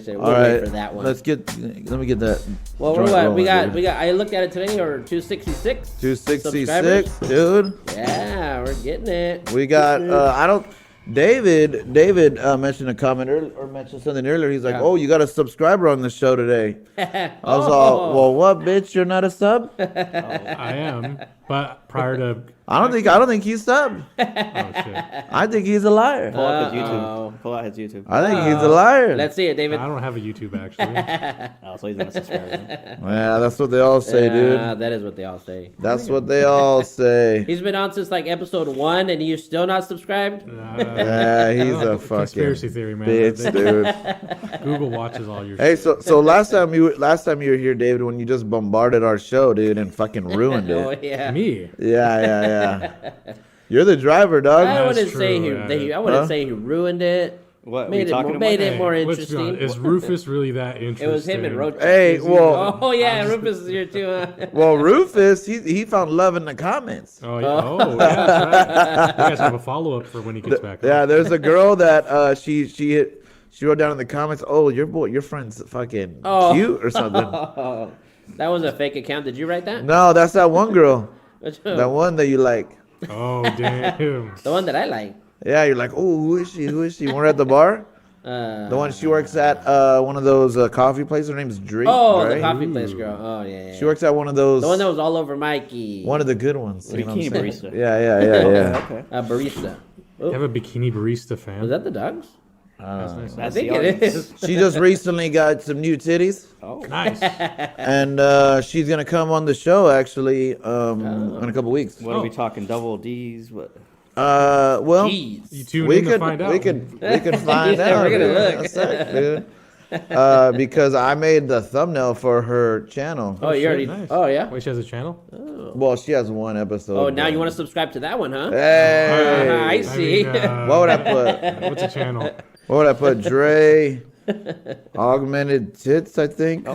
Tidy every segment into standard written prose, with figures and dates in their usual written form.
yesterday. All We'll right, wait for that one. let me get that. Well, joint rolling, we got. dude. I looked at it today. Or 266. 266, dude. Yeah, we're getting it. We got. David mentioned a comment or mentioned something earlier. He's like, "Oh, you got a subscriber on the show today." I was all, "Well, what, bitch? You're not a sub?" I am, but prior to I don't think he's subbed. oh shit, I think he's a liar. Pull out his YouTube. Pull out his YouTube. I think he's a liar. Let's see it, David. I don't have a YouTube actually. Oh, so he's not a subscriber. Yeah, that's what they all say, dude. That is what they all say. That's what they all say. He's been on since like episode 1, and you're still not subscribed. Yeah, he's a fucking conspiracy theory, man. bitch, dude. Google watches all your. Hey, shit. so last time you were here, David, when you just bombarded our show, dude, and fucking ruined Oh it. yeah. Me. Yeah. You're the driver, dog. I wouldn't true, say yeah. I wouldn't say he ruined it. What are Made we it talking more, about? made it more Hey, let's be interesting. honest, is Rufus really that interesting? It was him and Roach. Hey, well, Oh yeah, Rufus is here too. Huh? well, Rufus, he found love in the comments. Oh yeah, that's right. You guys have a follow up for when he gets back. Yeah, there's a girl that she wrote down in the comments, "Oh, your friend's fucking cute or something." That was a fake account. Did you write that? No, that's that one girl, Which that one? one that you like. Oh damn. The one that I like. Yeah, you're like, "Oh, who is she? Who is she?" When we're at the bar. The one she works at one of those coffee places. Her name's Drake. Oh, right? the coffee place girl. Oh yeah. She works at one of those. The one that was all over Mikey. One of the good ones. You know what I'm Bikini saying? barista. Yeah. Okay. A barista. You have a bikini barista fan. Was that the dogs? That's nice. I That's think the it audience. is. She just recently got some new titties, Oh, Nice. and she's gonna come on the show actually in a couple weeks. what are we talking? Double D's? What? Well, You Jeez. tune we in to could find out. we could find Yeah, out. we're gonna dude. look. That's it, dude. Because I made the thumbnail for her channel. Oh, you Shit, already. nice. Oh yeah. Wait, she has a channel? Well, she has one episode. Oh, now but- you want to subscribe to that one, huh? Hey, I see. what would I put? What's a channel? What would I put? Dre, augmented tits, I think.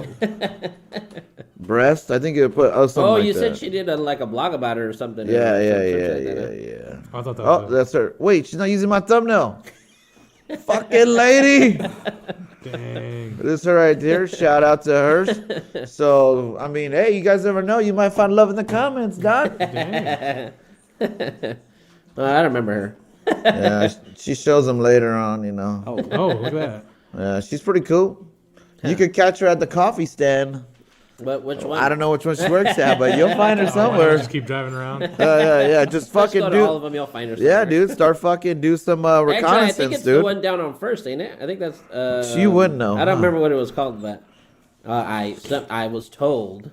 Breast, I think it would put something Oh, like you that. said she did a blog about it or something. Yeah. or something like that, huh? I thought that Oh, was that's her. Wait, she's not using my thumbnail. Fucking lady. dang. This is her right there. Shout out to her. So, I mean, hey, you guys never know. You might find love in the comments, Doc. Dang. I don't remember her. Yeah, she shows them later on, you know. Oh, Oh, look at that. Yeah, she's pretty cool. You could catch her at the coffee stand. But which one? I don't know which one she works at, but you'll find her Oh, somewhere. just keep driving around. Yeah. Just Just fucking go to all of do. them. You'll find her. Yeah, somewhere. dude. Start fucking do some Actually, I reconnaissance, think it's the dude. one down on First, ain't it? I think that's. She wouldn't know, I don't huh? remember what it was called, but I was told.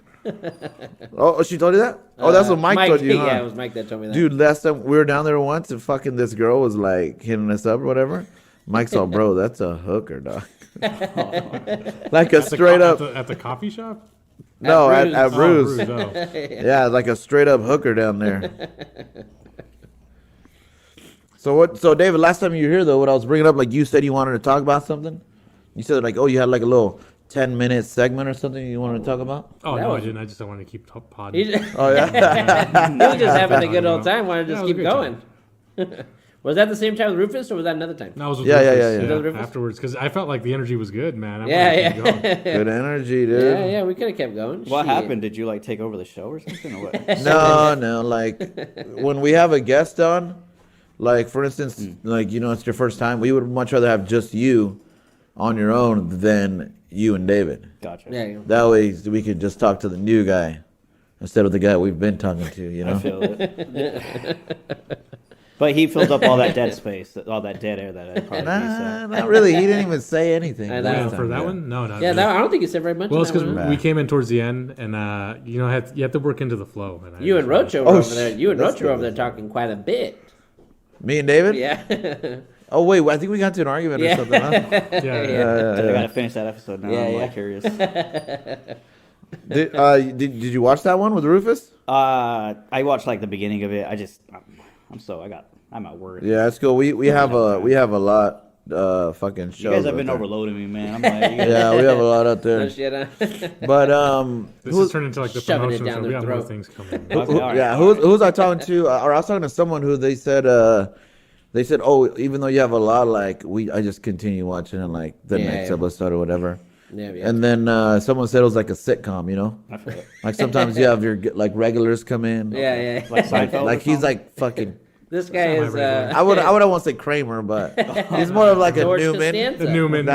Oh, she told you that? Oh, that's what Mike told you, huh? Yeah, it was Mike that told me that. Dude, last time we were down there once and fucking this girl was like hitting us up or whatever. Mike's all, bro, that's a hooker, dog. Like a straight up. At the coffee shop? No, Bruce. at Oh, Bruce. Bruce, oh. Yeah, like a straight up hooker down there. So David, last time you were here though, what I was bringing up, like you said you wanted to talk about something. You said like, oh, you had like a little 10-minute segment or something you wanted to talk about. Oh, That no, I was- didn't. I just wanted to keep He podding. just, Oh yeah. he was just having a good old time. Wanted to Yeah, just it was a keep good going. Was that the same time with Rufus, or was that another time? No, I was with Yeah, Rufus, yeah. Was that Rufus? afterwards, because I felt like the energy was good, man. I Yeah, wanted to keep going. Good energy, dude. Yeah, we could have kept going. what Shit. happened? Did you like take over the show or something, or what? No, like when we have a guest on, like for instance, like you know it's your first time, we would much rather have just you on your own than you and David. Gotcha. Yeah, you know. That way we could just talk to the new guy instead of the guy we've been talking to, you I know? feel it. But he filled up all that dead space, all that dead air that I'd probably be Nah, not really. He didn't even say anything. I know. last Yeah, time, for that yeah. one? No, not Yeah, really. that, I don't think you said very much. Well, on it's that because one. we came in towards the end, and you have to work into the flow. And You and Rocho were Oh, over there. You and that's Rocho were over there good. talking quite a bit. Me and David? Yeah. Oh, wait. I think we got into an argument Yeah. or something, huh? yeah. I gotta finish that episode now. Yeah, I'm yeah. like curious. Did you watch that one with Rufus? I watched like the beginning of it. I'm at work. Yeah, it's cool. We have a lot fucking shows. You guys have out been there. overloading me, man. I'm like, you guys- Yeah, we have a lot out Oh, there. shit, huh? But This who- has turned into like the Shoving it promotion down show. their We got more throat. things coming. Okay, all right, yeah, all who's I talking to? Or I was talking to someone who they said They said, "Oh, even though you have a lot, like I just continue watching it, like the Yeah, next yeah. episode or whatever." Yeah, yeah. And then someone said it was like a sitcom, you know? I feel it. Like sometimes you have your like regulars come in. yeah, yeah. Like Seinfeld. Like or he's something? like fucking. This guy It's not is my regular. I would I want to say Kramer, but he's more of like a George Newman. Costanza. The Newman.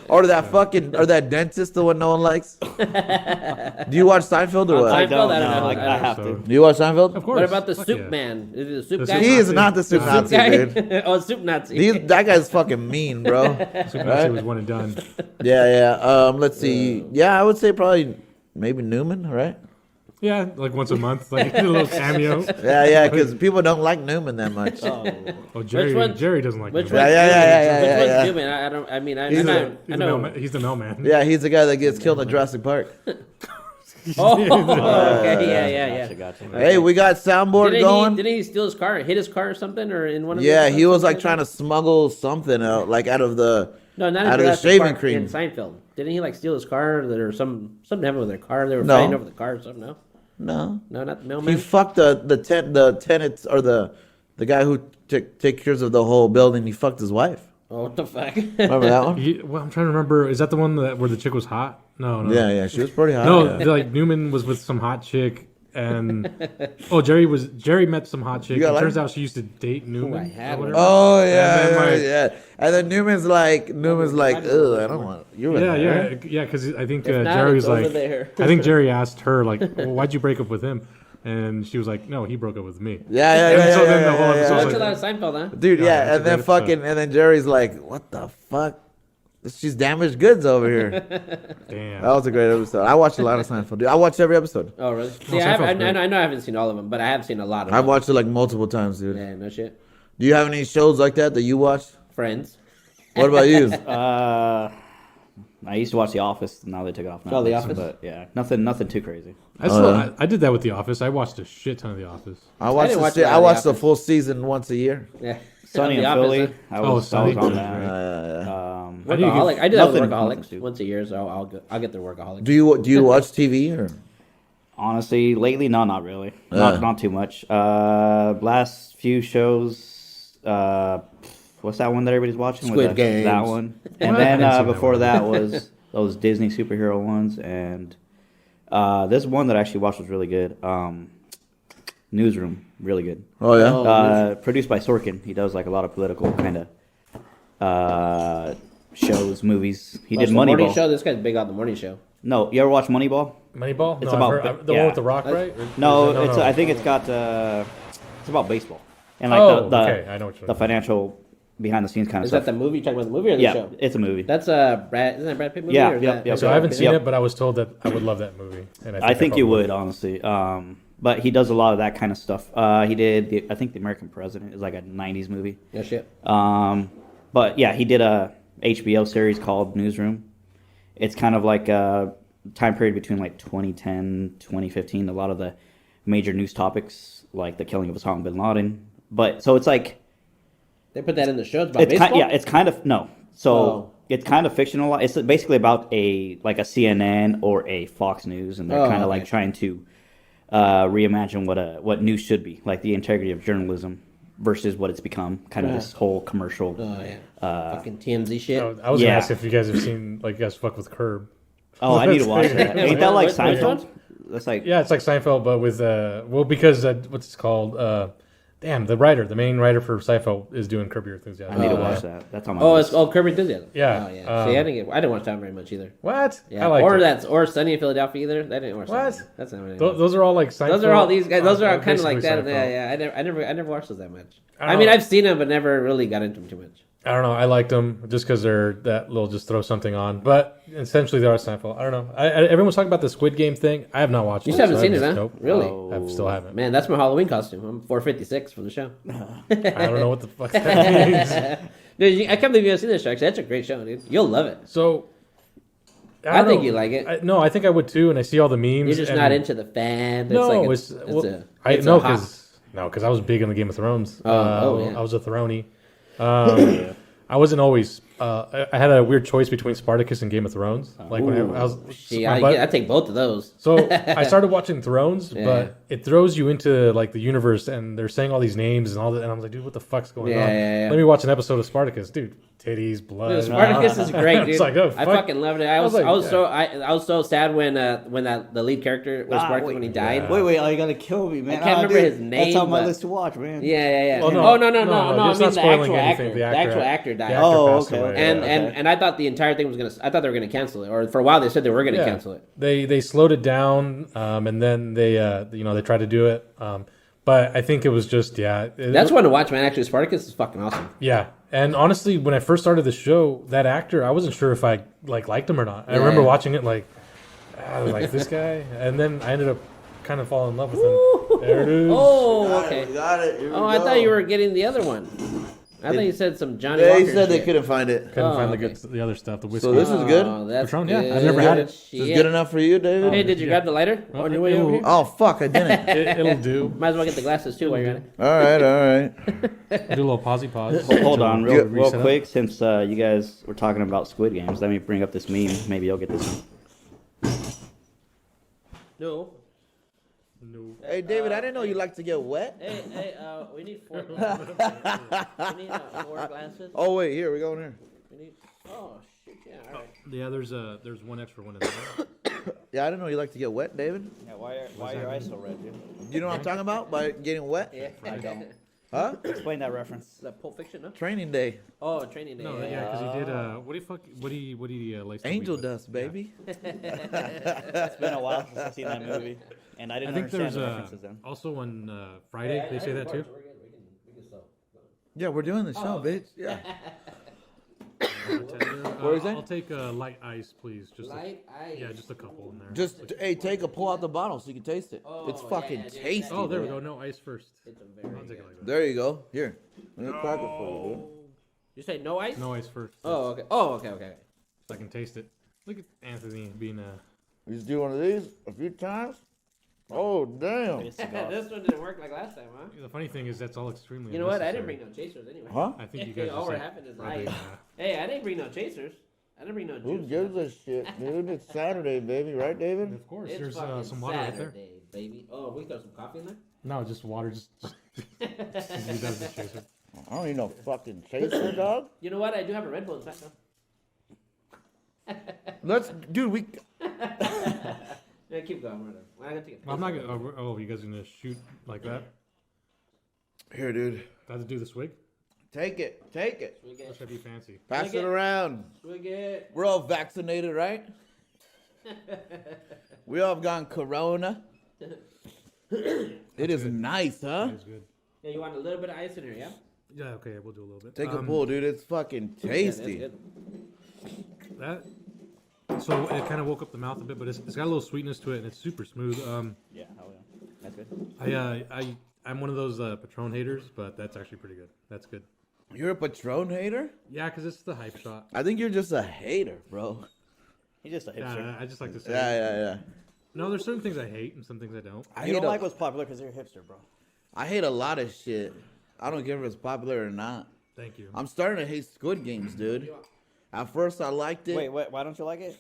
Or that fucking or that dentist, the one no one likes. Do you watch Seinfeld or I what? I Seinfeld, don't I don't know. know. I have So- to. Do you watch Seinfeld? Of course. What about the Fuck soup yeah. man? Is it the soup The guy? soup He is Nazi. not the soup Soup Nazi, guy? dude. Oh, soup Nazi. That guy's fucking mean, bro. Super Nazi was one and done. Yeah. Let's see. Yeah, I would say probably maybe Newman, right? Yeah, like once a month, like a little cameo. Yeah, because people don't like Newman that much. Oh, Jerry. one- Jerry doesn't like Which him. one's Yeah. Which one's yeah. Newman? I don't. I mean, I He's know. He's, I know. he's the mailman. Yeah, he's the guy that gets killed in Jurassic Park. Oh, okay, yeah. Gotcha. Hey, we got soundboard going. Didn't he steal his car? Hit his car or something? Or in one of Yeah, the he was like trying to smuggle something out, like out of the No, not out in of the Jurassic shaving Park, cream. in Seinfeld. Didn't he like steal his car? Or something happened with their car. They were No. fighting over the car or something. No, No, not the he mailman. fucked the tenants or the guy who take cares of the whole building. He fucked his wife. Oh, what the fuck? Remember that one? Well, I'm trying to remember. Is that the one where the chick was hot? No. Yeah, she was pretty hot. No, yeah. like Newman was with some hot chick, and Jerry met some hot chick. You got It like- turns out she used to date Newman. I had or one. whatever. Oh yeah, And then, like- yeah. And then Newman's like, ugh, I don't want you. Were there. Yeah. Because I think If not, Jerry's it's over like, there. I think Jerry asked her like, well, why'd you break up with him? And she was like, no, he broke up with me. Yeah, And so then the whole yeah, episode Watch was a like- lot of Seinfeld, huh? Dude, Yeah, yeah, that's and then a good episode. fucking, and then Jerry's like, "What the fuck? She's damaged goods over here." Damn. That was a great episode. I watched a lot of Seinfeld. Dude, I watched every episode. Oh, really? See, Seinfeld's I great. know I haven't seen all of them, but I have seen a lot of I've them. watched it like multiple times, dude. Yeah, no shit. Do you have any shows like that you watch? Friends. What about you? I used to watch The Office. Now they took it off. Oh, The Netflix, Office? But yeah, nothing too crazy. I did that with The Office. I watched a shit ton of The Office. I watched didn't watch the, a lot I of The watched the Office. full season once a year. Yeah. Sunny The in Office, Philly. huh? I was Sunny. on Yeah, that. yeah, yeah. How do you Workaholic. get- I do that with Nothing Workaholics stupid. once a year, so I'll get the Workaholic. Do you watch TV or? Honestly, lately, no, not really. Uh. Not too much. Last few shows. What's that one that everybody's watching? Was Squid that, Games. That one. And What? I then didn't see that before one. that was those Disney superhero ones. And this one that I actually watched was really good. Newsroom, really good. Oh yeah. Produced by Sorkin. He does like a lot of political kind of shows, movies. He did the morning Moneyball. show. This guy's big on the morning show. No, you ever watch Moneyball? Moneyball? It's No, about- I've heard, the yeah. one with the Rock, right? Or- No, or is it- it's. I think it's got. It's about baseball and like Oh, the okay, I know what you're the talking financial behind the scenes kind of Is stuff. that the movie? You talking about the movie or the yeah, show? it's a movie. That's Brad. Isn't that Brad Pitt movie? Yeah, or is yep, that- yep. So I haven't seen Yep. it, but I was told that I would love that movie. And I think you probably would honestly. But he does a lot of that kind of stuff. He did. I think The American President is like a '90s movie. No shit. But yeah, he did a HBO series called Newsroom. It's kind of like a time period between like 2010, 2015. A lot of the major news topics, like the killing of Osama bin Laden. But so it's like They put that in the show. It's about it's baseball. kind, yeah, it's kind of no. So Oh. it's kind of fictional. It's basically about a CNN or a Fox News, and they're Oh, kind of okay. like trying to reimagine what news should be, like the integrity of journalism versus what it's become. Kind of Yeah. this whole commercial. Oh yeah. Fucking TMZ shit. I was Yeah. gonna ask if you guys have seen like you guys fuck with Curb. Oh, I need to watch that. Ain't that like Which Seinfeld? one? That's like Yeah, it's like Seinfeld, but with because what's it called? Damn, the main writer for Seinfeld is doing Curb Your Enthusiasm. I need to Oh, watch yeah. that. That's on my Oh, list. it's Kirby Enthusiasm. Yeah, Oh yeah. See, I didn't watch that very much either. What? Yeah. I like or it. that's or Sunny in Philadelphia either. I didn't watch What? that. That's not what I Those are all like Seinfeld. Those are all these guys. Those are kind of like basically that. Seinfeld. Yeah, yeah. I never watched those that much. I I mean, don't know. I've seen them, but never really got into them too much. I don't know. I liked them just because they're that little just throw something on. But essentially, they are Seinfeld. I don't know. Everyone's talking about the Squid Game thing. I have not watched You it. still haven't so seen it, it's huh? dope. Really? Oh. I still haven't. Man, that's my Halloween costume. I'm 456 from the show. I don't know what the fuck that means. Dude, I can't believe you haven't seen this show. Actually, that's a great show, dude. You'll love it. So, I don't think know. you like it. No, I think I would too. And I see all the memes. You're just and- not into the fan. It's No, like it's, well, a, I it's no a hot- because I was big on the Game of Thrones. Oh, yeah. I was a Throny. I wasn't always I had a weird choice between Spartacus and Game of Thrones. Like when I was, See, my butt- I take both of those. so I started watching Thrones, Yeah. but it throws you into like the universe, and they're saying all these names and all that, and I'm like, dude, what the fuck's going Yeah, on? yeah, yeah. Let me watch an episode of Spartacus, dude. Titties, blood. Dude, Spartacus is great, dude. It's like, oh, I fuck. fucking loved it. I was so sad when the lead character was Spartacus when he died. Yeah. Wait, you gotta kill me, man. I can't remember dude, his name, That's on my but- list to watch, man. Yeah. Well, no. Oh no! I just mean not the spoiling actual anything. actor. The The actual actor The died. actor Oh, passed okay, away. okay. And I thought the entire thing was gonna. I thought they were gonna cancel it, or for a while they said they were gonna cancel it. They slowed it down, and then they they tried to do it. But I think it was just That's one to watch, man. Actually, Spartacus is fucking awesome. Yeah. And honestly, when I first started the show, that actor, I wasn't sure if I liked him or not. I remember watching it like this guy, and then I ended up kind of falling in love with him. There it is. Oh, okay. We got it. Here we Oh, I go. thought you were getting the other one. I thought you said some Johnny They Walker said they shit. couldn't find it. Couldn't find okay. the other stuff, the whiskey. So this is good. Oh, that's Patron, yeah. good. I've never had it. This is good enough for you, David? Hey, did you grab the lighter on your way over here? Oh fuck, I didn't. It'll do. Might as well get the glasses too while you're at it. all right. Do a little pausey pause. Hold on, real Reset up. quick, since you guys were talking about Squid Games. Let me bring up this meme. Maybe you'll get this one. No. No. Hey, David, I didn't know you like to get wet. Hey, we need 4 glasses. We need 4 glasses. Oh wait, here we go in here. We need. Oh shit! Yeah. All right. Yeah, there's one extra one in there. Yeah, I didn't know you like to get wet, David. Yeah, why are your eyes so red, dude? You know what I'm talking about by getting wet? Yeah. I don't. Huh? Explain that reference. The Pulp Fiction, no? Training day. Oh, training day. No, yeah, because he did. What do you lace the Angel weed with? dust, baby. It's been a while since I've seen that movie, and I I didn't think understand there's the references then. also on Friday. They say that too. Yeah, we're doing the show, bitch. Yeah. What is that? I'll take light ice, please. Just Light ice. yeah, just a couple in there. Just pull out the bottle so you can taste it. It's fucking yeah, dude, tasty. oh, there we bro. go. No ice first. It's a very. I'll take it like that. There you go. Here. Let me crack it for you, You say no ice? No ice first. Oh, okay. Oh, okay. So I can taste it. Look at Anthony being dude. You just do one of these a few times. Oh, damn. It's cigar. This one didn't work like last time, huh? The funny thing is that's all extremely. You know what? I didn't unnecessary. bring no chasers anyway. Huh? I think you guys. All just we're like, having is are they, light. Hey, I didn't bring no chasers. I didn't bring no Who juice. gives a shit, dude? It's Saturday, baby. Right, David? of course, It's there's fucking some water right there. Saturday, baby. Oh, we throw some coffee in there? No, just water. Just he does the chaser. I don't need no fucking chaser, dog. You know what? I do have a Red Bull in fact, though. Dude, we. Yeah, keep going. Whatever. Well, I'm gonna take a I'm not gonna. Oh, you guys are gonna shoot like that? Here, dude. Got to do the swig. Take it. Or should I be fancy? Pass Swig it it. around. Swig it. We're all vaccinated, right? We all have gone corona. It is nice, huh? That is good. Yeah, you want a little bit of ice in here, yeah? Yeah. Okay, we'll do a little bit. Take a pull, dude. It's fucking tasty. Yeah, that's That. So it kind of woke up the mouth a bit, but it's got a little sweetness to it, and it's super smooth. Yeah, hell yeah. That's good. I'm one of those Patron haters, but that's actually pretty good. That's good. You're a Patron hater? Yeah, because it's the hype shot. I think you're just a hater, bro. He's just a hipster. Yeah, I just like to say. Yeah. No, there's certain things I hate and some things I don't. I You don't hate like what's popular because you're a hipster, bro. I hate a lot of shit. I don't care if it's popular or not. Thank you. I'm starting to hate Squid Games, dude. At first, I liked it. Wait, why don't you like it?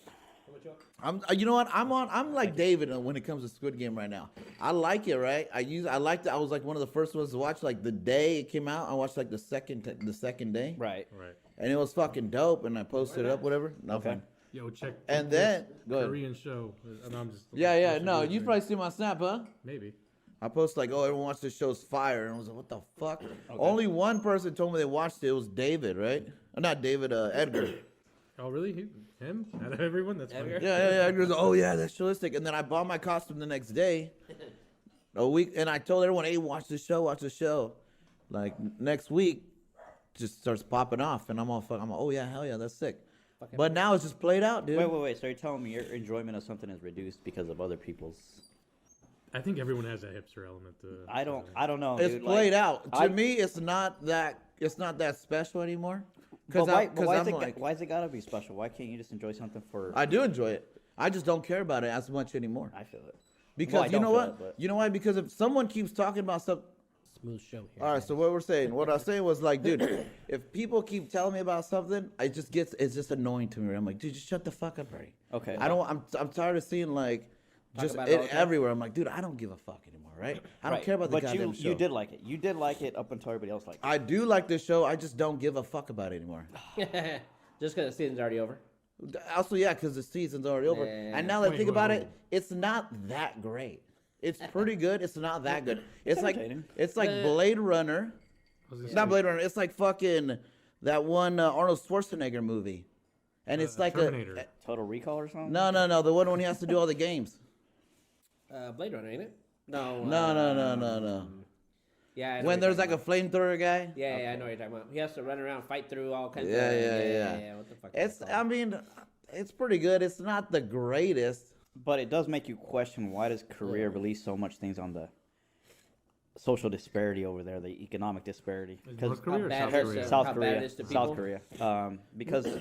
You know what? I'm like David when it comes to Squid Game right now. I like it, right? I liked it. I was like one of the first ones to watch. Like the day it came out, I watched like the second day, Right. Right. and it was fucking dope. And I posted it up, whatever. Nothing. Okay. Yo, check. And then go ahead. Korean show. And I'm just. Yeah. just No, doing you things. probably see my snap, huh? Maybe. I posted like, oh, everyone watched this show's fire, and I was like, what the fuck? Only one person told me they watched it. It was David, right? Not David, Edgar. Oh, really? Him? Out of everyone? That's funny. Edgar? Yeah. Edgar's like, oh yeah, that's realistic. And then I bought my costume the next day, a week, and I told everyone, hey, watch the show. Like next week, just starts popping off, and I'm all, oh yeah, hell yeah, that's sick. But now it's just played out, dude. Wait. So you're telling me your enjoyment of something is reduced because of other people's? I think everyone has that hipster element. I don't know. It's dude. played Like, out. To me, it's not that special anymore. But why I'm why is it gotta be special? Why can't you just enjoy something for? I do enjoy it. I just don't care about it as much anymore. I feel it. Because Well, I you don't know feel what? it, but- You know why? Because if someone keeps talking about Smooth show here. All right, so what I was saying was like, dude, if people keep telling me about something, it's just annoying to me. I'm like, dude, just shut the fuck up already. Okay. I'm tired of seeing like just about it all it the time. everywhere. I'm like, dude, I don't give a fuck anymore, right? I don't care about the but goddamn show. you did like it. You did like it up until everybody else liked it. I do like this show. I just don't give a fuck about it anymore. Just because the season's already over. Also, yeah, because the season's already over. Yeah. And now that I think about wait. it, it's not that great. It's pretty good. It's not that good. It's like entertaining. Blade Runner. Was Not Blade Runner. It's like fucking that one Arnold Schwarzenegger movie. And it's like Terminator. Total Recall or something? no, the one when he has to do all the games. Blade Runner, ain't it? No. No. Yeah. I know When what there's you're like a flamethrower guy. Yeah, I know what you're talking about. He has to run around, fight through all kinds of. Yeah. What the fuck? is It's. that called? I mean, it's pretty good. It's not the greatest. But it does make you question, why does Korea release so much things on the social disparity over there, the economic disparity? Is North Korea or bad South it is Korea? to- South how bad Korea. it is to South people? Korea. Because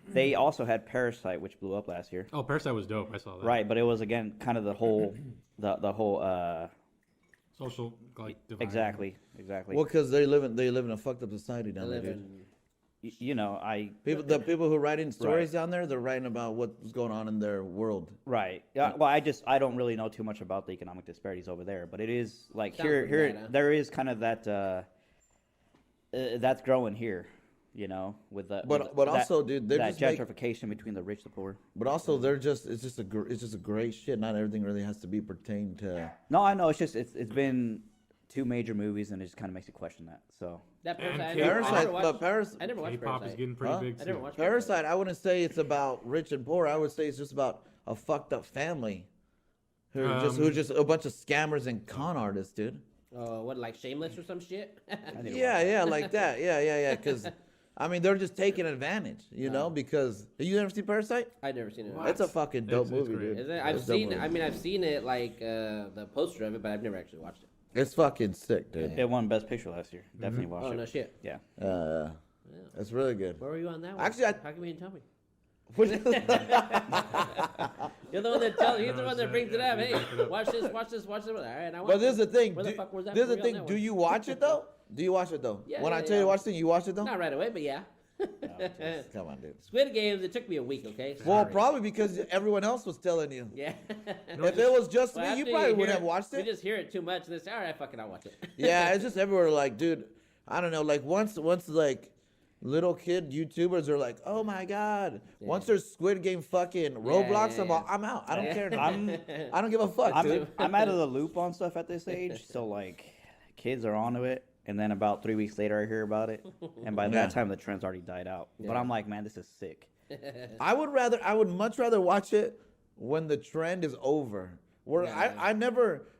they also had Parasite, which blew up last year. Oh, Parasite was dope. I saw that. Right, but it was again kind of the whole, the whole. Social like divide. Exactly. Well, because they live in a fucked up society down They there, live dude. in. You know, The people who write in stories Right. down there, they're writing about what's going on in their world. right. Yeah. Well, I don't really know too much about the economic disparities over there, but it is like Sounds here pretty bad, huh? there is kind of that. That's growing here. You know, with the But with also, dude, they're that just gentrification between the rich and the poor. But also, it's just a great shit. Not everything really has to be pertained to. No, I know. It's just it's been two major movies, and it just kind of makes you question that. So That And Parasite. Parasite, I but I never watched K-pop is Parasite. getting pretty Huh? big I never too. watched Parasite, I wouldn't say it's about rich and poor. I would say it's just about a fucked up family who just a bunch of scammers and con artists, dude. What, like Shameless or some shit? I need to watch Yeah, like that. Yeah. Because I mean, they're just taking advantage, you know. Because you ever seen Parasite? I've never seen it. What? It's a fucking dope It's movie, great. dude. Is it? It's I've a dope seen. movie. I mean, I've seen it like the poster of it, but I've never actually watched it. It's fucking sick, dude. It won Best Picture last year. Definitely watch Oh it. no shit. Yeah. It's really good. Where were you on that one? Actually, how come you didn't tell me? Which- You're the one that tells. You're the No, one that it's brings it not- up. yeah, Hey, look it up. watch this. All right, I But this is the thing. Where the fuck was that? This is the for real thing. on that Do one? you watch it though? Do you watch it though? Yeah, When yeah, I tell you to yeah. watch it, you watch it though? Not right away, but yeah. Come on, dude. Squid Games. It took me a week. Okay. Well, Sorry. probably because everyone else was telling you. Yeah. If it was just Well, me, you after probably hear wouldn't have watched You it. just hear it too much, and it's all right. Fucking, I'll watch it. Yeah, it's just everywhere. Like, dude, I don't know. Like once like little kid YouTubers are like, oh my god. Once there's Squid Game fucking Roblox, yeah. I'm out. I don't Yeah. care. I'm I don't give a fuck, dude. I'm out of the loop on stuff at this age, so like kids are onto it, and then about 3 weeks later I hear about it, and by Yeah. that time the trend's already died out. But Yeah. I'm like, man, this is sick. I would much rather watch it when the trend is over. Where Yeah.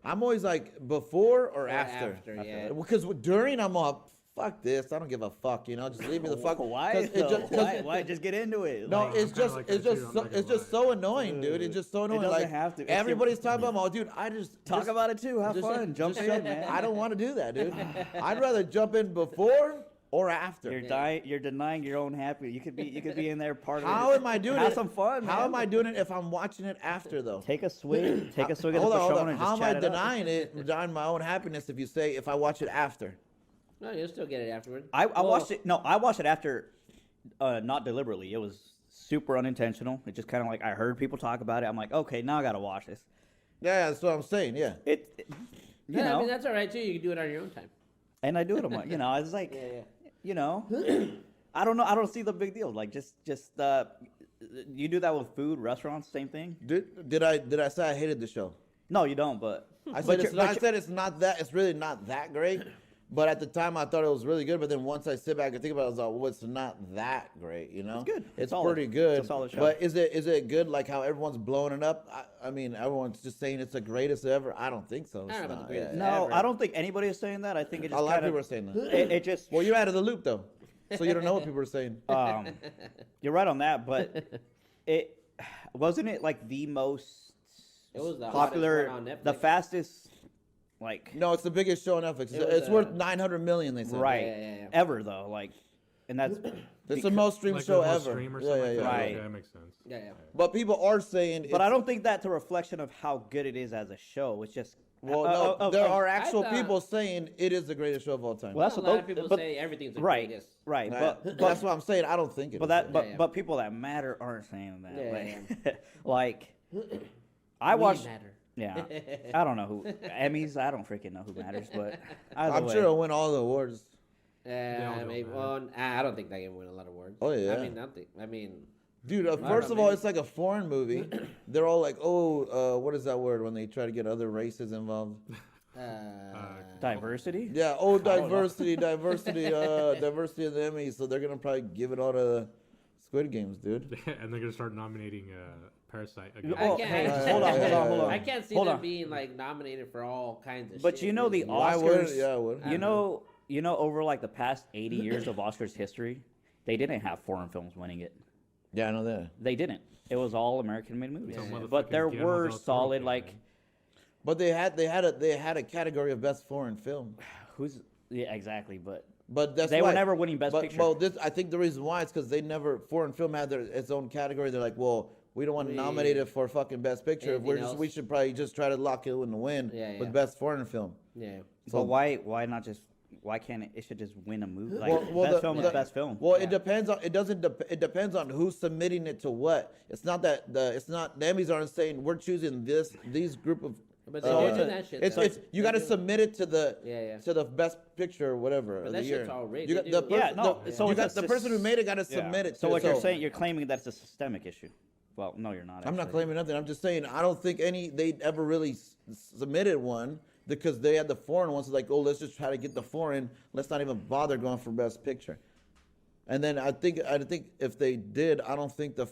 I'm always like before or after. yeah. Because during I'm all, fuck this, I don't give a fuck, you know, just leave me the fuck. Why? 'Cause it though? just- 'cause- Why just get into it? No, Like, it's I'm kinda just like it's that just too, I'm so, not it's gonna just so annoying, dude. It's just so annoying. doesn't Like have to. It's everybody's talking about, oh, dude, I just talk about it too. Have just- fun. Jump just- in, man. I don't want to do that, dude. I'd rather jump in before or after. You're denying your own happiness. You could be in there part of it. How am I doing Have it? some fun. How man. am I doing it if I'm watching it after though? Take a swig. Take a swig of the Hold Patron on. and How just am I chat it up. denying my own happiness if you say if I watch it after? No, you'll still get it afterward. I Well, watched it. No, I watched it after, not deliberately. It was super unintentional. It just kind of like I heard people talk about it. I'm like, okay, now I gotta watch this. Yeah, that's what I'm saying. Yeah. You Yeah, know, I mean that's all right too. You can do it on your own time. and I do it. I'm like, I was like, Yeah. you know, I don't know. I don't see the big deal. Like, just you do that with food, restaurants, same thing. Did I say I hated the show? No, you don't. But I but said you're- but I said it's not that. It's really not that great. But at the time, I thought it was really good. But then once I sit back and think about it, I was like, well, it's not that great, you know? It's good. It's Solid. pretty good. It's a solid show. But is it good like how everyone's blowing it up? I mean, everyone's just saying it's the greatest ever. I don't think so. It's I don't know about not. the greatest. no, ever. I don't think anybody is saying that. I think it just A lot of kinda- people are saying that. It just Well, you're out of the loop though, so you don't know what people are saying. You're right on that, but it wasn't it like the most It was the popular, hottest one on the Netflix. fastest, like No, it's the biggest show on Netflix. It was, It's worth 900 million. They said. right Yeah. ever though, like, and that's It's the most streamed Like show the most ever. stream or Yeah, something yeah, like yeah. that? Right. Okay, that makes sense. Yeah. But people are saying. But I don't think that's a reflection of how good it is as a show. It's just Well, no, Oh, there oh, are actual thought- people saying it is the greatest show of all time. Well, that's a what lot those- of people but- say everything's the right, greatest. right. But That's what I'm saying. I don't think it. But is. that, but yeah. but people that matter aren't saying that. Yeah, Like, I We watched. matter. Yeah, I don't know who Emmys. I don't freaking know who matters, but either I'm way, sure it'll win all the awards. all don't Maybe, matter. well, I don't think they can win a lot of awards. Oh, yeah. I mean, Dude, don't first know, of all, maybe. it's like a foreign movie. They're all like, oh, what is that word when they try to get other races involved? diversity. Yeah, diversity, diversity of the Emmys. So they're gonna probably give it all to Squid Games, dude. And they're gonna start nominating Parasite again. Oh, hey, hold on. I can't see Hold them on. being like nominated for all kinds of. But shit, you know the really. Why would? Oscars. Yeah, I would. You know, over like the past 80 years of Oscars history, they didn't have foreign films winning it. Yeah, I know that. They didn't. It was all American-made movies. Until But there motherfucking Guillermo were del Toro solid came like in. But they had a category of best foreign film. who's yeah exactly. But But they were never winning Best but, Picture. Well, I think the reason why is because they never foreign film had its own category. They're like, well, we don't want to nominate it for fucking best picture. Anything else? We should probably just try to lock it in the win Yeah, with yeah. best foreign film. Yeah. but why not just why can't it should just win a movie? Like Well, best film is best film. Well, it depends on it depends on who's submitting it to what. It's not that the Emmys aren't saying we're choosing these group of. But they do do that shit, though. It's you got to They do. submit it to the Yeah. to the best picture or whatever. of But the that year. shit's all rigged. You got They the do. person, Yeah, no, the, so you it's got a the person who made it got to Yeah. submit it. So to what you're saying, you're claiming that's a systemic issue. Well, no, you're not. I'm not actually. claiming nothing. I'm just saying I don't think they ever really submitted one because they had the foreign ones. So like, oh, let's just try to get the foreign. Let's not even bother going for best picture. And then I think if they did, I don't think the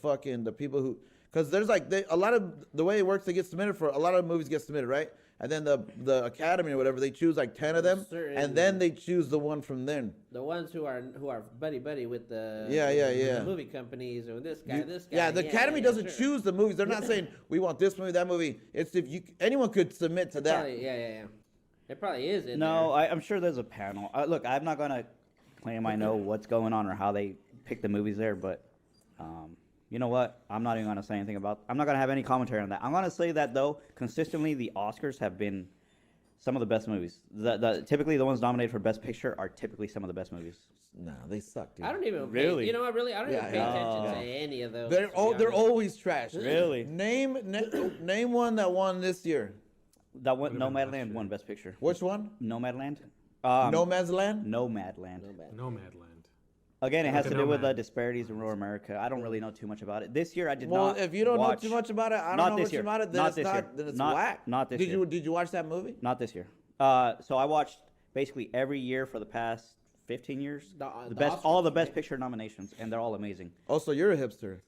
people who because there's like a lot of the way it works. They get submitted for a lot of movies get submitted, right? And then the Academy or whatever they choose like 10 of them, Certain- and then they choose the one from then. The ones who are buddy with the Yeah. the movie companies or this guy, this guy. Yeah, the Academy doesn't sure. choose the movies. They're not saying we want this movie, that movie. It's if anyone could submit to that. Probably, yeah. It probably is in No, there. I'm sure there's a panel. Look, I'm not gonna claim I know what's going on or how they pick the movies there, but you know what? I'm not even gonna say anything about. I'm not gonna have any commentary on that. I'm gonna say that though, consistently the Oscars have been some of the best movies. Typically the ones nominated for Best Picture are typically some of the best movies. Nah, they suck, dude. I don't even Really? You know what? Really, I don't even pay attention yeah. to any of those. They're to be they're honest. always trash. Really? Name one that won this year. That one, Would've been last Nomadland year. won Best Picture. Which one? Nomadland. No Man's Land. Nomadland. No bad. Nomadland. Again, it has to Okay, do with the Nomad. disparities in rural America. I don't really know too much about it. This year, I did Well, not. if you don't watch, know too much about it, I Not don't know this much year. about it. Then Not it's this not. year. Then it's Not- whack. not this did year. Did you watch that movie? Not this year. So I watched basically every year for the past 15 years. The Best, Oscars? all the Best Picture nominations, and they're all amazing. Also, you're a hipster.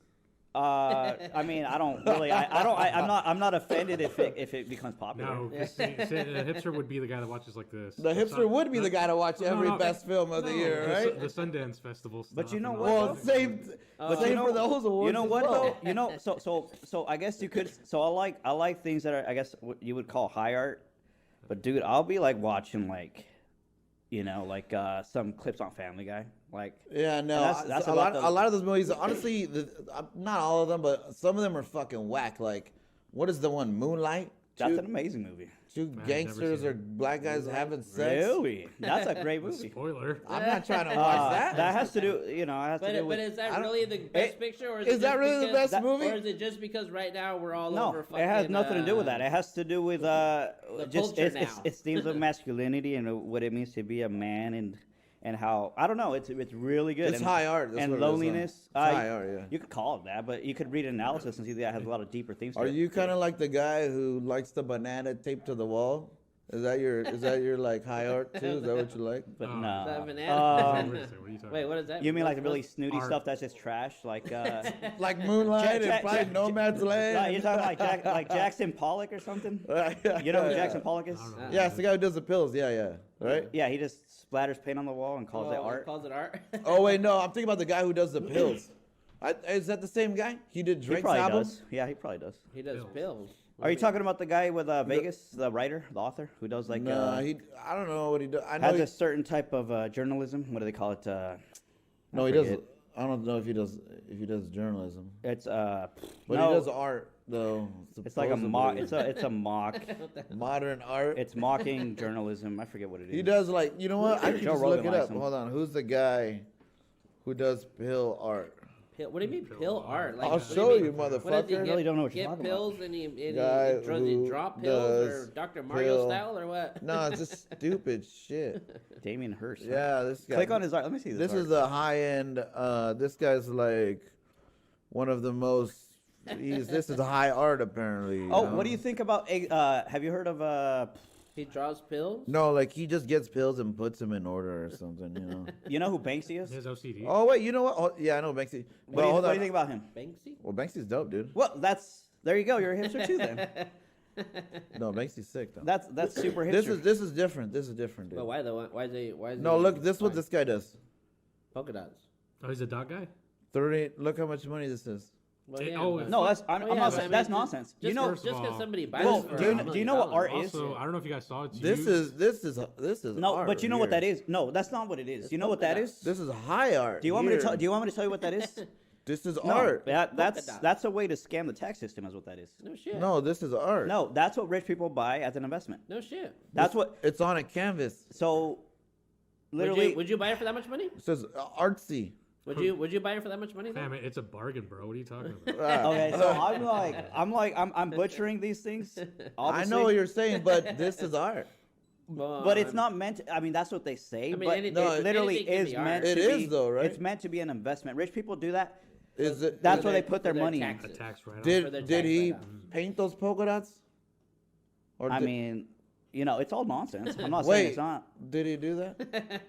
I mean, I don't really. I'm not offended if it becomes popular. No, 'cause see, a hipster would be the guy that watches like this. The hipster would be the guy to watch every best film of the year, right? The Sundance Festival stuff. But you know and what, all Well, that. same for those awards. You know as what well. though? You know, so I guess you could. So I like things that are, I guess, what you would call high art. But dude, I'll be like watching like, like some clips on Family Guy, like. Yeah, no, That's a about lot of those movies. Honestly, not all of them, but some of them are fucking whack. Like, what is the one? Moonlight. That's an amazing movie. Two never gangsters seen or it. black guys having sex. Really? That's a great movie. Spoiler. I'm not trying to watch that. That has to do, it has to do But with. is that I don't- really the best picture, or is that just really the because- best movie? or is it just because right now we're all No, over? it Fucking, has nothing to do with that. It has to do with just culture it's now. it's themes of masculinity and what it means to be a man and how I don't know. It's really good. It's and, high art, that's and what it is, huh? loneliness. It's high art, yeah. You could call it that, but you could read an analysis and see that it has a lot of deeper themes. to Are it. you kind of like the guy who likes the banana taped to the wall? Is that your like high art too? Is that what you like? But Oh. no. The banana? What are you talking Wait, about? what is that? You mean like the What- really snooty Art. stuff that's just trash, like Like Moonlight Jack- and probably Jack- Nomad's Land. you're talking like Jackson Pollock or something? You know who Jackson Pollock is? I don't know. Yeah, it's the guy who does the pills. Yeah, right. Yeah, he just splatters paint on the wall and calls it Oh, art. Calls it art. Oh wait, no, I'm thinking about the guy who does the pills. Is that the same guy? He did He Drake's probably album. does. Yeah, he probably does. He does pills. Are you talking about the guy with Vegas, the writer, the author, who does like No, I don't know what he does. I know has he, a certain type of journalism? What do they call it? no, he forget. does. I don't know if he does journalism, It's but no, he does art though. it's like a mock. supposedly. It's a mock. Modern art. It's mocking journalism. I forget what it is. He does like you know what? I can Joe just Rogan look it likes up. him. Hold on, who's the guy who does pill art? What do you mean pill art? Like, I'll what do show mean? you, What does he motherfucker. get? I really don't know what you're Get talking pills and he Guy does he who drop pills or does Dr. Mario pill- style or what? No, it's just stupid shit. Damien Hirst. huh? Yeah, this guy. Click on his art. Let me see This art. is a high end. This guy's like one of the most. This is high art apparently. you Oh, know? what do you think about? Have you heard of? He draws pills. No, like he just gets pills and puts them in order or something. You know. You know who Banksy is? He has OCD. Oh wait, you know what? Oh, yeah, I know Banksy. What, do you, hold what do on. you think about him? Banksy. Well, Banksy's dope, dude. Well, there you go. You're a hipster too. Then No, Banksy's sick though. that's super hipster. This is different. This is different, dude. But why though? Why is he? Why is No, he look. This is what why? this guy does. Polka dots. Oh, he's a dog guy. 30. Look how much money this is. Well, It- yeah, oh, but- no, that's I'm, Well, I'm yeah, not. but I mean, That's just- nonsense. Just You know, First of because all- somebody buys Well, it for do you- $1 do you know what million. art is? Also, I don't know if you guys saw it. This is no, art but you know what here. that is. No, that's not what it is. It's you know what polka that dots. is? This is high art. Do you want me to here. tell? Do you want me to tell you what that is? This is No, art. that's dots. that's a way to scam the tax system. Is what that is. No shit. No, this is art. No, that's what rich people buy as an investment. No shit. That's what. It's on a canvas. So, literally, Would you buy it for that much money? It says artsy. Would you buy it for that much money? Though? Damn it, it's a bargain, bro. What are you talking about? okay. So I'm butchering these things. I know obviously, what you're saying, but this is art. Well, but it's not meant. I mean, that's what they say. I mean, but anything- it literally anything can is be art. meant. It to is be, though, right? It's meant to be an investment. Rich people do that. Is it? That's is where it- they put their for their money in. A taxes. tax write-off. For their Did tax he write-off. paint those polka dots? Or I did- mean, it's all nonsense. I'm not saying wait, it's not. did he do that?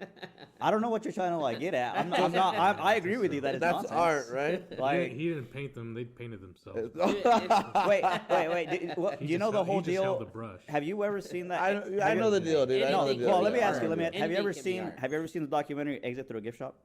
I don't know what you're trying to like get at. I'm not. I agree with you that it's That's nonsense. art, right? He Like, didn't- he didn't paint them; they painted themselves. wait. Do you know the held- he whole just held deal? the brush. Have you ever seen that? I know the deal, dude. I know the Anything deal. Well, can let be me ask art. you. Have you Anything ever can be seen? art. Have you ever seen the documentary Exit Through a Gift Shop?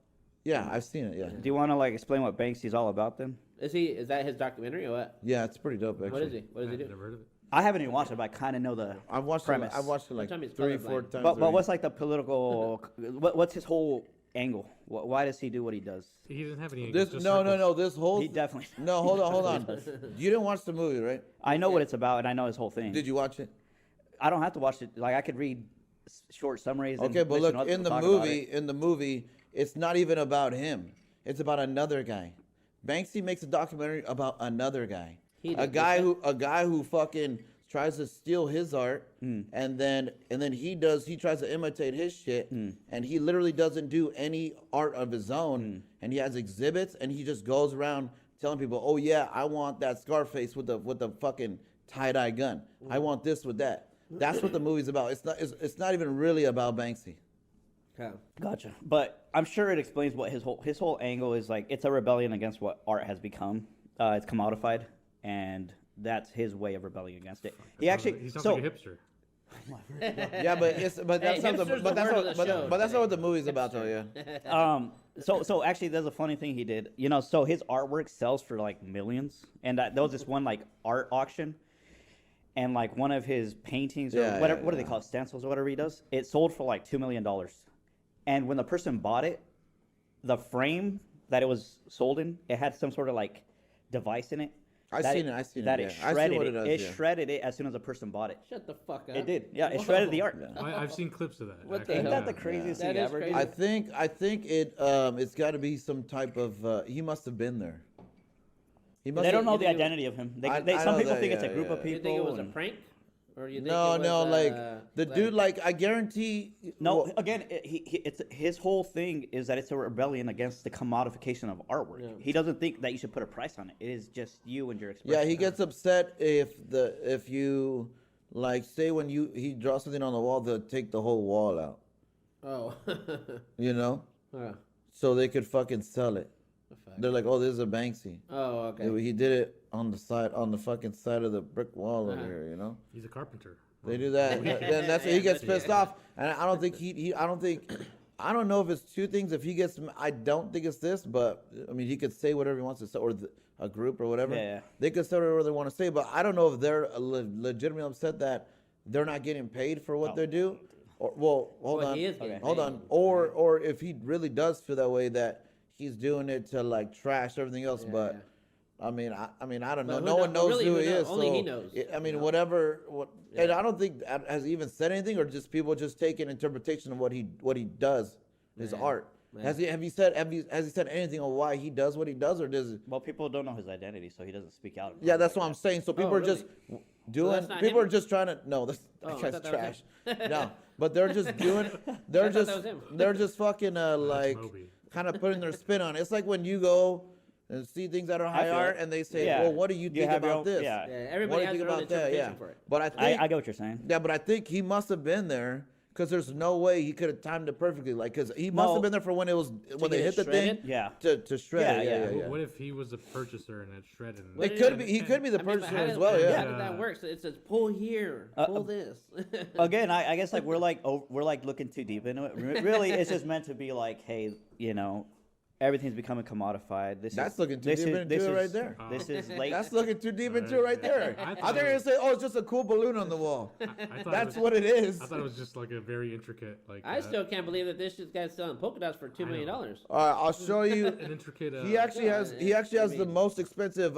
Yeah, I've seen it. Yeah, Do you want to like explain what Banksy's all about? Then Is that his documentary or what? yeah, it's pretty dope. Actually, What is he? What does he I've do? never heard of it. I haven't even watched it, but I kind of know the. I've watched premise. it. I've watched it like Sometimes he's 3-4 colorblind. times. But already. what's like the political? What's his whole angle? Why does he do what he does? He doesn't have any. this? just No. circles. This whole. He definitely. No, hold on. You didn't watch the movie, right? I know what it's about, and I know his whole thing. Did you watch it? I don't have to watch it. Like I could read short summaries. And Okay, but listen look to other in the people talk about movie. it. In the movie, it's not even about him. It's about another guy. Banksy makes a documentary about another guy. He A did. guy who fucking tries to steal his art, and then he tries to imitate his shit, and he literally doesn't do any art of his own, and he has exhibits, and he just goes around telling people, oh yeah, I want that Scarface with the fucking tie-dye gun. I want this with that. That's what the movie's about. It's not even really about Banksy. Okay. Gotcha. But I'm sure it explains what his whole angle is like. It's a rebellion against what art has become. It's commodified, and that's his way of rebelling against it. He actually. He sounds so like a hipster. Yeah, but that's Hey, not the, hipster's but the that's word not, of the show but that's not what the today. movie's about though. Yeah. So actually, there's a funny thing he did. So his artwork sells for like millions, and there was this one like art auction, and like one of his paintings or Yeah, whatever, yeah, what do they yeah. call it, stencils or whatever he does, it sold for like $2 million. And when the person bought it, the frame that it was sold in, it had some sort of like device in it. I've that seen it, I've seen it, That yeah. it I've seen shredded what it. it does, It yeah. shredded it as soon as the person bought it. Shut the fuck up. It did. Yeah, it Whoa. shredded the art. I've seen clips of that. What the actually. Ain't hell? that the craziest That thing is ever? crazy. dude? I think it's got to be some type of. He must have been there. He must. They don't know you the think it- identity of him. I Some know people that, think it's a yeah, group of yeah. people. You think it was a and- prank? Or you think No, it was, no, like the dude. Like I guarantee. No, well, again, it's his whole thing is that it's a rebellion against the commodification of artwork. Yeah. He doesn't think that you should put a price on it. It is just you and your Yeah, expression. he gets upset if you like say when he draws something on the wall, they'll take the whole wall out. Oh. You know, Oh, so they could fucking sell it. the fuck. They're like, oh, this is a Banksy. Oh, okay. He did it on the fucking side of the brick wall over Uh-huh. here. You know. He's a carpenter. They do that, then that's when he gets pissed off. And I don't think I don't know if it's two things. If he gets, I don't think it's this, but I mean, he could say whatever he wants to say, or a group or whatever. Yeah. They could say whatever they want to say, but I don't know if they're legitimately upset that they're not getting paid for what they do. Or hold Well, on, he is getting hold paid. on, or if he really does feel that way that he's doing it to like trash everything else. Yeah, but yeah. I mean, I don't know. But who No one knows- knows really, who who he knows? is. Only so he knows, I mean, you know? whatever. And Yeah. I don't think has he even said anything, or just people just take an interpretation of what he does, his Yeah. art. Yeah. Has he said anything on why he does what he does, or does it? Well, people don't know his identity, so he doesn't speak out. Yeah, that's what I'm saying. So people are just doing. that's not People him? are just trying to. No, this Oh, I that guy's thought that was trash. No, but they're just doing. They're I thought just. that was him. They're just fucking like Moby. kind of putting their spin on it. It's like when you go and see things that are high feel art, it. and they say, Yeah. "Well, what do you You think have your about own- this?" yeah. Yeah, What everybody do has you their own think about that? interpretation Yeah, for it. but I think I get what you're saying. yeah, but I think he must have been there because there's no way he could have timed it perfectly. Like, because he must No. have been there for when it was when they get hit it the shredded? thing. Yeah. To shred Yeah, it. yeah. Yeah, yeah. What if he was a purchaser and had shredded? And What It if- could be. He could be the I mean, but purchaser how as did- well. How Yeah. did that work? So it says pull here, pull this. Again, I guess like we're like looking too deep into it. Really, it's just meant to be like, hey, everything's becoming commodified. That's looking too deep into it right there. This is late. That's looking too deep into it right there. I I thought think you're it gonna was- say, "Oh, it's just a cool balloon on the wall." I thought That's it was, what it is. I thought it was just like a very intricate, like I still can't believe that this guy's selling polka dots for $2 million. All right, I'll show you. an intricate. He actually has the most expensive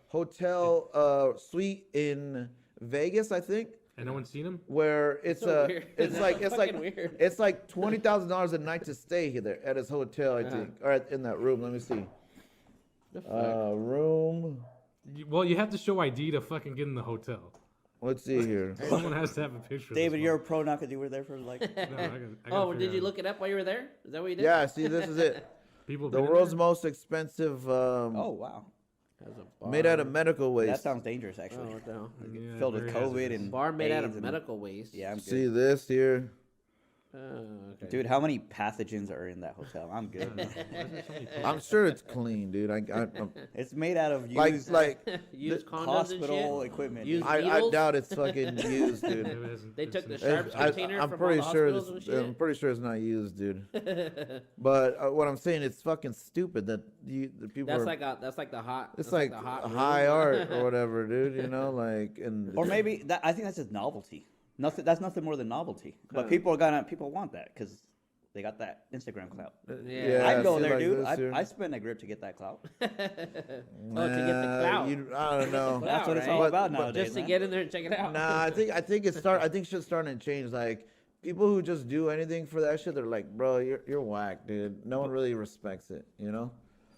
hotel suite in Vegas, I think, and no one's seen him. where it's So weird. it's like Fucking weird. it's like $20,000 a night to stay there at his hotel, I think, or in that room. Let me see. Room. Well, you have to show ID to fucking get in the hotel. Let's see here. Someone has to have a picture. David, of this you're a pro now because you were there for like. one. No, I gotta Oh, figure did you out- look it up while you were there? Is that what you did? Yeah, see, this is it. People The been in world's there? most expensive, Oh wow, Has a bar. made out of medical waste. that sounds dangerous. Oh, Actually, what the hell? Yeah, filled with very COVID hazardous. and Bar made out of AIDS and- medical waste. Yeah, I'm good. See this here. Oh, okay. Dude, how many pathogens are in that hotel? I'm good. Why is there so many people? I'm sure it's clean, dude. I'm It's made out of like used Used condoms hospital and shit. equiment. Used I needles? doubt it's fucking used, Maybe dude. it hasn't- They it's took the in- sharps I, container I'm from pretty all the sure hospitals it's, and shit. I'm pretty sure it's not used, dude. But what I'm saying, it's fucking stupid that the people That's are. like the hot. It's that's like the hot high room. art or whatever, dude. You know, like and Or maybe that. I think that's just novelty. Nothing. That's nothing more than novelty. But people want that because they got that Instagram clout. Yeah. I'd go see, there, like dude. this here. I spend a grip to get that clout. Oh, to get the clout. I don't know. That's what it's right? all about But nowadays. Just to man. get in there and check it out. Nah, I think shit's starting to change. Like people who just do anything for that shit, they're like, bro, you're whack, dude. No one really respects it, you know.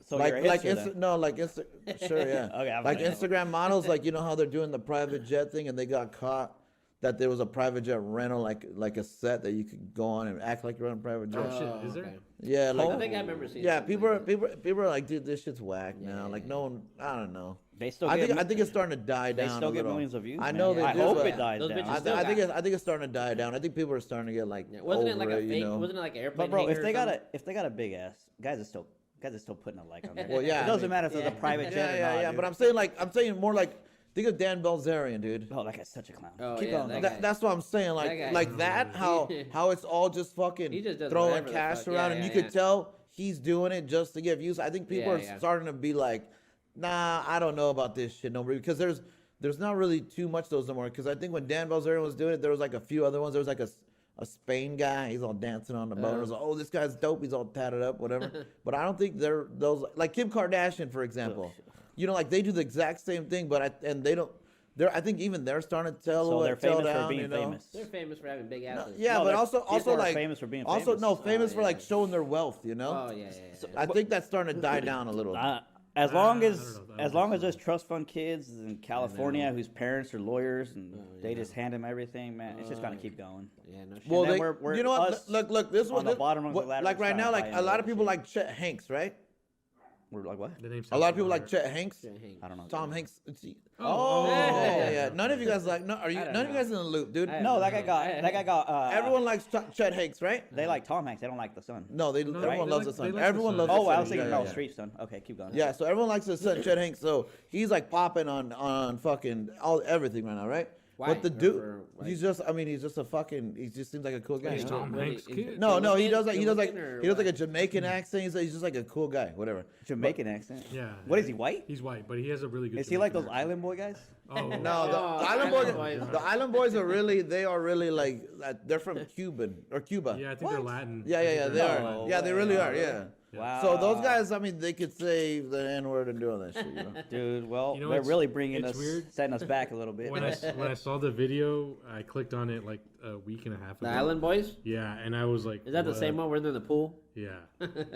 So like you're a hipster then. no, like sure, yeah. Okay, I'm like fine. Instagram models, like you know how they're doing the private jet thing, and they got caught that there was a private jet rental, like a set that you could go on and act like you're on a private jet. Oh shit! Is there? Okay. Yeah, like I think I remember seeing. yeah, something people are like that. people are like, dude, this shit's whack now. Yeah. Like no one, I don't know. They still I get. think it's starting to die they down. still a get little. millions of views. I man. know they I do, hope but it dies those down. bitches I, still I think got- I think it's starting to die down. I think people are starting to get like Yeah, wasn't it like over a fake? you know? Wasn't it like an airplane? But bro, hangar if or they got something? if they got a big ass, guys are still putting a like on there. Well, yeah, it I doesn't mean- matter if it's a private jet or not. yeah. dude. But I'm saying more like think of Dan Bilzerian, dude. Oh, that guy's such a clown. Oh, Keep yeah, going. that though. guy. That's what I'm saying. That guy- Like that. How it's all just fucking He just does throwing whatever the cash fuck. around, Yeah, and you yeah, could tell he's doing it just to get views. I think people Yeah, are yeah. starting to be like, nah, I don't know about this shit no more, because there's not really too much of those no more. Because I think when Dan Bilzerian was doing it, there was like a few other ones. There was like a Spain guy. He's all dancing on the boat. It was like, oh, this guy's dope. He's all tatted up, whatever. But I don't think they're those like Kim Kardashian, for example. You know, like they do the exact same thing, but they don't. I think even they're starting to tell. So they're tell famous down, for being you know? famous. They're famous for having big asses. Yeah, No, but they're- also people are like famous for being Also, famous. no, famous Oh, for yeah. like showing their wealth. You know. Oh yeah, yeah. yeah. So I think that's starting to die down a little. As long I as don't know. I as don't long think as there's trust fund kids in California whose parents are lawyers and they yeah. just hand them everything, man, it's just gonna keep going. Yeah, no shit. Well, then they, we're you know what? us Look. This on one, the bottom of the ladder like is right trying now, to like buy a lot of into people shit. like Chet Hanks, right? We're like what? The name A lot of people sounds like familiar. Chet Hanks. Shit, Hank. I don't know. Tom Hanks. Oh. Yeah. None of you guys like. No, are you? I don't None of you know. guys in the loop, dude. No, that guy got. Everyone likes Chet Hanks, right? They like Tom Hanks. They don't like the son. No, No, everyone they loves like- the they son. like the Everyone son. loves. Oh, the I son. was thinking Yeah, no yeah. Streep's son. Okay, keep going. Yeah, so everyone likes his son, Chet Hanks. So he's like popping on fucking everything right now, right? Why? But the dude, Or, like- he's just a fucking. He just seems like a cool guy. He's you know? Tom What, Hanks' is- kid. No, he does like Good looking or he does like a what? Jamaican accent. He's just like a cool guy, whatever. Jamaican accent. Yeah. What is he? White? He's white, but he has a really good. Is he like those Jamaican Island Boy guys? accent. Oh No, the Oh, Island Island Boys. Boys. The Island Boys are really. They are really like. They're from Cuba. Yeah, I think they're Latin. Yeah, I think they they're are. Latin. Yeah, they really are. Yeah. Wow. So those guys, I mean, they could say the N word and do all that shit. You know? Dude, well, You know, they're it's- really bringing it's us, weird. setting us back a little bit. When I saw the video, I clicked on it like a week and a half The ago. Island Boys? Yeah, and I was like, Is that the what? same one where they're in the pool? Yeah.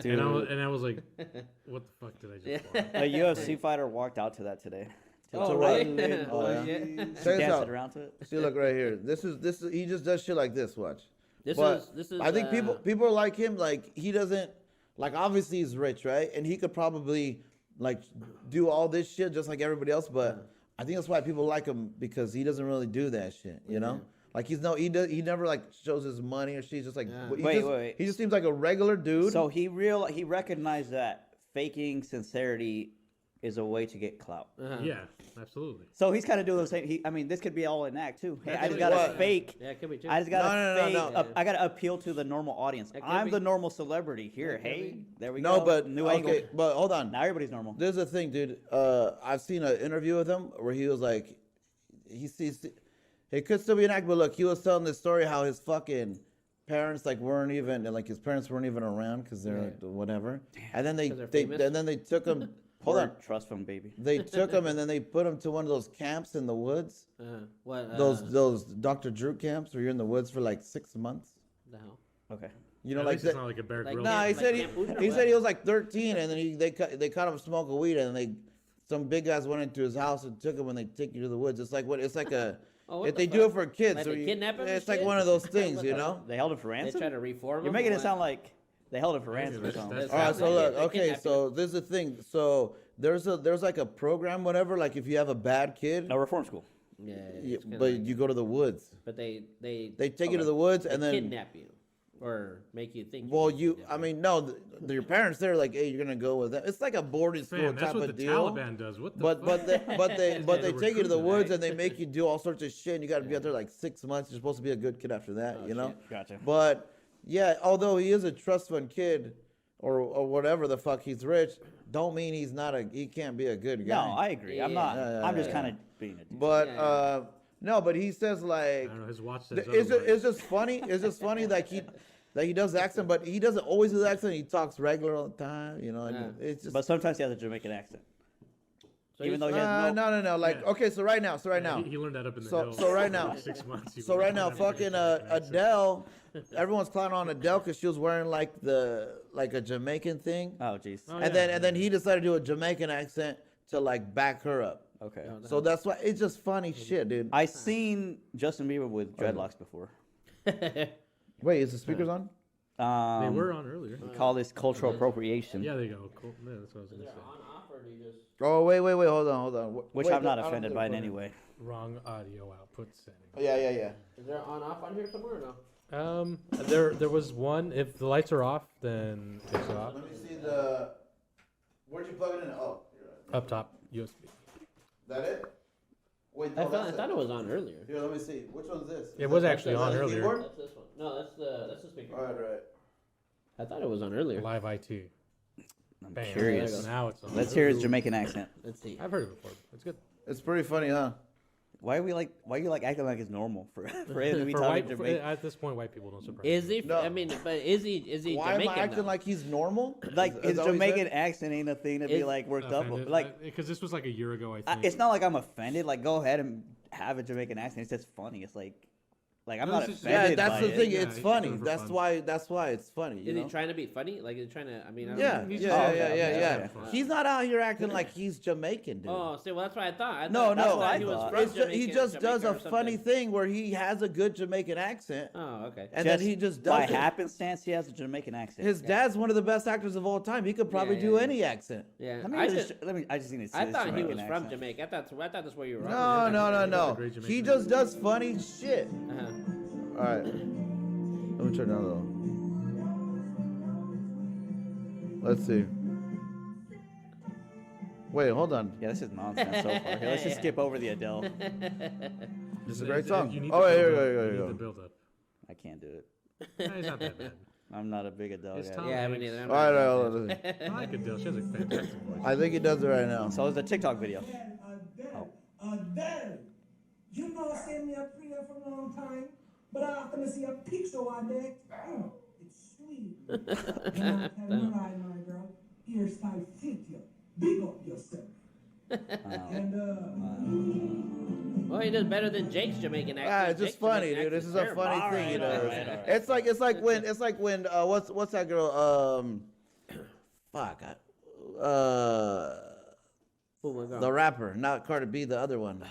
Dude, And I was like, what the fuck did I just watch? a UFC fighter walked out to that today. Oh, right. really? Oh, yeah. shit. Check this Dancing out. around to it. See, look right here. This is he just does shit like this. Watch. This But is I think people are like him. Like he doesn't like obviously he's rich, right? And he could probably like do all this shit just like everybody else. But I think that's why people like him because he doesn't really do that shit. You know, like he never like shows his money or she's just like Wait. He just seems like a regular dude. So he recognized that faking sincerity is a way to get clout. Yeah, absolutely. So he's kind of doing the same. I mean, this could be all an act too. Hey, I just be got to what? fake. Yeah, it could be too. I just got to fake. No. I got to appeal to the normal audience. could I'm be. the normal celebrity here. could Hey, be. there we no, go. but New okay, angle. but hold on. Now everybody's normal. There's a thing, dude. I've seen an interview with him where he was like, he sees it could still be an act, but look, he was telling this story how his fucking parents like weren't even like his parents weren't even around because they're like, whatever, and then they 'Cause they're famous? and then they took him. Hold Poor on, trust fund baby. they took him and then they put him to one of those camps in the woods. What? Those Dr. Drew camps where you're in the woods for like 6 months. The hell? Okay. You know, At like least it's that. not like a Bear Like, Grylls. Nah, he Like said Camp Hoosier or he what? said he was like 13, and then they caught him smoking weed, and some big guys went into his house and took him when they take you to the woods. It's like a Oh, what if the they do fuck? it for kids, Like so they you- kidnap him and it's like shit? one of those things, What you the know. They held him for They ransom. try to reform You're him. making or it sound what? like they held him for ransom or something. That's- All right, so look, They okay, kidnap so there's a thing. So there's like a program, whatever. Like if you have a bad kid, No reform school. Yeah, you- it's kinda but like- you go to the woods. but they They take you to the woods and then kidnap you or make you think. well, you're I mean, no, your parents they're like, hey, you're gonna go with them. It's like a boarding school Man, that's type what of the deal. Taliban does. What the But fuck? they take you to the recruitment, woods right? and they make you do all sorts of shit. And you got to be out there like 6 months. You're supposed to be a good kid after that, you know. shit. Gotcha. But yeah, although he is a trust fund kid or whatever the fuck he's rich, don't mean he can't be a good guy. No, I agree. I'm not. Yeah, I'm just yeah. kind of being a dude. But Yeah. no, but he says like I don't know. His watch says it's otherwise. just funny. It's just funny that he does the accent, but he doesn't always do the accent. He talks regular all the time, you know. And Yeah. it's just But sometimes he has a Jamaican accent. So Even he's- though he has no. Like Yeah. okay, so right now, He learned that up in the So- hills. so right now- for 6 months. he So was right now, learning how to fucking get an accent. Adele, everyone's clowning on Adele because she was wearing like a Jamaican thing, Oh, jeez. Oh, and yeah. then he decided to do a Jamaican accent to like back her up. Okay. So that's why it's just funny shit, dude. I seen Justin Bieber with dreadlocks before. Wait, is the speakers on? They were on earlier. Call this cultural appropriation. Yeah, there you go. Cool. Yeah, that's what I was gonna say. on off or do you just? Oh wait, hold on. Which Wait, I'm not I don't offended think by in we're- any way. Wrong audio output setting. Yeah. Is there on off on here somewhere or no? There was one. If the lights are off, then it's off. Let me see the. Where'd you plug it in? Oh, you're right. Up top, USB. That it? Wait, I no, thought that's it was on earlier. Here, let me see. Which one's this? It was Is actually that on the earlier. keyboard? That's this one. No, that's the speaker. Right. I thought it was on earlier. Live IT. I'm Bam. curious. Now it's on. Let's hear his Jamaican accent. Let's see. I've heard it before. It's good. It's pretty funny, huh? Why you like acting like it's normal for him to be For talking white, Jamaican? at this point, white people don't surprise. Is me. he? No. I mean, but is he Why Jamaican? am I acting though? like he's normal? Like Is his that what he Jamaican said? accent ain't a thing to be Is- like worked up. Offended, Like because this was like a year ago, I think. it's not like I'm offended. Like go ahead and have a Jamaican accent. It's just funny. It's like I'm No, not it's just- Yeah, offended. that's by the it. thing. Yeah, It's he's funny. doing it for That's fun. why it's funny. You Is know? he trying to be funny? Like, is he trying to? I mean, I don't Yeah, know. He's yeah, just- yeah, okay, yeah, okay, yeah. okay. He's not out here acting like he's Jamaican, dude. Oh, see, well, that's what I thought. I No, thought, no, I that's thought what I he was thought. from It's just, he Jamaica- just does Jamaica a or funny something. thing where he has a good Jamaican accent, Oh, okay. and then he just does by it. happenstance he has a Jamaican accent. His dad's one of the best actors of all time. He could probably Yeah, do yeah, any accent. Yeah, Let me I just, just, I just need to see I his thought he Jamaican was from accent. Jamaica. I thought that's where you were. No, no, no, He's a no. great Jamaican He man. just does funny shit. Uh-huh. All right, let me turn down a little. Let's see. Wait, hold on. Yeah, this is nonsense so far. Here, let's just skip over the Adele. This is a great song. You need Oh, the here build-up. you go, You here need you the go. build up. I can't do it. He's not that bad. I'm not a big Adele It's guy. Tom. Yeah, me neither. I'm All not- right, hold on. I like Adele. She has a fantastic voice. I think he does it right now. So it's a TikTok video. Adele. You know, send me a prayer for a long time, but I often see a picture one day. It's queen. And I'll tell you right, my girl, hairstyle fit you. Big up yourself. And Well, he does better than Jake's Jamaican accent. Ah, it's just Jake's funny, Jamaican dude. This is accent's a funny terrible. thing he All does. right, all right. It's like when what's that girl fuck Oh my God. the rapper, not Cardi B, the other one.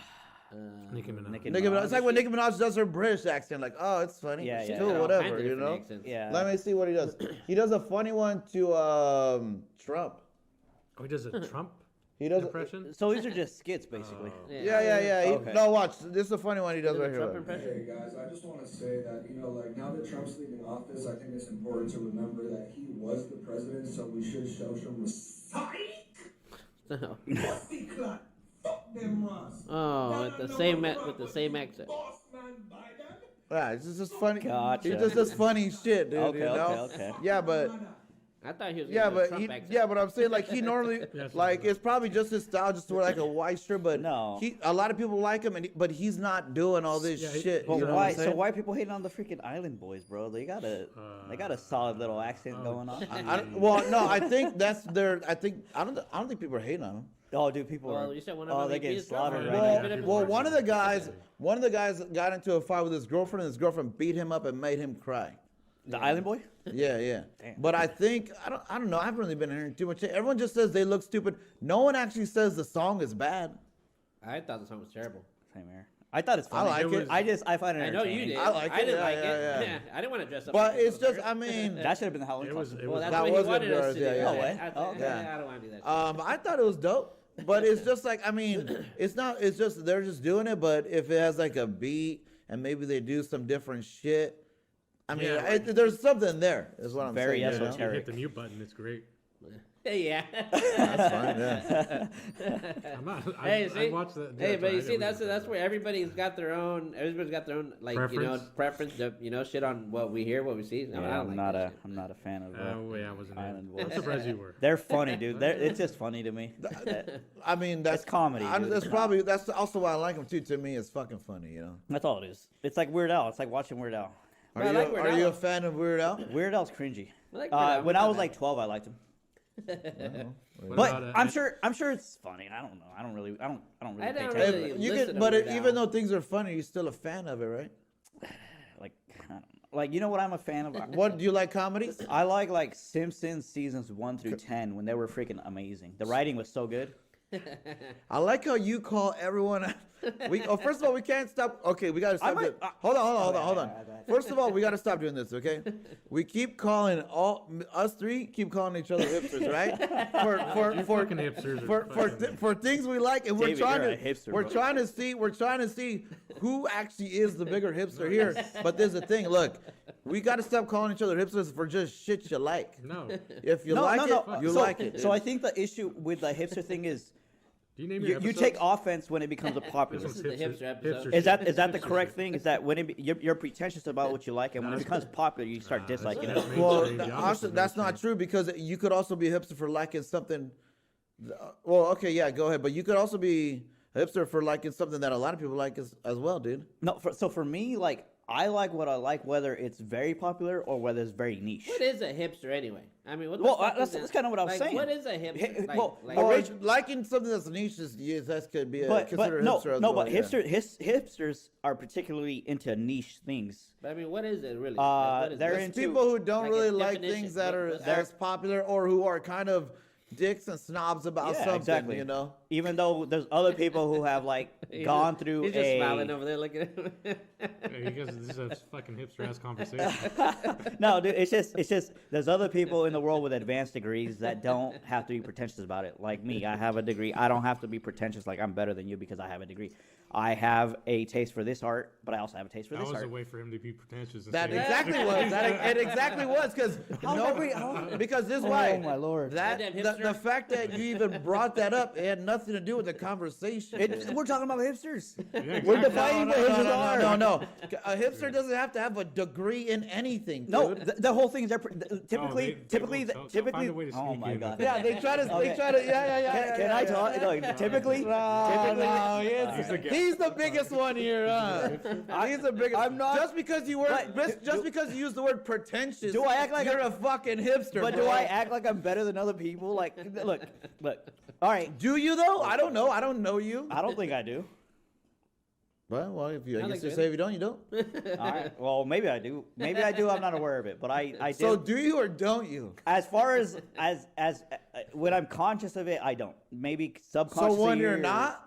Nicki Minaj. Nicki Nicki Minaj. Minaj. It's like when Nicki Minaj does her British accent, like, oh, it's funny. Yeah, It's yeah, cool, yeah. All whatever, kinds of you different know. accents. Yeah. Let me see what he does. He does a funny one to Trump. Oh, he does a Trump He does. impression. So these are just skits, basically. Yeah. Okay. No, watch. This is a funny one he does Is it right Trump here. impression? Hey guys, I just want to say that, like now that Trump's leaving office, I think it's important to remember that he was the president, so we should show some respect. No. pussy clot. Fuck them Ross. Oh, with the same accent. Boss man Biden. Yeah, it's just funny. Gotcha. He just does funny shit, dude. Okay, you know? okay. Yeah, but. I thought he was Yeah, gonna do a but Trump accent. yeah, but I'm saying like he normally Yes, like yes. it's probably just his style, just to wear like a white shirt. But No. a lot of people like him, but he's not doing all this Yeah, shit. But you know why? what I'm So saying? why are people hating on the freaking Island Boys, bro? They got a solid little accent going on. Well, no, I think that's their. I don't think people are hating on him. Oh, dude, people Well, are. you said one of Oh, them they beat get his slaughtered girlfriend. right Well, now. bit Well, of- one of the guys got into a fight with his girlfriend, and his girlfriend beat him up and made him cry. The Island Boy. Yeah. Damn. But I think I don't know. I haven't really been hearing too much. Everyone just says they look stupid. No one actually says the song is bad. I thought the song was terrible. Same here. I thought it's funny. I like it. I find it. I know you entertaining. did. I like it. didn't Yeah, like yeah, it. yeah. I didn't want to dress up. But like it's that. just, I mean, That should have been the Halloween It was. costume. It Well, was. that's That what was he wanted good, us to do. yeah, yeah. No way. I, Oh, okay. I don't want to do that. Shit. I thought it was dope, but it's just like, I mean, it's not. It's just they're just doing it. But if it has like a beat and maybe they do some different shit, I mean, Yeah. there's something there. Is what I'm Very saying. you know? You esoteric. hit the mute button. It's great. Yeah. That's fine. Yeah. I'm not. Hey, I see, watched that. hey, but you I see, didn't that's where everybody's got their own. Everybody's got their own, like preference. Shit on what we hear, what we see. No, I Yeah, don't I'm like not that a. shit. I'm not a fan of. Oh yeah, I wasn't. Island I'm Boys. surprised you were. They're funny, dude. It's just funny to me. I mean, that's It's comedy, dude. That's also why I like him too. To me, it's fucking funny. You know. That's all it is. It's like Weird Al. It's like watching Weird Al. Are I you like Weird are you Al. a fan of Weird Al? Weird Al's cringy. I like Weird Al. When I was Weird Al. like 12, I liked him. What But about, I'm sure it's funny. I don't know. I don't really I pay don't attention. really- You listen can, to but Weird Al. even though things are funny, you're still a fan of it, right? Like, I don't know. Like, you know what I'm a fan of? What do you like comedies? I like Simpsons seasons 1 through 10 when they were freaking amazing. The writing was so good. I like how you call everyone. First of all, we can't stop. Okay, we gotta stop. might- Hold on. First of all, we gotta stop doing this. Okay, we keep calling us three keep calling each other hipsters, right? You fucking hipsters are For things we like, and David, you're a hipster, we're bro. trying to see who actually is the bigger hipster here. But there's a thing. Look, we gotta stop calling each other hipsters for just shit you like. no. If you like it, you so, like it. So I think the issue with the hipster thing is Do you name your you episodes? take offense when it becomes a popular. This one's the hipster episode. Is that shit. the correct thing? Is that when you're pretentious about what you like, and when it becomes popular, you start disliking that's it? mainstream. Well, The also, opposite that's not mainstream. true because you could also be a hipster for liking something. Well, okay, yeah, go ahead. But you could also be a hipster for liking something that a lot of people like as well, dude. No, so for me, like I like what I like, whether it's very popular or whether it's very niche. What is a hipster anyway? I mean, what the Well, fuck is that's that? kind of what I was Like, saying. What is a hipster? Like, well, like, well, Liking something that's niche is yes, that could be but considered no, hipster as no, well. but yeah. hipsters are particularly into niche things. but I mean, what is it really? Like, what is they're it? It's into- people who don't like a really like definition. things that are What- as popular or who are kind of dicks and snobs about Yeah, something. exactly. You know. Even though there's other people who have like He's gone just- through He's just a smiling over there, looking at him. Hey, you guys, this is a fucking hipster ass conversation. No, dude, it's just there's other people in the world with advanced degrees that don't have to be pretentious about it. Like me, I have a degree. I don't have to be pretentious like I'm better than you because I have a degree. I have a taste for this art, but I also have a taste for That this was a art. way for him to be pretentious. And That say, exactly was. It exactly was because because this is why. Oh, my Lord. That Goddamn the hipster. fact that you even brought that up, it had nothing to do with the conversation. We're talking about hipsters. Yeah, We're exactly. defining what hipsters are. No. A hipster doesn't have to have a degree in anything. No, dude. the whole thing is typically, they will find a way to Oh sneak my in. god. Yeah, they try to. Okay. Yeah. Can I talk? No, typically, No, typically, no, it's- He's the biggest one here, huh? He's the biggest. I'm not- Just because you were, just because you use the word pretentious. Do I act like you're a fucking hipster? But bro. do I act like I'm better than other people? Like, look. All right. Do you though? I don't know. I don't know you. I don't think I do. Well, if you, I I guess think you so. say if you don't, you don't. All right. Well, maybe I do. Maybe I do. I'm not aware of it, but I do. So do you or don't you? As far as when I'm conscious of it, I don't. Maybe subconsciously. So when you're not,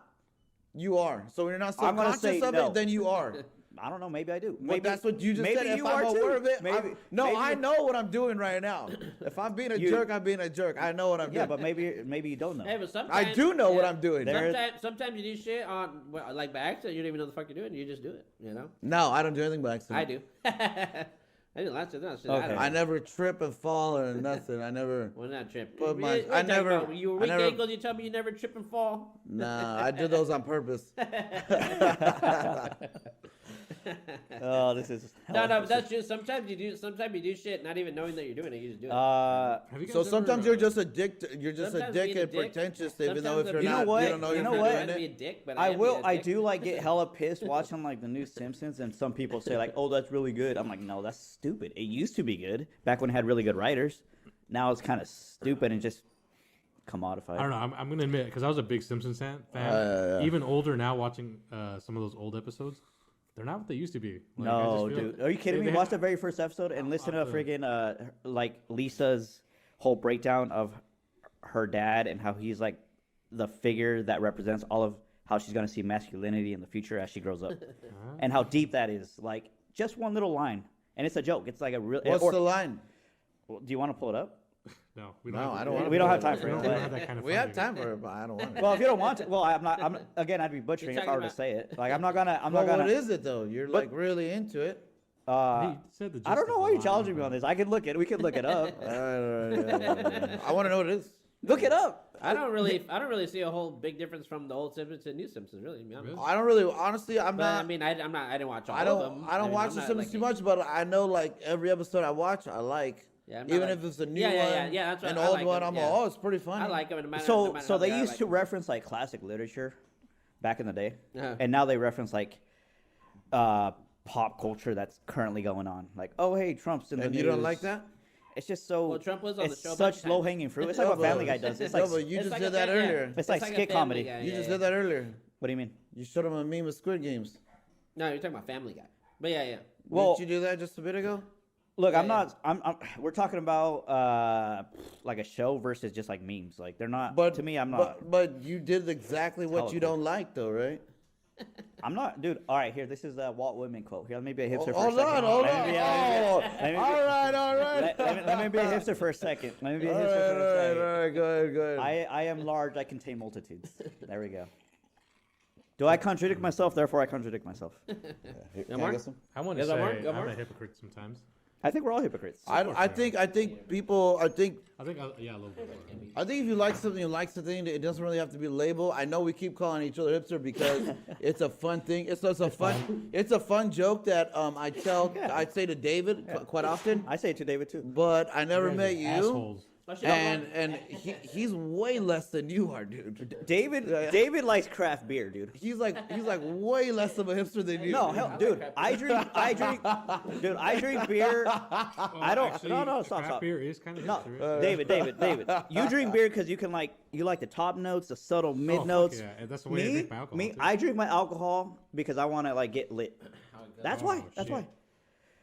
you are. So when you're not I'm gonna subconscious say of no. it, then you are. I don't know. Maybe I do. Well, Maybe that's what you just maybe said. If you I'm are too. aware of it, Maybe. no, maybe I know what I'm doing right now. If I'm being a jerk, I'm being a jerk. I know what I'm Yeah, doing. but maybe you don't know. Hey, but sometimes I do know what I'm doing. There- Sometimes you do shit on like by accident. You don't even know the fuck you're doing. You just do it. You know. No, I don't do anything by accident. I do. I do lots of that shit. Okay. I never trip and fall or nothing. I never. Well, not trip. But What my- are you I talking never- about? You were I never- ankles. You tell me you never trip and fall. Nah, I do those on purpose. Oh, this is. No, but that's just sometimes you do. Sometimes you do shit not even knowing that you're doing it. You just do it. Have you guys So ever, sometimes you're just a dick. You're just Sometimes a dick being a and dick- pretentious, even though sometimes if you're I'm- You know not, what? you don't know You you're know not what? doing Be a it. dick, but I am will. being a I dick. do like get hella pissed watching like the new Simpsons, and some people say like, "Oh, that's really good." I'm like, "No, that's stupid. It used to be good back when it had really good writers. Now it's kind of stupid and just commodified." I don't know. I'm going to admit, because I was a big Simpsons fan. yeah. Even older now, watching some of those old episodes, they're not what they used to be. Like, I No, just feel- dude. Are you kidding me? they- Watch the very first episode and listen to I'll have to- friggin' like Lisa's whole breakdown of her dad and how he's like the figure that represents all of how she's gonna see masculinity in the future as she grows up, and how deep that is. Like just one little line, and it's a joke. It's like a real. What's or- the line? Do you want to pull it up? No, No, I don't want. We don't have time for We it. don't but- have that kind of We have funding. time for it, but I don't want it. Well, if you don't want to, well, I'm not. Again, I'd be butchering You're if I were talking to say it. Like I'm not gonna. I'm Well, not gonna. what is it though? You're like really into it. He said the I don't gist know of why the you're challenging line, me but- on this. I can look it. We can look it up. All right. I want to know what it is. Look it up. I don't really see a whole big difference from the old Simpsons to new Simpsons. Really, to be honest. I don't really, honestly, I'm But not. I mean, I didn't watch all I of don't. them. I don't mean, watch I'm the not, Simpsons like, too much, but I know like every episode I watch, I like. Yeah, I'm not Even like- if it's a new Yeah, one, that's what an I old like one, them, I'm yeah. like, oh, it's pretty funny. I like them. No matter, no So matter so how they are, I used like to them. reference like classic literature back in the day, Uh-huh. and now they reference like pop culture that's currently going on. Like, oh hey, Trump's in the And you news. don't like that? It's just so. Well, Trump was on the it's show a bunch such of low times. hanging fruit. It's like what Family Guy does. It's like no, but you It's just like did a that fa- yeah. earlier. It's like a skit Family comedy. Guy, You yeah, just yeah. did that earlier. what do you mean? You showed him a meme of Squid Games. No, you're talking about Family Guy. But yeah. Well, Didn't you do that just a bit ago? look, I'm yeah. not. I'm. We're talking about like a show versus just like memes. Like they're not. But to me, I'm not. But you did exactly what hella you cool. don't like, though, right? I'm not, dude. All right, here. This is a Walt Whitman quote. Here, let me be a hipster for a Hold second. on, hold Let on. me be- Oh, let me be- all right. Let me be a hipster for a second. Let me be a All hipster for a right, second. all right, go ahead. I am large. I contain multitudes. There we go. Do I contradict myself? Therefore, I contradict myself. Can Mark? I get some? I want to Is that say Mark? Go I'm a Mark? hypocrite sometimes. I think we're all hypocrites. I think people. I think I think, yeah, a little bit. if you like something, you like something. It doesn't really have to be labeled. I know we keep calling each other hipster because it's a fun thing. It's just a fun. It's a fun joke that I say to David quite often. I say it to David too. But I never You guys met are you. assholes. And he's way less than you are, dude. David likes craft beer, dude. He's like way less of a hipster than you. No, hell, dude. I drink beer. I don't. Actually, no, stop, craft stop. beer is kind of No, hipster. David. You drink beer because you like the top notes, the subtle mid fuck notes. yeah, and that's the way I drink my alcohol, Me, too. I drink my alcohol because I want to like get lit. That's why. That's shit. why.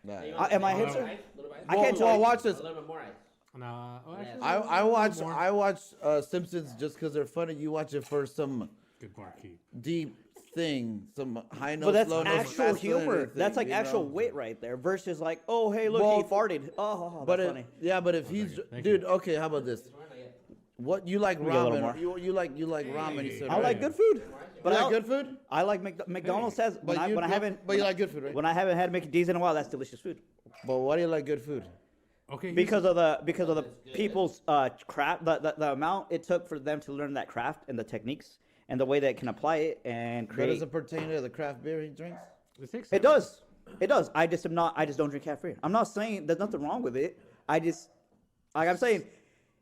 Nah. Am I Well, hipster? Little bit. I can't tell you. watch this. A little bit more ice. Nah, well, actually, I watch Simpsons just because they're funny. You watch it for some good barkeep. deep thing, some high notes, But that's low notes, actual masculinity humor. thing, That's like you actual know? wit right there. Versus like, oh hey, look, Well, he farted. Oh, But that's funny. but if he's Thank dude, you. okay, how about this? What you like get a little ramen? more. You like ramen? You said I right? like good food. But You I like good food? I like McDonald's says when I haven't. But you like good food, right? When I haven't had McD's in a while, that's delicious food. But why do you like good food? Okay, Because of the people's craft, the amount it took for them to learn that craft and the techniques and the way they can apply it and That create. doesn't pertain to the craft beer he drinks. it takes It does. It does. I just don't drink caffeine. I'm not saying there's nothing wrong with it. I just, like I'm saying,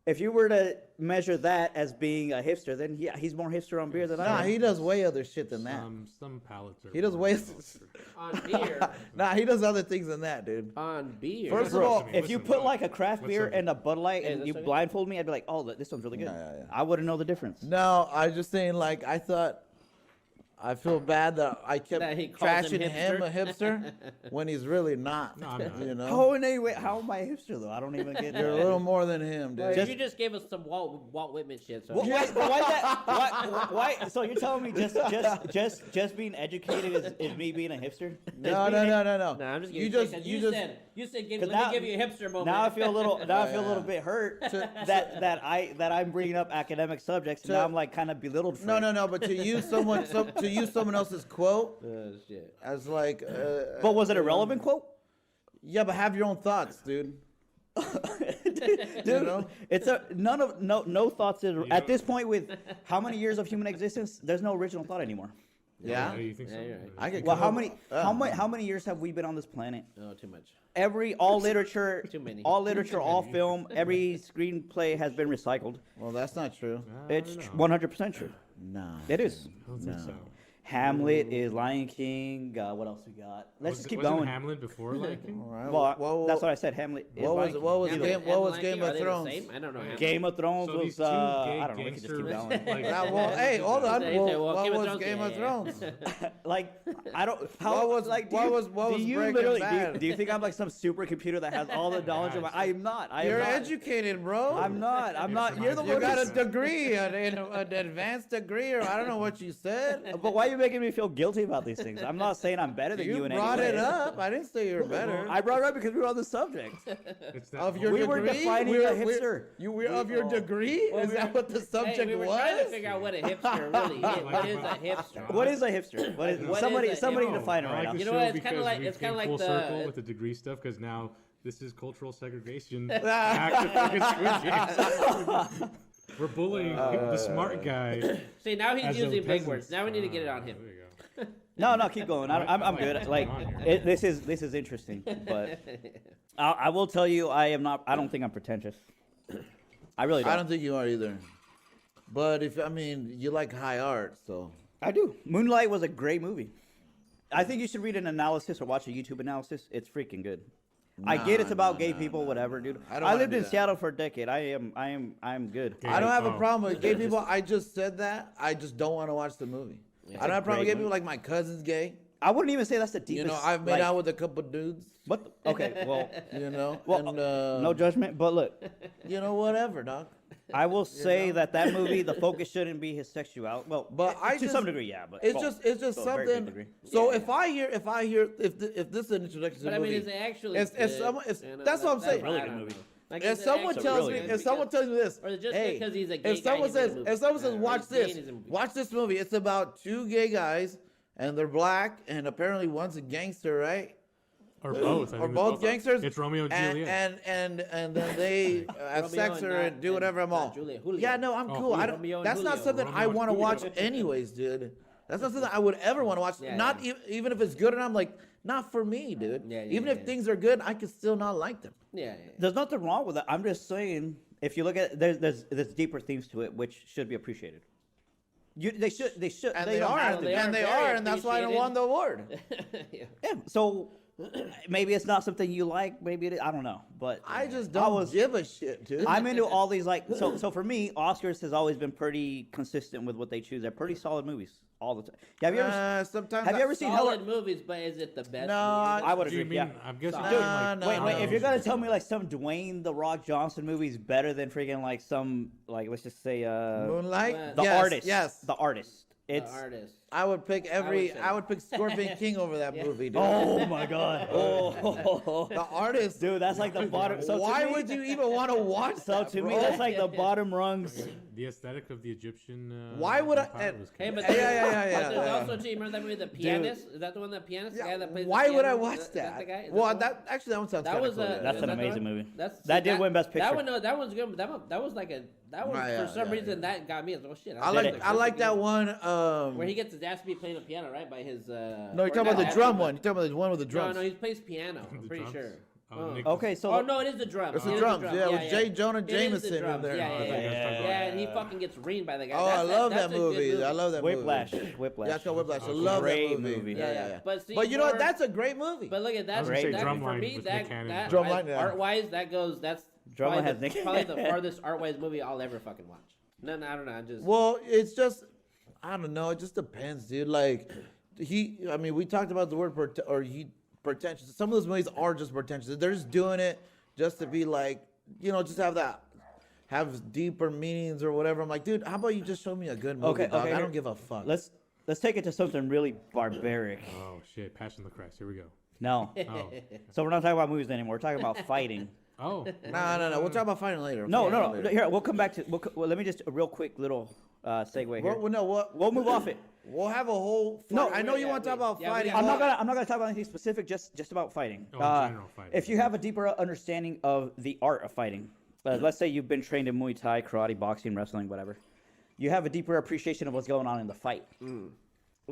if you were to measure that as being a hipster, then yeah, he's more hipster on beer than I Nah, am. he does way other shit than that. Some palates are. He does more way. cultured. On beer. Nah, he does other things than that, dude. On beer. First of Bro, all, I mean, If you listen, put like a craft what's beer up? and a Bud Light Hey, and this you okay? blindfold me, I'd be like, oh, this one's really good. Yeah. I wouldn't know the difference. No, I was just saying, like, I thought. I feel bad that I kept That he calls him trashing him a hipster when he's really not. No, I'm not. You know, Oh, and anyway, how am I a hipster though? I don't even get you're a that. little more than him, dude. You just gave us some Walt Whitman shit. So Why that? Why? So you're telling me just being educated is me being a hipster? No. No, I'm just You kidding. just, you just. you said let now- me give you a hipster moment. Now I feel a little. Now I feel a Yeah. little bit hurt that I'm bringing up academic subjects. And now I'm like kind of belittled. For it. No. But to use someone else's quote Shit. as like. But was it a relevant quote? Yeah, but have your own thoughts, dude. Dude, know? it's a no thoughts at this point with how many years of human existence. There's no original thought anymore. Yeah. You think so? Yeah, you're right. I could. Well, come up- how many years have we been on this planet? Oh, too much. All literature, Too many. all literature, all film, every screenplay has been recycled. Well, that's not true. It's know. 100% true. Nah. It is. I don't think so. Hamlet is Lion King. What else we got? Let's just keep wasn't going. Hamlet before Lion King? All right. Well, that's what I said. Hamlet. Is What Lion was King. what was Hamlet game? What was and Game Lion of King, are Thrones? they the same? I don't know. Game of Thrones So was. these two gay I don't know. We can just keep gangsters, going. like, Hey, hold on. They say, well, What Game of was Thrones, Game of yeah. Thrones? Like I don't. How What was- like? Do what you, was- what do was you Breaking literally? Bad? Do you think I'm like some supercomputer that has all the knowledge of? I'm not. I am You're not. educated, bro. I'm not. I'm not. You're the You one. got who's- a degree, an advanced degree, or I don't know what you said. But why are you making me feel guilty about these things? I'm not saying I'm better than you, You in brought any way. it up. I didn't say you were better. I brought it up because we were on the subject. It's that Of your We degree, were defining a hipster. You were of your degree. Is that what the subject Hey, we were trying to was? figure out what a hipster really is. What is a hipster? What is a hipster? What is, What somebody is a somebody hipster? define it I right like now. the You know show what, it's kinda because like- we it's kinda came like full the- circle with the degree stuff because now this is cultural segregation. Back to fucking Squid Games. We're bullying the smart guy. See, now he's as using the big peasants. words. Now we need to get it on There him. you go. No, keep going. I'm good. Like on here. this is interesting, but I will tell you, I am not. I don't think I'm pretentious. I really don't. I don't think you are either. But you like high art, so I do. Moonlight was a great movie. I think you should read an analysis or watch a YouTube analysis. It's freaking good. I get it's about gay people, whatever, dude. I don't I wanna lived do in that. Seattle for a decade. I am good. Okay. I don't have a Oh. problem with gay people. I just said that. I just don't want to watch the movie. I don't have a problem with gay people. Like my cousin's gay. I wouldn't even say that's the deepest. You know, I've made like, out with a couple dudes. What? Okay, well, You know, well, and no judgment, but look, you know, whatever, dog. I will say that movie, the focus shouldn't be his sexuality. Well, But I to just- some degree, yeah. But It's well, just to a very big something. degree. So if I hear if this is an introduction to But the I mean, movie, is it actually? if good? someone, if, You know, that's what I'm that's saying. really I good don't movie. know. Like, If is it someone actually tells me, good? if someone tells me this, Or is it just hey, because he's a gay if someone guy, he's in says, the movie? if someone says, Or watch he's gay and this, he's in the movie. watch this movie. It's about two gay guys, and they're black, and apparently one's a gangster, right? Or both. I Or think both it's gangsters. It's Romeo and Juliet. And then they have Romeo sex and or not- do whatever. I'm not all. Juliet, Julio. Yeah, no, I'm Oh, cool. I Romeo don't. and That's not Julio. something I Romeo want to and watch Julio. anyways, dude. That's not something I would ever want to watch. Yeah, not yeah. even if it's good, and I'm like, not for me, dude. Yeah, yeah, even if yeah. things are good, I could still not like them. Yeah. There's nothing wrong with it. I'm just saying, if you look at there's deeper themes to it which should be appreciated. They should. And they they don't are, have to. and they very are, and that's why I won the award. yeah. Yeah, so maybe it's not something you like. Maybe it is, I don't know, but I just don't give a shit, dude. I'm into all these like so for me, Oscars has always been pretty consistent with what they choose. They're pretty solid movies all the time. Have you ever sometimes have you ever seen Solid Hella? movies, but is it the best? No, movie? I would Do agree. you mean? Yeah. I'm guessing. Nah, you're like, no, Wait, no. if you're gonna tell me like some Dwayne the Rock Johnson movies better than freaking like some like let's just say Moonlight. the Yes, artist, Yes, the artist. The It's artist. I would pick every. say I would pick Scorpion King over that movie, dude. oh my god, oh The artist, dude, that's like the bottom. So to why me- would you even want to watch So that, to me, bro? that's like the bottom rungs. the aesthetic of the Egyptian. Why would I- empire was Hey, cool. but Yeah, there's, yeah. but there's also, too, you remember that movie, The Pianist? Is that the one, The Pianist? The guy that plays the Why would I piano? watch Is that? the guy? Is Well, the one? that actually that one sounds That kind of was cool. a. yeah. That's is an that the amazing one? movie. That's That did win Best That Picture. one, no, that one's good. That was like a. That one Right, for some yeah, reason that got me. I was like, oh shit! I Did like it? I like that one. Where he gets his ass beat playing the piano, right? By his. No, you're talking about the drum one. You're talking about the one with the drums. No, he plays piano. I'm The pretty drums? sure. Okay, so Oh no, it is the drums. It's the It is drums. Yeah, with J. Jonah It is the Jameson in drums. there. Yeah, Oh, I thought you guys were talking about- and he fucking gets reamed by the guy. Oh, I love that's that a good movie. I love that Whiplash. movie. Whiplash. Yeah, it's called Whiplash. I Okay. love Great that movie. movie. Yeah. But see, But you know what? more- That's a great movie. But look at that. was gonna say that for Drumline me, with that Nick Cannon. that Drumline, yeah. art wise, that goes. That's Drumline probably, has Nick probably the Cannon. farthest art wise movie I'll ever fucking watch. No, I don't know. I just Well, it's just, I don't know. It just depends, dude. Like, I mean, we talked about the word pretentious. Some of those movies are just pretentious. They're just doing it just to be like, just have deeper meanings or whatever. I'm like, dude, how about you just show me a good movie, Okay, dog? okay, I here- don't give a fuck. Let's take it to something really barbaric. Oh shit! Passion of the Christ. Here we go. No. Oh. So we're not talking about movies anymore. We're talking about fighting. Oh. No. We'll talk about fighting later. No, We'll talk no, about no. later. Here, we'll come back to. Well, let me just a real quick little segue here. We'll move off it. We'll have a whole. No, I know you want to talk about yeah, we fighting. got- I'm not gonna talk about anything specific. Just about fighting. Oh, in general, fighting. If you have a deeper understanding of the art of fighting, let's say you've been trained in Muay Thai, karate, boxing, wrestling, whatever, you have a deeper appreciation of what's going on in the fight.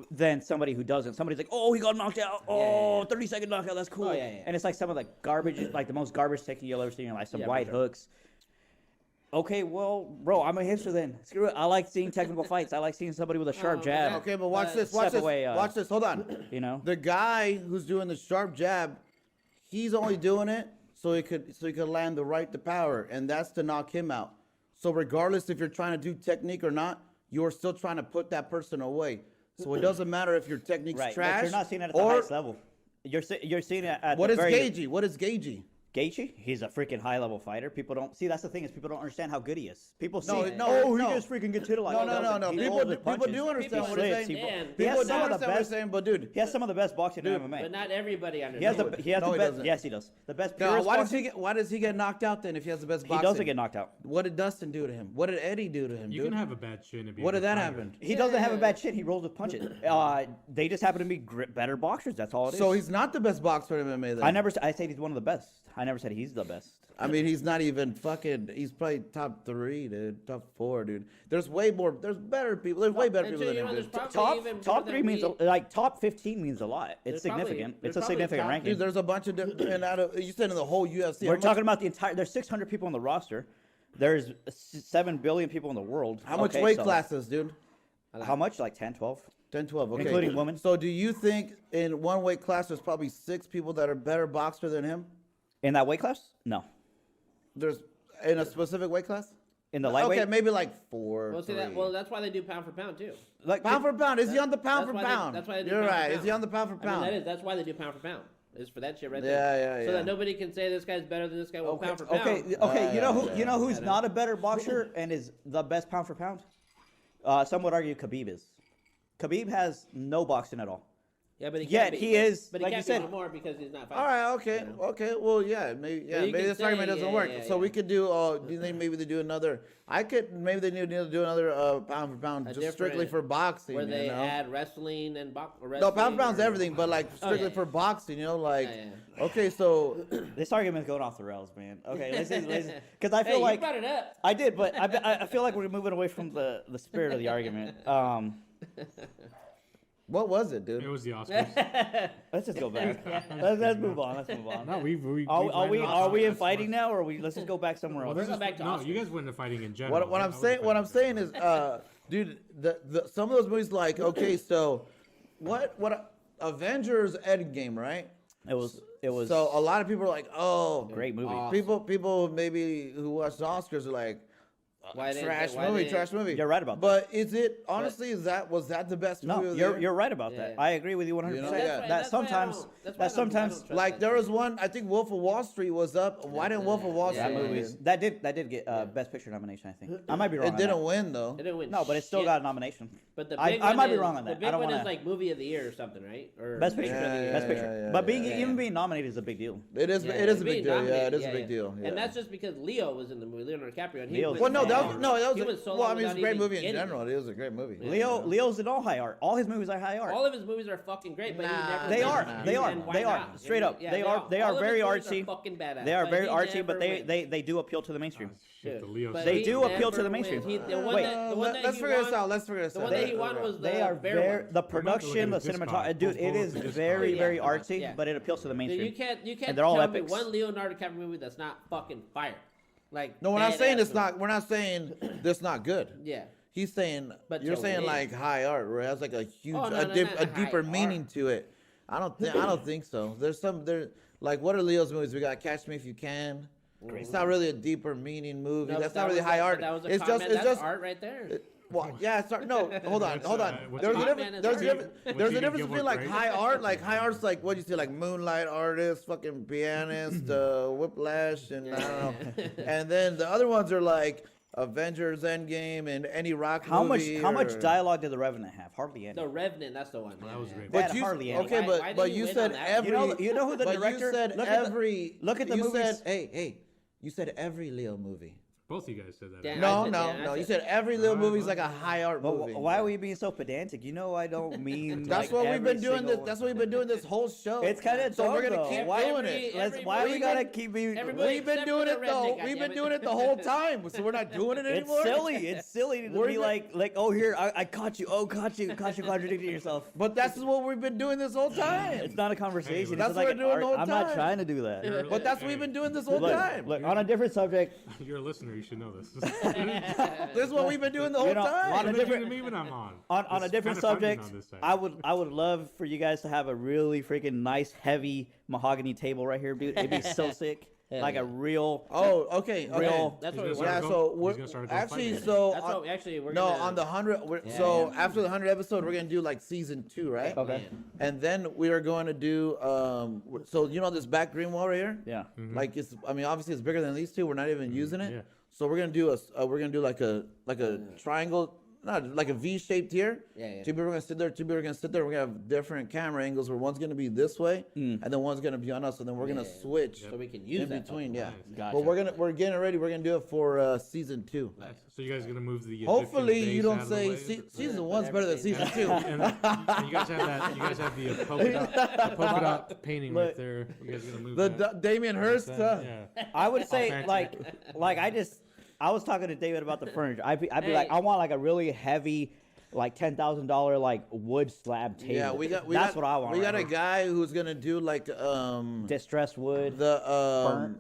Than somebody who doesn't. Somebody's like, oh, he got knocked out. Oh, 30-second knockout. That's cool. Oh, yeah. And it's like some of the garbage, like the most garbage technique you'll ever see in your life. Some Yeah, wide for sure. hooks. Okay, well, bro, I'm a hipster then. Screw it. I like seeing technical fights. I like seeing somebody with a sharp Oh, jab. Okay, but watch this. Step Watch this. away, Watch this. Hold on. You know? The guy who's doing the sharp jab, he's only doing it so he could land the right to power, and that's to knock him out. So regardless if you're trying to do technique or not, you're still trying to put that person away. So it doesn't matter if your technique's Right. trash. But you're not seeing it at the or highest level. You're seeing it at what the is very... Gagey? What is Gagey? Gaethje? He's a freaking high-level fighter. People don't... See, that's the thing is people don't understand how good he is. People see... No, he no. just freaking gets hit a lot. No. He People holds his do punches. understand He what he's slits, saying. he- Man. He People has do some of the understand what he's best... saying, but dude. He has some of the best boxing in MMA. but not everybody He has understands. the he has No, the he best. doesn't. Yes, he does. The best. No, purest why boxing- does he get knocked out then if he has the best He boxing? doesn't get knocked out. What did Dustin do to him? What did Eddie do to him, You dude? can have a bad chin and be. What a did good that fighter. happen? He doesn't have a bad chin. He rolls with punches. They just happen to be better boxers. That's all it is. So he's not the best boxer in MMA then. I said he's one of the best. I never said he's the best. I mean, he's not even fucking. He's probably top 3, dude. Top 4, dude. There's way more. There's better people. There's way better And people so, than him, there's dude. probably even Top more three than means we- like top 15 means a lot. It's There's probably- significant. there's It's a probably significant top- ranking. Dude, there's a bunch of different. And out of, you said in the whole UFC. We're talking about the entire. There's 600 people on the roster. There's 7 billion people in the world. How much Okay, weight so- classes, dude? How much? Like 10, 12? 10, 12. Okay. Including women? So do you think in one weight class there's probably 6 people that are better boxer than him? In that weight class? No. There's in a specific weight class? In the lightweight? Okay, maybe like 4. Well, see that. Well, that's why they do pound for pound too. Like, Pound for pound. Is he on the pound That's for why they- pound? that's why they do You're pound for right. pound. Is he on the pound for I mean, pound? that's why they do pound for pound. Is for that shit right Yeah, there. yeah, So yeah. that nobody can say this guy's better than this guy. Well, pound for pound. Okay. You know who's Yeah. not a better boxer and is the best pound for pound? Some would argue Khabib is. Khabib has no boxing at all. Yeah, but he Yet can't be, he is, But he like you can't said- be anymore because he's not fighting. All right, okay, okay. Well, yeah, maybe, you maybe can this say, argument doesn't work. yeah, So yeah. we could do. Do you think maybe they do another? Maybe they need to do another pound for pound, A just strictly different- for boxing. Where they you know? add wrestling and box. No, pound for pound's everything, but like strictly yeah. for boxing. You know, like Yeah, okay, so This argument's going off the rails, man. Okay, because I Hey, feel you like brought it up. I did, but I feel like we're moving away from the spirit of the argument. what was it, It dude? was the Oscars. Let's just go back. Let's move on. Let's move on. No, we Are we landed in on fighting now, or let's just go back somewhere Well, else? this is, back to no, Oscars. you guys went into fighting in general. What I'm I was saying, what I'm fighting. saying is, dude, the some of those movies, like okay, so what Avengers Endgame, right? It was. So a lot of people are like, oh, Great movie. People maybe who watch the Oscars are like, Why didn't- trash why movie, didn't- trash movie. You're right about that. But is it honestly? Was that the best movie? No, of the you're year? you're right about that. Yeah. I agree with you 100%. You know, That's yeah. why- That that's why I sometimes don't- that's why I that don't sometimes trust Like that there shit. was one. I think Wolf of Wall Street was up. Why didn't Wolf of Wall Yeah, Street yeah, win? yeah. that did get best picture nomination. I think I might be wrong. It on didn't that. win though. It didn't win No, but it still shit. got a nomination. But the I big might one be is- wrong on that. The big I don't one want is like movie of the year or something, right? Or best picture. Yeah, Best yeah, picture. yeah, But being yeah. even being nominated is a big deal. It is. Yeah, it is a being big deal. Yeah, nominated, it is a big deal. Yeah. And that's just because Leo was in the movie, Leonardo DiCaprio. And he Leo's was- Well, no, that He was was so well. I long mean, it's a without great even movie in getting general. It was a great movie. Leo's in all high art. All his movies are high art. All of his movies are fucking great, but he never They did are. it. They are. And why They are. not? Straight up. Yeah, They are. They all are of his very movies artsy. Are fucking badass. They are but very he artsy, never but wins. they do appeal to the mainstream. Shit, the Leo. But They he do appeal to never the mainstream. wins. The one Wait, that let's he figure this won- out. Let's figure this The out. one that he won was They the are bear very one. the production, the at his cinematography. Discog. Dude, it Pull is up the Discog. very, Yeah. very artsy, Yeah. but it appeals to the mainstream. You can't And they're all tell epics. me one Leonardo DiCaprio movie that's not fucking fire. Like No, we're not saying badass it's not. movie. We're not saying this not good. Yeah. He's saying, But you're to saying win. like high art, where it has like a huge, Oh, no, a, no, dip, not a high deeper art. meaning to it. I don't think so. There like what are Leo's movies? We got Catch Me If You Can. It's not really a deeper meaning movie. No, That's but not that really was high a- art. That was a It's comment. just, it's That's just. art right there. Well, yeah, it's art. No, hold on, hold on. what's There's a Batman difference. is There's a art. difference. What There's you a difference give between what like grade? high art. Like high art's like what do you see, like Moonlight artist, fucking pianist, Whiplash, and I don't know. And then the other ones are like Avengers Endgame and any rock How much? movie. How much or- dialogue did The Revenant have? Hardly any. The Revenant, that's the one. That was great. That But you, hardly any. okay, Why but did he you win said on that? every. You know who the but director- You said look at the- every. look at the you movies. said, hey. You said every Leo movie. Both of you guys said that. Damn. No, I no, said- no. I You said- said every Leo Alright, movie is well. like a high art But movie. why are we being so pedantic? You know I don't mean. That's like what we've every been doing. single That's what we've been doing this whole show. It's kind of so dumb, we're gonna though. keep Why- doing it. Why we everybody- gotta keep being? everybody- We've been except doing for it the the redneck, We've been goddammit. doing it the whole time. So we're not doing it It's anymore. silly. It's silly to We're be even- like, oh here, I caught you. Oh, caught you contradicting yourself. But that's what we've been doing this whole time. It's not a conversation. That's it's what like we're doing the whole I'm not time. trying to do that. But that's what we've been doing this whole Look, time. look, on a different subject. You're a listener. You should know this. This is what we've been doing the whole You know, time. on a Listen different- to me when I'm on. On a It's different kinda funding subject, on this side. I would love for you guys to have a really freaking nice, heavy mahogany table right here, dude. It'd be so sick. Like a real. Oh, okay. Real- That's He's what we gonna want. Yeah, start so going- we're he's gonna start going actually fighting. so That's what actually we're no gonna. on the 100. After the 100 episode, we're gonna do like season 2, right? Okay. And then we are going to do so you know this back green wall right here. Yeah. Like it's I mean obviously it's bigger than these two. We're not even using it. Yeah. So we're gonna do like a triangle. Not like a V shaped here. Yeah, yeah. 2 people are gonna sit there. 2 people are gonna sit there. We're gonna have different camera angles where one's gonna be this way, and then one's gonna be on us, and then we're gonna Yeah. switch So we can use in that between. Yeah. Gotcha. But we're getting ready. We're gonna do it for season 2. So you guys are gonna move the. Hopefully Egyptian you base don't out of the say way? season 1's better than season 2. And you guys have that. You guys have the polka dot painting right there. You guys are gonna move The that. Damien Hirst. Yeah. I would say Authentic. like I was talking to David about the furniture. I'd be Hey. like, I want like a really heavy, like $10,000 like wood slab table. Yeah, That's what I want. We got right a guy who's gonna do like now. Distressed wood. the Oh,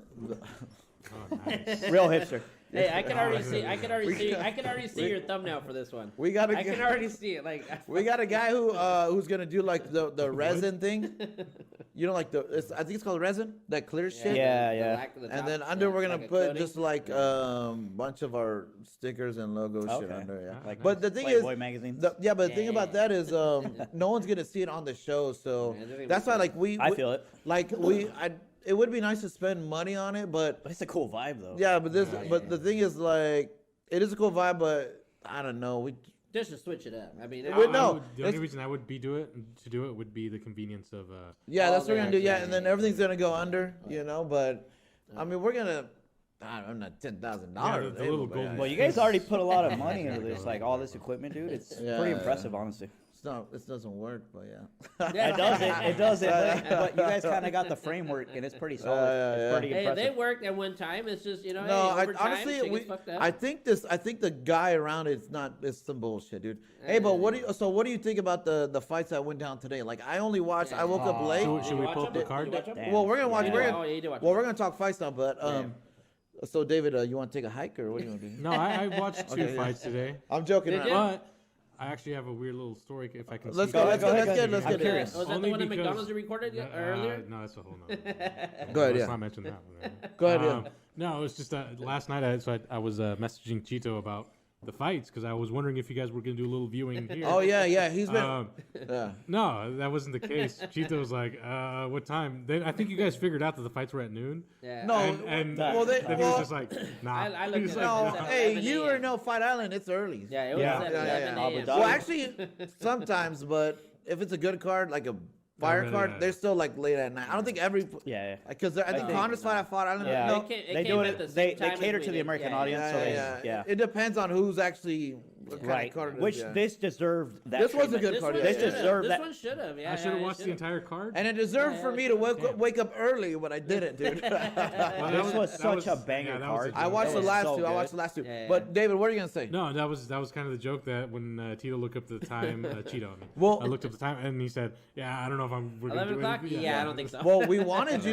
nice. Real hipster. Hey, I can already see. I can already see your thumbnail for this one. we got a I can guy, already see it. Like we got a guy who's gonna do like the resin thing. You know, like I think it's called resin that clears shit. Yeah, the yeah. lack of the And top, then under we're gonna like a put coating. just like bunch of our stickers and logo shit Okay. under. Yeah. Like But the thing Playboy is, magazines. yeah, but the thing Yeah. about that is no one's gonna see it on the show, so Yeah, I think that's why like I feel it. Like it would be nice to spend money on it, but But it's a cool vibe though. yeah, but the thing is like it is a cool vibe, but I don't know. We just to switch it up. I mean, Wait, no. The only reason I would do it would be the convenience of. yeah, that's what we're gonna do. Yeah, yeah, and then everything's gonna go under, you know. But I mean, we're gonna. I'm not $10,000. Yeah, the little golden- Well, you guys already put a lot of money into this, like all this equipment, dude. It's Yeah. pretty impressive, honestly. It doesn't work, but yeah. It does. But you guys kind of got the framework, and it's pretty solid. yeah, It's yeah. pretty hey, impressive. they worked at one time. It's just No, hey, over time, honestly, shit gets fucked up. I think the guy around it's some bullshit, dude. Hey, but what do you think about the fights that went down today? Like, I only watched. I woke up late. Should we watch pull up them? the card? Did you watch them? Damn. Well, we're gonna watch. Yeah. We're Oh, gonna, yeah, you did watch well, them. we're gonna talk fights now, but so David, you want to take a hike or what do you want to do? No, I watched two Okay, yeah. fights today, I'm joking. Did around. you? but I actually have a weird little story if I can. Let's see go. it. Let's I'm get it. curious. Was that Only the one at because- McDonald's you recorded earlier? No, that's a whole nother. Go ahead. Let's Yeah. not mention that one. Go ahead. Yeah. No, it was just last night. I was messaging Cheeto about the fights because I was wondering if you guys were going to do a little viewing here. Oh yeah. He's been. Um, no, that wasn't the case. Cheeto was like, "What time?" Then I think you guys figured out that the fights were at noon. Yeah. No. And well, then he was just like, "Nah." I looked He was at like, it. No, It's at hey, 11 you a.m. already know Fight Island. It's early. Yeah, it was Yeah. at Yeah, 11 yeah. a.m. Well, Well, actually, sometimes, but if it's a good card, like a Fire really? card, Yeah. they're still like late at night. I don't think every Yeah. Because I think Connor's fight I fought. I don't Yeah. know. It They came do at it. the same They time as cater we to the did. American Yeah, audience. So Yeah. they, It depends on who's actually what kind right. of card it is. Which yeah. this deserved that. This was a treatment. good This card. one Yeah, This yeah, should've- deserved This that- one should have. Yeah, I should have yeah, watched the should've. entire card. And it deserved for me to Damn. wake up early, but I didn't, dude. Well, that This was that such a banger that was card. a I joke. watched That the was last so two. I good. watched the last two. Yeah, yeah. But David, what are you gonna say? No, that was kind of the joke that when Tito looked up the time, Cheeto. I mean, Well- I looked up the time and he said, "Yeah, I don't know if we're gonna 11 do o'clock? anything." Yeah, I don't think so. Well, we wanted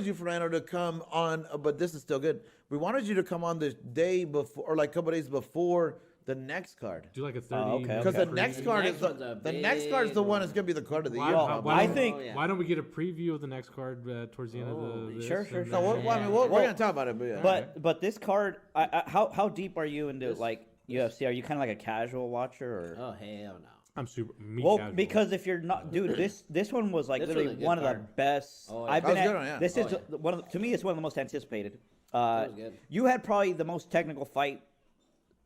you, Fernando, to come on, but this is still good. We wanted you to come on the day before, or like a couple days before the next card, Do like a 30. Oh, okay, because okay. the next card Next is one's a the next card is the big one that's gonna be the card of the year. Why, probably. I think- Oh, yeah. Why don't we get a preview of the next card towards the end of the? This Sure. and No, then- well, I mean, we're Well, gonna talk about it, but yeah. But this card, how deep are you into like UFC? Are you kind of like a casual watcher or? Oh hell no. I'm super. Well, casual. because if you're not, dude, this one was like This was literally a good one of the card. best. Oh, yeah. I've That been was at. a good one, yeah. This Oh, is yeah. one of, to me, it's one of the most anticipated. was good. You had probably the most technical fight.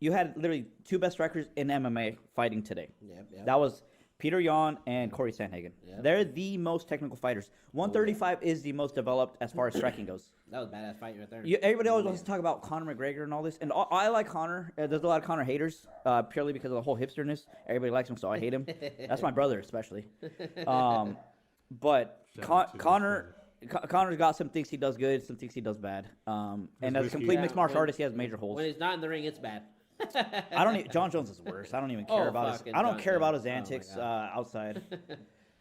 You had literally two best strikers in MMA fighting today. Yep. That was Peter Yan and Corey Sandhagen. Yep. They're the most technical fighters. 135 is the most developed as far as striking goes. That was a badass fight right there. Everybody always wants to talk about Conor McGregor and all this, and I like Conor. There's a lot of Conor haters, purely because of the whole hipsterness. Everybody likes him, so I hate him. That's my brother, especially. But Shout out to Conor's got some things he does good, some things he does bad. And as a risky. complete mixed martial When- artist, he has major holes. When he's not in the ring, it's bad. I don't. John Jones is worse. I don't even care Oh, about his. fucking I don't John care about Jones. his Oh, my antics God. outside.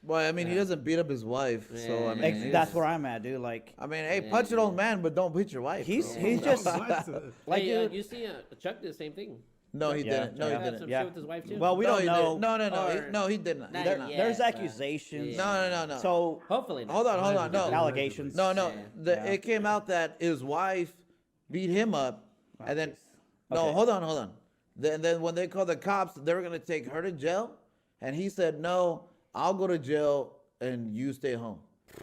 Well, I mean, he doesn't beat up his wife, so I mean, That's where I'm at, dude. Like I mean, hey, punch an old man, but don't beat your wife. he's bro. he's just What? like Hey, dude. you see, Chuck did the same thing. No, he Yeah, didn't. No, yeah. he Had didn't. some Yeah. shit with his wife too. Well, we no, don't he know. didn't. No, Or- no, he didn't. Not There- yet. There's but- accusations. No. So Hopefully not. Hold on, no. allegations. No. Yeah. It came out that his wife beat him up, and then no, Okay. hold on. Then when they called the cops, they were gonna take her to jail, and he said, "No, I'll go to jail and you stay home."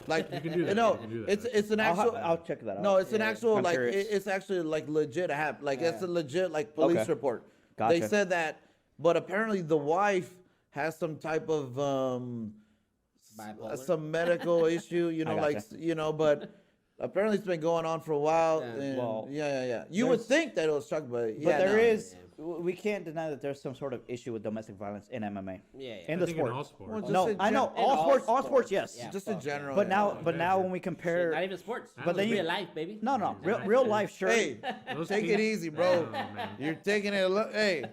Like You can do that. No, You can do that. it's an actual. I'll check that out. No, it's an actual I'm like curious. it's actually like legit happen. Like it's a legit like police Okay. report. Gotcha. They said that, but apparently the wife has some type of Bipolar. some medical issue, I gotcha. but apparently it's been going on for a while. Yeah. And Well, yeah. You would there's- think that it was Chuck, but But yeah, there no. is. We can't deny that there's some sort of issue with domestic violence in MMA. Yeah. In I the think sport. in all sports. Well, just No, in I know gen- in all all sports. All sports, sports, yes. yeah. just in general. But yeah. now when we Not compare, even sports. But then you- real life, baby. no, real life, sure. Hey, Those take teams- it easy, bro. Oh, man. You're taking it. Hey,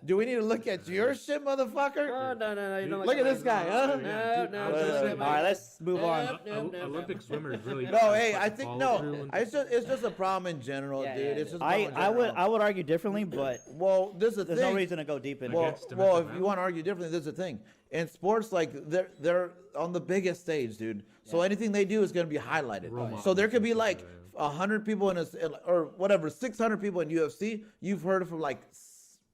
do we need to look at your shit, motherfucker? Oh, no. You don't Look at this guy, huh? No. All right, let's move on. Olympic swimmers really. No, hey, I think follow through no. and- It's just a problem in general, Yeah, dude. yeah, It's it just. a problem in general. I would argue differently, but Well, this is the there's thing. no reason to go deep into Well, it. Against if domestic you violence? want to argue differently, this is the thing. In sports, like they're on the biggest stage, dude. So anything they do is going to be highlighted. Role So there could be models, like yeah. 100 people in a or whatever, 600 people in UFC. You've heard from like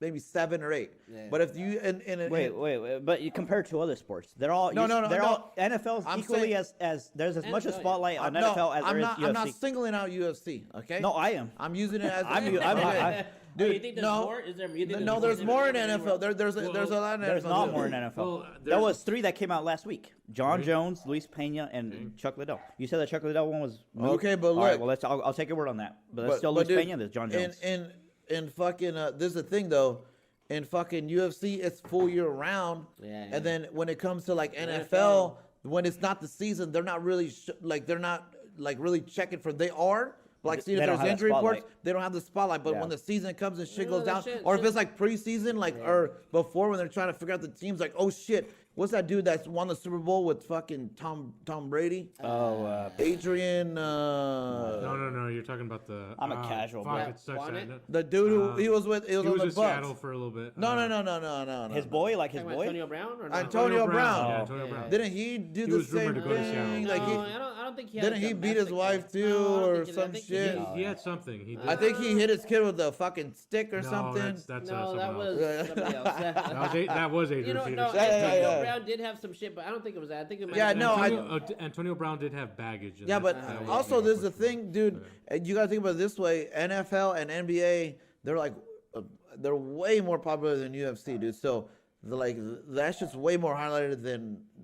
maybe 7 or 8. Yeah. But if you Wait, but you compare to other sports, they're all No, they're no. all NFL's I'm equally saying- as there's as much a NFL, spotlight on no, NFL as I'm there is not. UFC. I'm not singling out UFC. Okay. No, I am. I'm using it as. I'm- okay. Dude, Dude, you think there's no, more? Is there? You think no, there's more in NFL. There's a lot in NFL. There's not too. more in NFL. Well, there there's- was 3 that came out last week: John Really? Jones, Luis Pena, and Chuck Liddell. You said that Chuck Liddell one was moot? Okay, but All right, look- well, I'll take your word on that. But that's still Luis dude, Pena. There's John Jones. In fucking this is the thing though. In fucking UFC, it's full year round. Yeah. And then when it comes to like NFL, when it's not the season, they're not really they're not like really checking for. They are. Like, see if They don't there's have that injury reports, spotlight. they don't have the spotlight. But Yeah. when the season comes and shit Yeah, goes down, shit- or if shit- it's like preseason, like or before when they're trying to figure out the teams, like oh shit, what's that dude that's won the Super Bowl with fucking Tom Brady? Adrian. No. You're talking about the. I'm a casual, Fuck, bro. it sucks. Want I it? know. The dude who he was with, he was He on was the with Bucks. Seattle for a little bit. No. His boy, like his Talking about boy. Antonio Brown or no? Antonio Brown. Yeah, Antonio Brown. Didn't he do He the was same rumored to go to Seattle. thing? No, Like I don't think he. Had didn't a he beat his domestic- wife too, No, I don't or think he did. I some think shit? He had something. He did. I think he hit his kid with a fucking stick or No, something. That's No, someone that else. was somebody else. That was Adrian You know, Peterson. no, Yeah. Antonio Brown did have some shit, but I don't think it was that. I think it might Yeah, have been no, Antonio Brown did have baggage. and Yeah, but that was also the there's the unfortunate thing, dude. You gotta think about it this way: NFL and NBA, they're like, they're way more popular than UFC, dude. So, that's just way more highlighted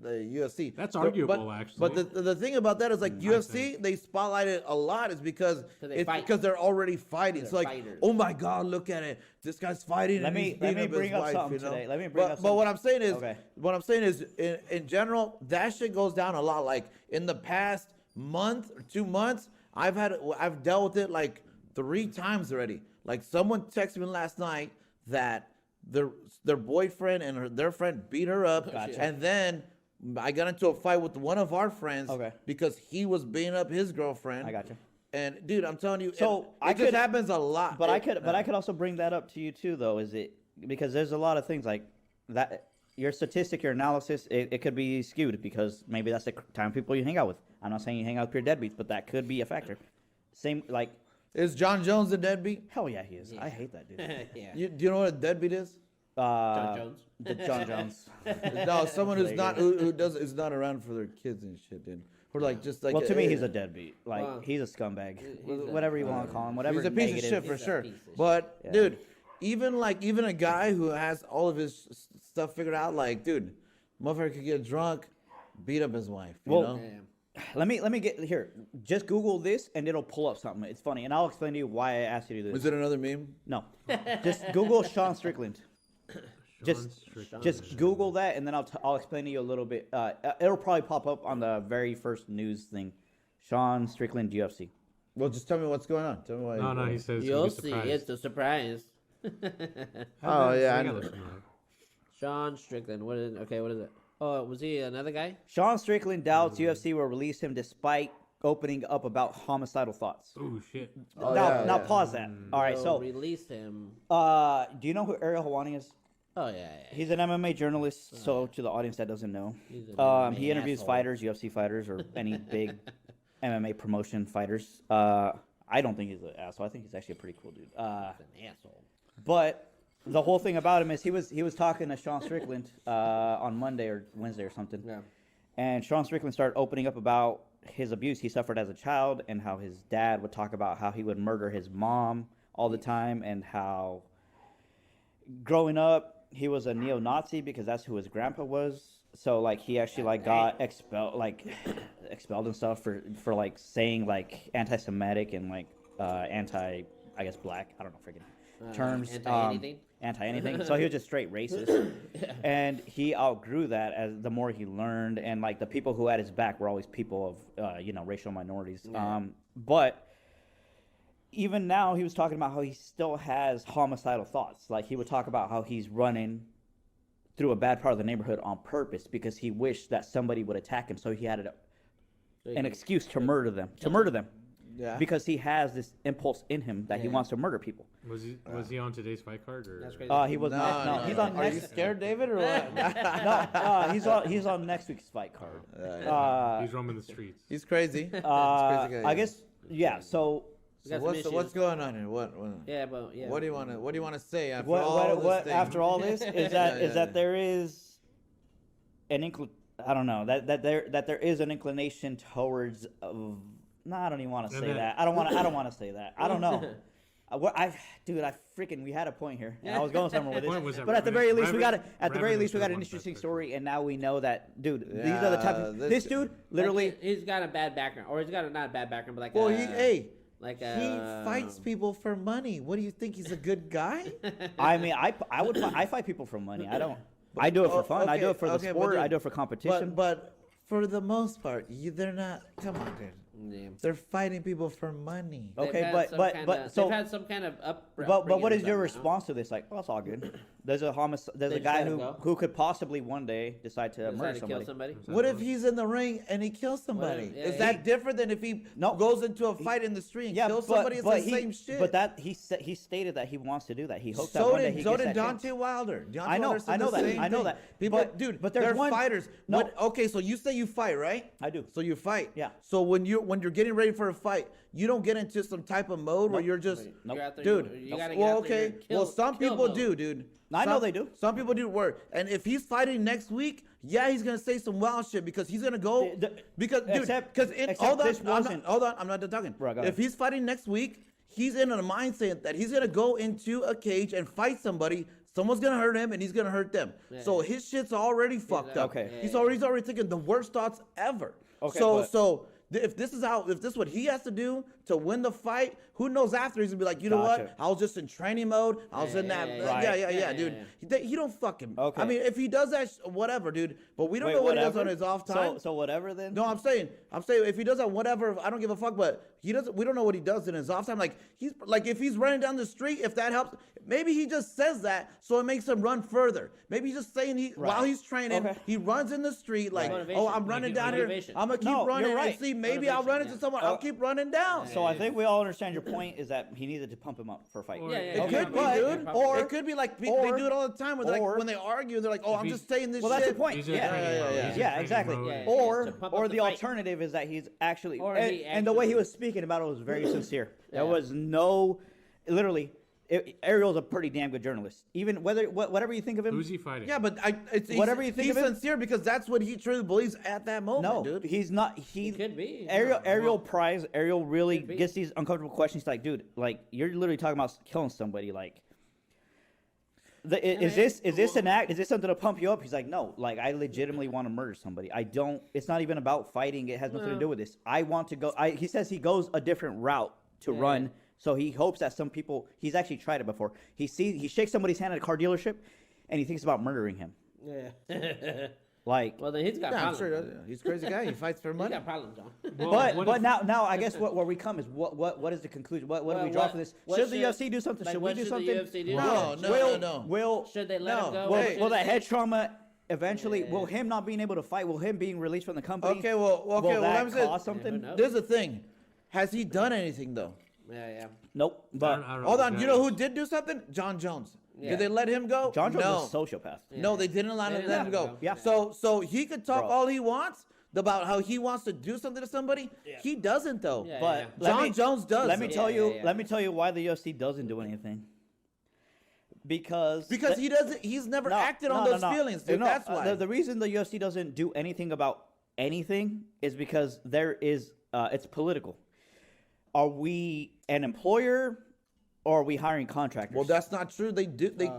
the UFC. That's So- arguable, actually. But the thing about that is like UFC, they spotlight it a lot is because they fight. because they're already fighting. They're So like, fighters. oh my God, look at it. This guy's fighting. Let and me- he's let beating me bring his up wife, something you know? today. Let me bring up But what I'm saying is, Okay. in general, that shit goes down a lot. Like in the past month or 2 months, I've dealt with it like 3 times already. Like someone texted me last night that their boyfriend and their friend beat her up, and then I got into a fight with one of our friends because he was beating up his girlfriend. I got you. And dude, I'm telling you, So it just happens a lot. But I could also bring that up to you too, though. Is it because there's a lot of things like that? Your statistic, your analysis, it could be skewed because maybe that's the time people you hang out with. I'm not saying you hang out with pure deadbeats, but that could be a factor. Same like. Is John Jones a deadbeat? Hell yeah, he is. I hate that dude. Yeah. Do you know what a deadbeat is? John Jones. The John Jones. No, someone who's not is not around for their kids and shit, dude. Or like just like. Well, to me, he's a deadbeat. Like Well, he's a scumbag. he's Whatever you want to call him. Whatever. He's a piece of negative. shit for He's a sure. piece of shit. But Yeah. dude, even a guy who has all of his stuff figured out, like dude, motherfucker could get drunk, beat up his wife. You Well, know? Yeah. Let me get here. Just Google this and it'll pull up something. It's funny, and I'll explain to you why I asked you to do this. Was it another meme? No, just Google Sean Strickland. Just Strickland. just Google that, and then I'll explain to you a little bit. It'll probably pop up on the very first news thing. Sean Strickland UFC. Well, just tell me what's going on. Tell me why. No, he says You'll be see. surprised. It's a surprise. Oh yeah, I I know. gotta listen to it. Sean Strickland. What is it? Oh, was he another guy? Sean Strickland doubts UFC will release him despite opening up about homicidal thoughts. Oh shit. Oh, now, yeah, now yeah. pause that. All right, They'll so release him. do you know who Ariel Hawani is? Oh yeah. He's an MMA journalist. So to the audience that doesn't know, He's an MMA he interviews asshole. fighters, UFC fighters, or any big MMA promotion fighters. I don't think he's an asshole. I think he's actually a pretty cool dude. He's an asshole. But the whole thing about him is he was talking to Sean Strickland on Monday or Wednesday or something. Yeah. And Sean Strickland started opening up about his abuse he suffered as a child and how his dad would talk about how he would murder his mom all the time and how growing up he was a neo-Nazi because that's who his grandpa was. So like he actually like got expelled and stuff for like saying like anti-Semitic and like anti I guess black, I don't know freaking terms. Anti-anything? Anti-anything. So he was just straight racist. And he outgrew that as the more he learned, and like the people who had his back were always people of racial minorities. But even now he was talking about how he still has homicidal thoughts. Like he would talk about how he's running through a bad part of the neighborhood on purpose because he wished that somebody would attack him, so he had an excuse to murder them. Yeah. Because he has this impulse in him that he wants to murder people. Was he on today's fight card or? That's crazy. He was not. No, he's on Are next. you scared, David, or what? He's on next week's fight card. He's roaming the streets. He's crazy. He's crazy guy, I yeah. guess yeah. So We got So some what's issues. going on here? What? Yeah, but yeah. What do you want to say after what all this what thing? after all this is that there is an I don't know that there is an inclination towards. No, I don't even want to say that. I don't want to say that. I don't know. We had a point here. And I was going somewhere with Point was it. that But at the very least, we got Revenue an one interesting fight story, and now we know that, dude. These Yeah, are the type of this dude literally. Like, he's got a bad background, or he's got not a bad background, but like Well, he he fights people for money. What do you think? He's a good guy? I mean, I fight people for money. I don't. I do it for fun. I do it for the Okay, sport. but I do it for competition. But for the most part, they're not. Come on, dude. Yeah. They're fighting people for money. Okay, They've had but- some but- kinda- but- so- they've had some kind of But upbringing what or is your something, response to this? Like, oh, it's all good. There's a They guy just let him who go. could possibly one day decide to you know? murder Decide to kill somebody. somebody. What if he's in the ring and he kills somebody? What if- yeah, Is he- that different than if he No. goes into a fight in the street and kills somebody? It's the same shit. But that he stated that he wants to do that. He hopes that So one day did he so gets did that chance. Deontay Wilder. Deontay I know Wilder said that, the same I know thing. that. People, But- dude, but they're there's one- fighters. No. Okay, so you say you fight, right? I do. So you fight. Yeah. So when you're getting ready for a fight, you don't get into some type of mode where Nope. you're just, You're out there, dude. you gotta get Well, out there okay. and kill- Well, some kill people mode. do, dude. I know Some- they do. Some people do work, and if he's fighting next week, yeah, he's gonna say some wild shit because he's gonna go because dude, Except hold on, this wasn't- hold on, I'm not done talking. Bro, go ahead. If he's fighting next week, he's in a mindset that he's gonna go into a cage and fight somebody Someone's gonna hurt him, and he's gonna hurt them. Yeah. So his shit's already fucked up. Okay. He's already thinking the worst thoughts ever. Okay, So but- if this is what he has to do to win the fight, who knows after he's gonna be like, you know Gotcha. what? I was just in training mode. I was in that. yeah. Dude. He don't fucking. Okay. I mean, if he does that, whatever, dude. But we don't Wait, know what he does whatever? on his off time. So whatever then. No, I'm saying if he does that, whatever, I don't give a fuck. But he doesn't. We don't know what he does in his off time. Like if he's running down the street, if that helps, maybe he just says that so it makes him run further. Maybe he's just saying while he's training, Okay. he runs in the street like, Motivation. oh, I'm running down here. Motivation. I'm gonna keep No, running you're right. and see. Maybe I'll run into Motivation, someone. I'll keep running down. So I think we all understand your point is that he needed to pump him up for a fight. Yeah, yeah, It yeah. could be, Yeah, dude. probably. Or it could be like they do it all the time. Where they're or- like when they argue, they're like, "Oh, I'm he's- just saying this Well, shit." that's the point. He's Yeah, in training mode. He's in yeah, training exactly. mode. Yeah, Or to pump or up the the fight. alternative is that he's actually Or and, he and the way he actually- was speaking about it was very sincere. Yeah. There was no, literally, Ariel's a pretty damn good journalist. Even whatever you think of him. Who's he fighting? Yeah, but Whatever you think he's of it. sincere because that's what he truly believes at that moment, No, dude. he's not. He could be. Ariel pries. Ariel really Could be. gets these uncomfortable questions. He's like, dude, like you're literally talking about killing somebody. Like, is this an act? Is this something to pump you up? He's like, no. Like, I legitimately want to murder somebody. I don't. It's not even about fighting. It has nothing to do with this. I want to go. He says he goes a different route to run. So he hopes that some people. He's actually tried it before. He shakes somebody's hand at a car dealership, and he thinks about murdering him. Yeah. Like, Well, then he's got Yeah, I'm problems. sure he's a crazy guy. He fights for He's money. got problems, John. Well, what but if- now I guess where we come is what is the conclusion? What do we draw from this? Should the UFC do something? like, Should we what do should something? the UFC do? Will Should they let No. him go? Well, Should will that they- head trauma eventually? Will him not being able to fight? Will him being released from the company? Okay, well, will let that me say- cause Yeah, who something? knows? There's a thing. Has he done anything though? Yeah. Nope. But I don't know Hold what on. that You know is. who did do something? John Jones. Yeah. Did they let him go? John Jones no. is a sociopath. No, they didn't allow They him didn't let him let go. him go. Yeah. So he could talk Bro. all he wants about how he wants to do something to somebody. He doesn't though. Yeah. But John Jones does. Let me though. tell you. yeah. Let me tell you why the UFC doesn't do anything. Because He doesn't. He's never acted on those feelings, dude. No, That's why. The reason the UFC doesn't do anything about anything is because there is it's political. Are we an employer or are we hiring contractors? Well, that's not true. They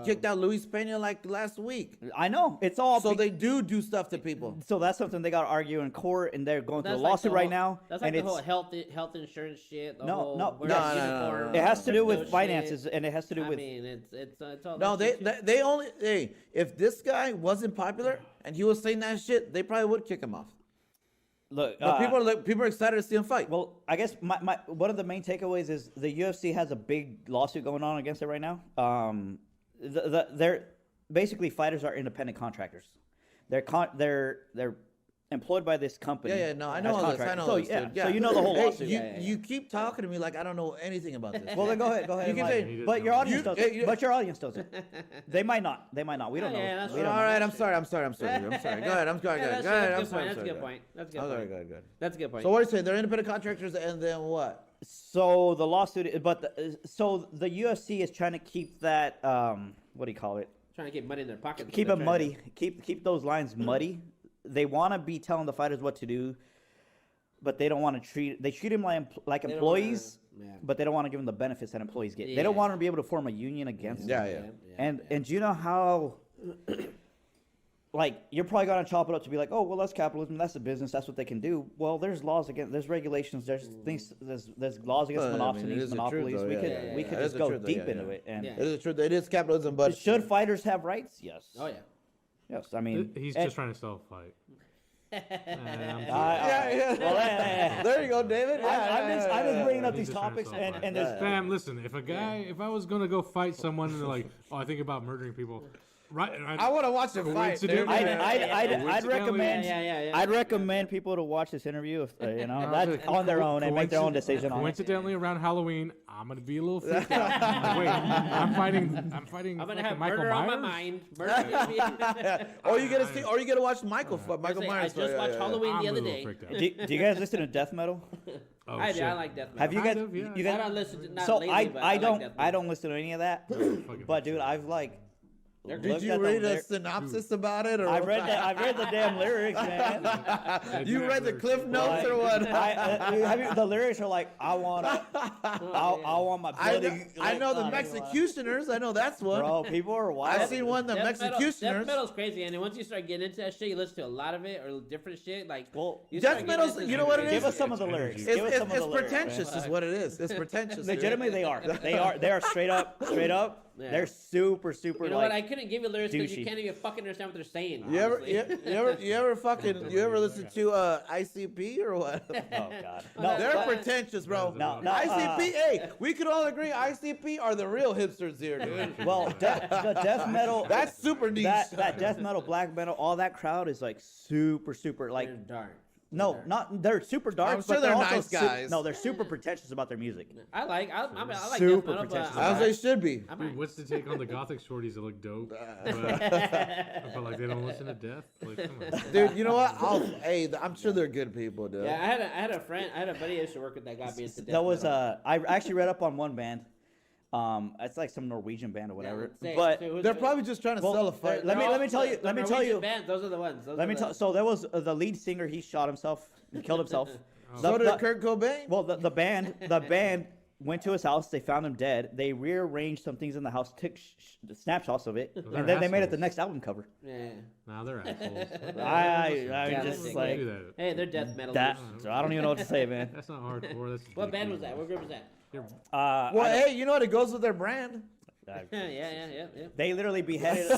kicked out Luis Pena like last week. I know it's all So they do stuff to people. So that's something they got to argue in court, and they're going through a That's like lawsuit the right whole- now. That's like and the it's whole health insurance shit. The No, whole no, wearing no, uniform, it has to do with crypto finances, shit. and it has to do I with mean, it's all No, that shit. they only if this guy wasn't popular and he was saying that shit, they probably would kick him off. look. But people are excited to see him fight. Well, I guess my one of the main takeaways is the UFC has a big lawsuit going on against it right now. They're basically fighters are independent contractors. They're employed by this company. Yeah, no, I know as all this. I contractors. know so, this, yeah, dude. Yeah. So you know the whole Hey, lawsuit. You keep talking to me like I don't know anything about this. Well, then go ahead. You can Mike. say- but your audience does. you- But your audience does it. They might not. We don't know. Yeah, that's We all don't know. right, I'm sorry. Go ahead. I'm sorry. Yeah, Go ahead. I'm that's sorry. a good point. That's a good Okay, point. good. That's a good point. So what are you saying? They're independent contractors, and then what? So the lawsuit, so the UFC is trying to keep that. What do you call it? Trying to get money in their pockets. Keep it muddy. Keep those lines muddy. They want to be telling the fighters what to do, but they don't want to treat. They treat them like don't employees, wanna- yeah. but they don't want to give them the benefits that employees get. They don't Yeah. want to be able to form a union against them. Yeah. And do you know how? Like, you're probably gonna chop it up to be like, oh well, that's capitalism, that's a business, that's what they can do. Well, there's laws against, there's regulations, there's things, there's laws against Well, I mean, it is the truth, monopolies. though, We yeah, could yeah, we yeah. could It is just the go truth, though, deep yeah, into yeah. it. And Yeah. It is true. It is capitalism, but should fighters have rights? Yes. Oh yeah. Yes. I mean, He's and- just trying to sell a fight. yeah. There you go, David. I'm just bringing up He's these just trying to topics, sell a and, fight. and there's Fam, listen, if I was gonna go fight someone and they're like, oh, I think about murdering people, right? I want to watch the fight, dude. Coincidentally- I'd Coincidentally- recommend Yeah. I'd recommend people to watch this interview if that's on their own and make their own decision on it. Coincidentally, around Halloween, I'm gonna be a little freaked out. Like, wait, I'm fighting. I'm gonna fucking have Michael murder on my Myers? mind. Murder. Or you gotta see, or you gotta watch Michael I Myers. just watched Halloween I'm the a other little day. freaked out. Do you guys listen to death metal? Oh, I shit. like death metal. Have you guys? Kind of, yeah. You I guys don't listen to not so lately, but I like don't death I metal. don't listen to any of that. Fucking But dude, I've like Did you read a synopsis about it? Or I read the damn lyrics, man. You read the cliff notes or what? The lyrics are like, I want my bloody. I know the Executioners. I know that's one. Bro, people are wild. I seen one of the Executioners. Death metal's crazy, and then once you start getting into that shit, you listen to a lot of it or different shit. Like, Well, death metal's. You know what it is? Give us some of the lyrics. Give us some of It's the lyrics, pretentious, man. is what it is. It's pretentious. Legitimately, they are. They are straight up. Yeah. They're super. You know what? I couldn't give you lyrics because you douchey. can't even fucking understand what they're saying. You ever, honestly. you ever listen to ICP or what? Oh God. They're pretentious, bro. No, ICP. Hey, we could all agree ICP are the real hipsters here, dude. Well, the death metal. That's super niche. That death metal, black metal, all that crowd is like super They're like. dark. No, they're super dark. I'm sure but they're also nice guys. No, they're super pretentious about their music. I like death Super metal, but pretentious. As they should be. Dude, what's the take on the gothic shorties that look dope? But like they don't listen to death? Like, come on. Dude, you know what? I'm sure they're good people, dude. Yeah, I had a buddy I used to work with that got me into death That was metal. I actually read up on one band. It's like some Norwegian band or whatever. Yeah, but They're probably just trying to sell a fight. let me tell you. Let me tell you. Band, those are the ones. So there was the lead singer. He shot himself. He killed himself. So did Kurt Cobain. Well, the band went to his house. They found him dead. They rearranged some things in the house, took snapshots of it, They're and then they made it the assholes. next album cover. Yeah. Nah, they're assholes. I just they like do that. Hey, they're death metal. that. So I don't even know what to say, man. That's not hardcore. That's What band was that? What group was that? Well, hey, you know what? It goes with their brand. Yeah. They literally beheaded.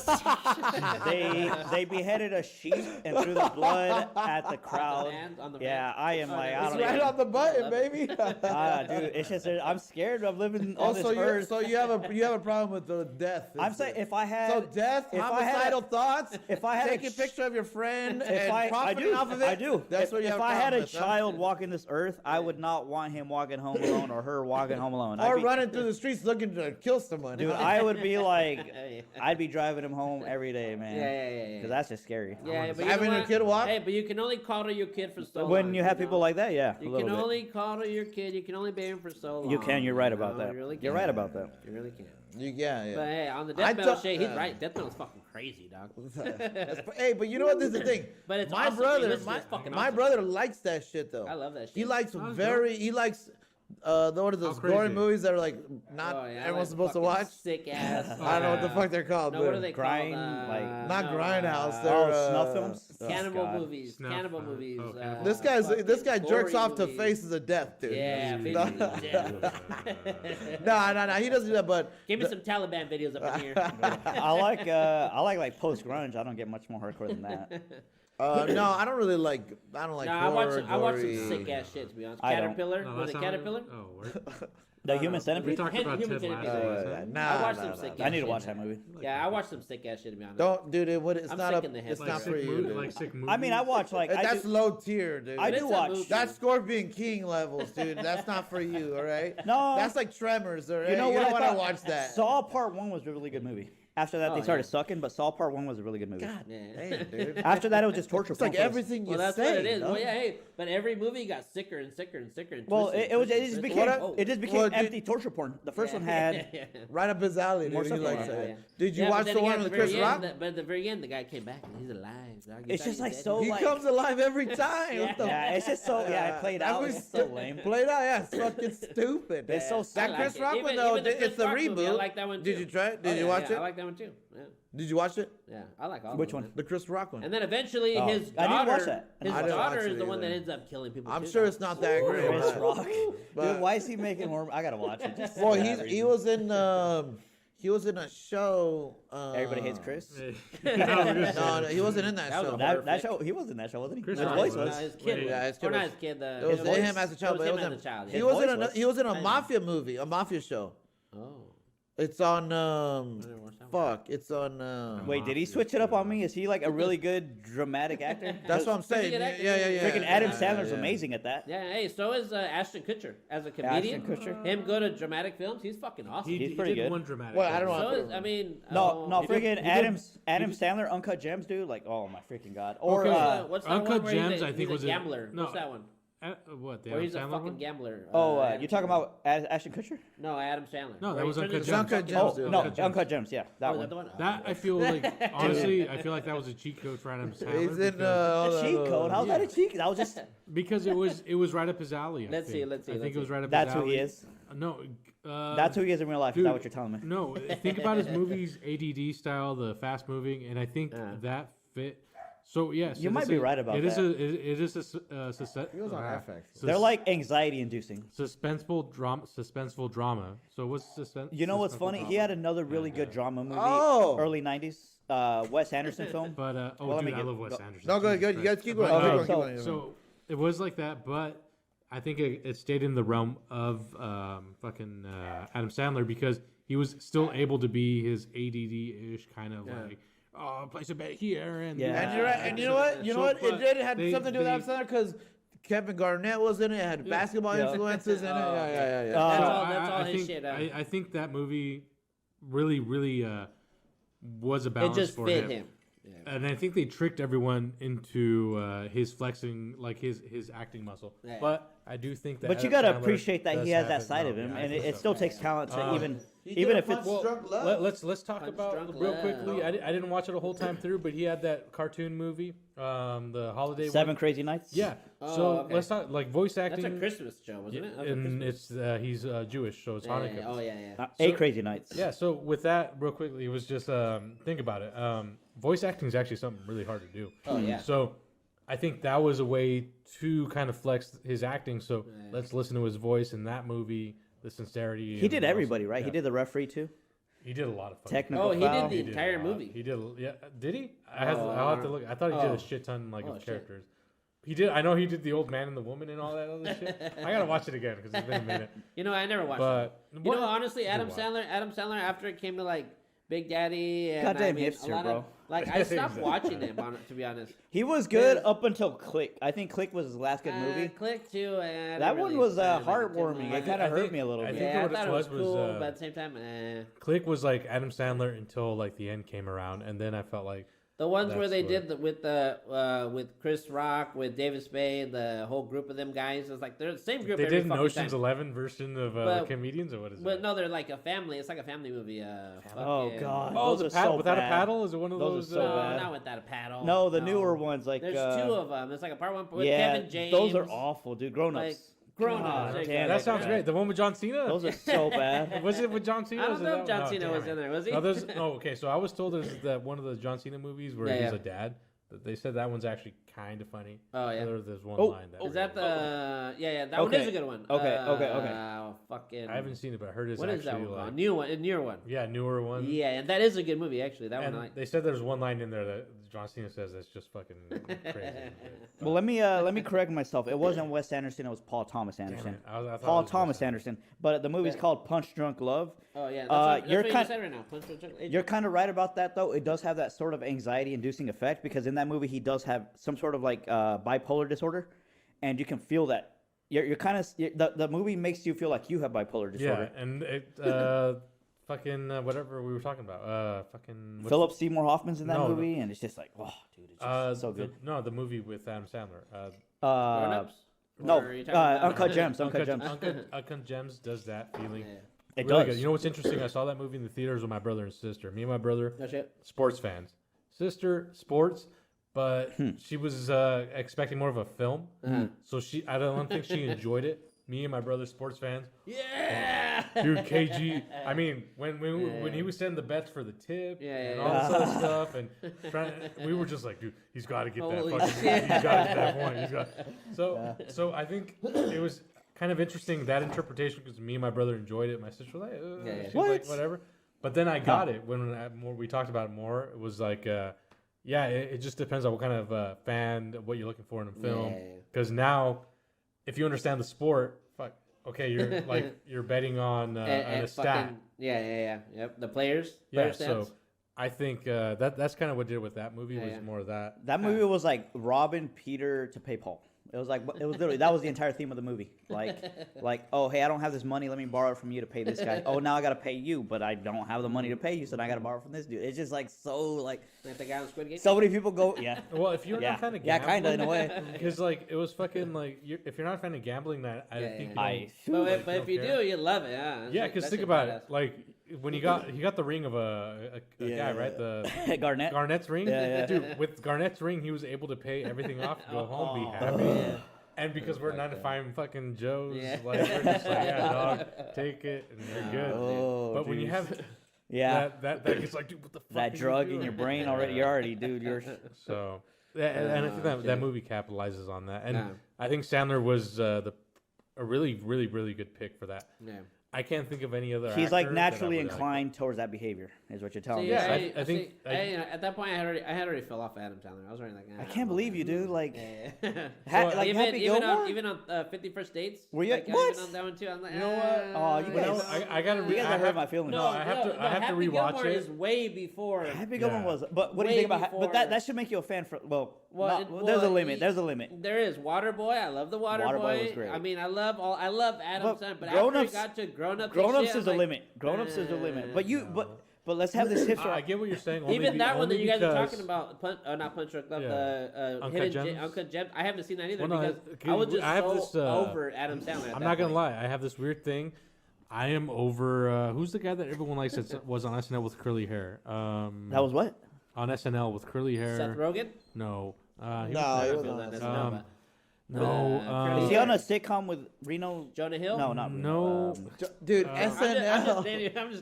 they beheaded a sheep and threw the blood at the crowd. On the Yeah, I am like I It's don't right even. on the button, baby. Dude, it's just I'm scared of living on Also, this earth. so you have a problem with the death. I'm saying if I had So death, if I had homicidal thoughts. if I had taking a picture of your friend and I profiting do, off of it. I do. That's what you if have. I had a with, huh? child walking this earth, I would not want him walking home alone or her walking home alone. or running through the streets looking to kill someone. Dude, I would be like, I'd be driving him home every day, man. Yeah. Because that's just scary. Yeah, but Having a kid walk? Hey, but you can only coddle your kid for so long. When you have people like that, yeah. You can only coddle your kid. You can only baby him for so long. You can. You're right about No, that. You really You're can. right about that. You really can. Yeah. But hey, on the I death metal don't- shit, he's right. Death metal's fucking crazy, dog. Hey, but you know what? This is the thing. But it's my awesome. brother. Listen, My, it's fucking my awesome. brother likes that shit though. I love that shit. He likes Sounds very. He likes. What are those How crazy? gory movies that are like not Oh, yeah, everyone's like supposed to fucking watch? Sick ass. I don't know what the fuck they're called. No, but what are they Grind, called? like- Not no, Grindhouse. They're snuff films? Cannibal God. movies. Snuff, Cannibal movies. cannibal. This guy fucking jerks gory off to movies. faces of death, dude. Yeah, faces of death. No, he doesn't do that. But Give me some Taliban videos up in here. I like post grunge. I don't get much more hardcore than that. no, I don't really like. I don't like. No, I watch gory. some sick ass shit to be honest. I don't. Caterpillar. No, Was it that's not- Caterpillar? Oh, word. The Human We Centipede. talked about Human Ted Centipede. last week. Nah, I watched nah, some nah, sick nah. I need to shit, watch man. that movie. Yeah, I watched some sick ass shit to be honest. Don't, dude. It's I'm not sick a. in the head. It's Like not for sick you. movie, dude. like sick movie. I mean, I watch like I That's do, low tier, dude. I It's do a watch. movie. That's Scorpion King levels, dude. That's not for you, all right? No. That's like Tremors, all right? You know what? don't I want to thought? watch that. Saw Part 1 was a really good movie. After that, Oh, they started yeah. sucking, but Saw Part 1 was a really good movie. God Yeah. damn, dude. After that, it was just torture. It's like porn. everything you Well, that's say. what it is. dog. Well, yeah, hey, but every movie got sicker and sicker and sicker. And Well, twisted, it just twisted, became twisted. it just became Well, dude- empty torture porn. The first one had Right up his alley, dude. More He stuff likes going on. it. Did you Yeah, but watch then the one again, with at Chris very Rock? end, but at the very end, the guy came back and he's alive. Dog. You It's thought just he like dead. so He like comes alive every time. What the yeah, it's just so yeah, it played out. was It's so lame. Played out, yeah. It's fucking stupid. It's so I That like Chris it. Rock Even- one though, even the it's Chris the Rock movie, I reboot. like that one Did too. you try it? Did Oh, you yeah, watch yeah, it? I like that one too. Yeah, Did you watch it? yeah, I like all. Which of them, one? man. The Chris Rock one. And then eventually Oh, his I didn't watch daughter, that. his I didn't watch daughter it is the one either. that ends up killing people. I'm too, sure dog. it's not that great. Chris but- Rock. but- Dude, why is he making more? I gotta watch it. Just Well, for that he reason. was in a show. Everybody hates Chris. Hey. No, he wasn't in that That was show. a That show, he was in that show, wasn't he? Chris His Rock voice was. was. His kid. Wait. Yeah, his kid or not was- his kid. It was his him voice. as a child, It but it was him wasn't as a child. He yeah. was in voice a was. he was in I a know. mafia movie, a mafia show. Oh. It's on didn't watch that one. fuck. It's on Wait, did he switch it up on me? Is he like a really good dramatic actor? That's what I'm saying. good Yeah, actor. yeah. Freaking Adam Yeah, Sandler's yeah. amazing at that. Yeah, hey, so is Ashton Kutcher as a comedian. Ashton Kutcher. Him go to dramatic films, he's fucking awesome. He He's pretty did good. one dramatic. Well, I don't know. So is, I mean, No, oh, freaking did- Adam Sandler, Uncut Gems, dude. Like, oh my freaking god. Or Okay. What's that Uncut one where Gems, he's a, I think he's was a a- gambler? no. What's that one? What? The Where Adam he's a Sandler fucking one? gambler. You're talking about Ashton Kutcher? No, Adam Sandler. No, that Where was he Uncut turns Gems. into a Uncut fucking- Gems, Oh dude. no, Uncut Gems. Uncut Gems. Yeah, that Oh, is one. that the one? That I feel like honestly, I feel like that was a cheat code for Adam Sandler. He's in because- A cheat code? How's that a cheat? That was just. Because it was right up his alley. Let's see, let's see, I think let's it was see. right up. That's his who he alley. is. No, That's who he is in real life. dude, is that what you're telling me? No, think about his movies, ADD style, the fast moving, and I think that fit. So yes, You might be right about it. that. It is a He was on FX. They're like anxiety inducing. suspenseful drama. So what's suspense? You know what's suspenseful funny? drama? He had another really good drama movie, Oh! early '90s, Wes Anderson film. But let me dude, I get- love Wes go- Anderson. No, go Jesus ahead. You guys Christ. keep going. Okay, Keep going, keep going. So it was like that, but I think it stayed in the realm of fucking Adam Sandler because he was still able to be his ADD-ish kind of like, oh, place a bet here and Yeah. And you're right. And you know what? You know what? It did have something to do with Adam Sandler because Kevin Garnett was in it. It had basketball Yeah. influences in it. Yeah. That's So all his think, shit. I think that movie really was a It balance just for fit him. him. And I think they tricked everyone into his flexing, like his acting muscle. Yeah. But I do think that. But you Adam gotta Sandler appreciate that does he has have that it. side No, of him, yeah, I and think it so. still takes talent to even He even did if a it's. Punch Drunk Love. Let's talk Punch about Drunk real Love. quickly. I didn't watch it a whole time through, but he had that cartoon movie, the holiday Seven one. Crazy Nights. Yeah. Oh, So okay. let's talk like voice That's acting. a Christmas show, wasn't it? That was a and Christmas. it's he's Jewish, so it's Yeah, Hanukkah. yeah. Oh yeah. Eight Crazy Nights. Yeah, so with that, real quickly, it was just think about it. Voice acting is actually something really hard to do. Oh, yeah. So I think that was a way to kind of flex his acting. So let's listen to his voice in that movie, the sincerity. He did and everybody, also- right? yeah. He did the referee too. He did a lot of fun. Technical Oh, he foul. did the He did entire a lot. movie. He did. Yeah, did he? I'll have to look. I thought he did Oh. a shit ton Oh, of shit. characters. He did. I know he did the old man and the woman and all that other shit. I gotta watch it again because it's been a minute. You know, I never watched But it. You know, honestly, Adam Why? Sandler, after it came to like Big Daddy and Goddamn I mean, hipster, a lot bro. of like I stopped Exactly. watching him to be honest. He was good There's- up until Click. I think Click was his last good movie. Click too. And That one was heartwarming. It kind I of hurt think- me a little I bit. think Yeah, I what it thought it was was, cool, but at the same time, Click was like Adam Sandler until like the end came around, and then I felt like the ones where That's they what- did with Chris Rock, with David Spade, the whole group of them guys. It's like they're the same group. they every did an fucking Ocean's time. 11 version of But- comedians, or what is it? But no, they're like a family. It's like a family movie. Oh fucking- god. Oh, Those the are paddle so without bad. a paddle? Is it one of Those those? are so No, bad. not without a paddle. No, the newer ones like There's two of them. It's like a part one with yeah, Kevin James. those are awful, dude. Grown Like ups. grown God ups. damn, That sounds great. The one with John Cena. Those are so bad. Was it with John Cena? I don't Was it know that if John one? Cena damn was it. in there. Was he? No, okay. So I was told there's that one of the John Cena movies where Yeah, he's yeah. a dad. That they said that one's actually kind of funny. Oh, yeah. There's one Oh, line that Is that the? Yeah. That one Okay. is a good one. Okay. Fucking. I haven't seen it, but I heard it's What is actually that one? like A new one. A newer one. yeah, newer one. Yeah, and that is a good movie actually. That And one I like. they said there's one line in there that John Cena says that's just fucking crazy. Well, let me correct myself. It wasn't Wes Anderson. It was Paul Thomas Anderson. it. I thought it Paul was Thomas Wes Anderson. But the movie's called Punch Drunk Love. Oh yeah, that's you're what you kind- said right now. Punch Drunk Love. You're kind of right about that, though. It does have that sort of anxiety-inducing effect because in that movie he does have some sort of like bipolar disorder, and you can feel that. You're kind of the movie makes you feel like you have bipolar disorder. Yeah, and it fucking whatever we were talking about. Fucking Philip Seymour Hoffman's in that No, movie, and it's just like, oh, dude, it's just so good. No, the movie with Adam Sandler. Grown-ups? No, Or are you talking about- Uncut Gems. Uncut Gems. Uncut Gems does that feeling. Yeah. It Really does. good. You know what's interesting? I saw that movie in the theaters with my brother and sister. Me and my brother, No shit. sports fans. Sister, sports, but Hmm. she was expecting more of a film. So I don't think she enjoyed it. Me and my brother, sports fans. Yeah. Dude, KG. I mean, when he was sending the bets for the tip Yeah, and yeah, all this other stuff, and we were just like, dude, he's got to get that Holy fucking. shit. He's got to get that point. So I think it was kind of interesting that interpretation because me and my brother enjoyed it. My sister was like, yeah. she was like, What? whatever. But then I got it when we talked about it more. It was like, yeah, it just depends on what kind of fan, what you're looking for in a film. Yeah. Because now, if you understand the sport, fuck, okay, you're like you're betting on a stat. fucking- Yeah. Yep. The players. Yeah, Player so stats. I think that's kind of what did with that movie was yeah. more of that. That movie was like robbing Peter to pay Paul. It was literally that was the entire theme of the movie. Like, oh hey, I don't have this money. Let me borrow it from you to pay this guy. Oh, now I gotta pay you, but I don't have the money to pay you, so now I gotta borrow from this dude. It's just like so like. Like the guy on Squid Game. So many people go, yeah. Well, if you're Yeah. not kind of Yeah, kinda, in a way. because like it was fucking like if you're not a fan of gambling, that I Yeah, think yeah. you But don't if you care. do, you love it. Yeah. Yeah, because think about it. Like when he got the ring of a guy, right? The Garnett. Garnett's ring. Yeah. Dude, with Garnett's ring, he was able to pay everything off, go home, be happy. Yeah. And because we're 9 to 5 fucking Joes, Yeah. like we're just like, yeah, dog, take it, and you're good. Oh, But when you geez. have Yeah. that gets like, dude, what the fuck? That are you drug in doing? your brain already, you're already, dude. You're So, and I think that movie capitalizes on that, and Yeah. I think Sandler was a really, really, really good pick for that. Yeah. I can't think of any other. he's like actor that I naturally would like. inclined towards that behavior, is what you're telling See, me. Yeah, I think- at that point I had already fell off Adam Sandler. I was already like, I can't believe you, dude. Like, Yeah. like Happy Gilmore. even on 51st Dates. Were you- like, what? Even on that one too. I'm like, You know what? Oh, you But no, guys- I gotta. You guys I have hurt have- my feelings. No, I have to Happy rewatch Gilmore it. is way before. Happy Yeah. Gilmore was, but what do you Way think about? before- But that should make you a fan for. Well, there's a limit. There's a limit. There is Waterboy. I love the Waterboy. Waterboy was great. I mean, I love Adam But Sandler. But Grown after Ups- it got to Grown Ups, Grown and ups shit, is I'm the like, limit. Grown ups is the limit. But let's have this hipster. I get what you're saying. Only Even that one that only you guys are because- talking about, not Punch Drunk Love, Yeah. the Uncut Hidden Gems? Uncut Gems. I haven't seen that either Well, no, because okay, I was just I have so this, over Adam Sandler. At I'm that not gonna point. lie. I have this weird thing. I am over. Who's the guy that everyone likes that was on SNL with curly hair? That was what? On SNL with curly hair. Seth Rogen. No. He No, was he there. was No, on that's that. not Um, bad. No. Is he on a sitcom with Reno? Jonah Hill. No, not Reno. No. Dude, I'm just SNL.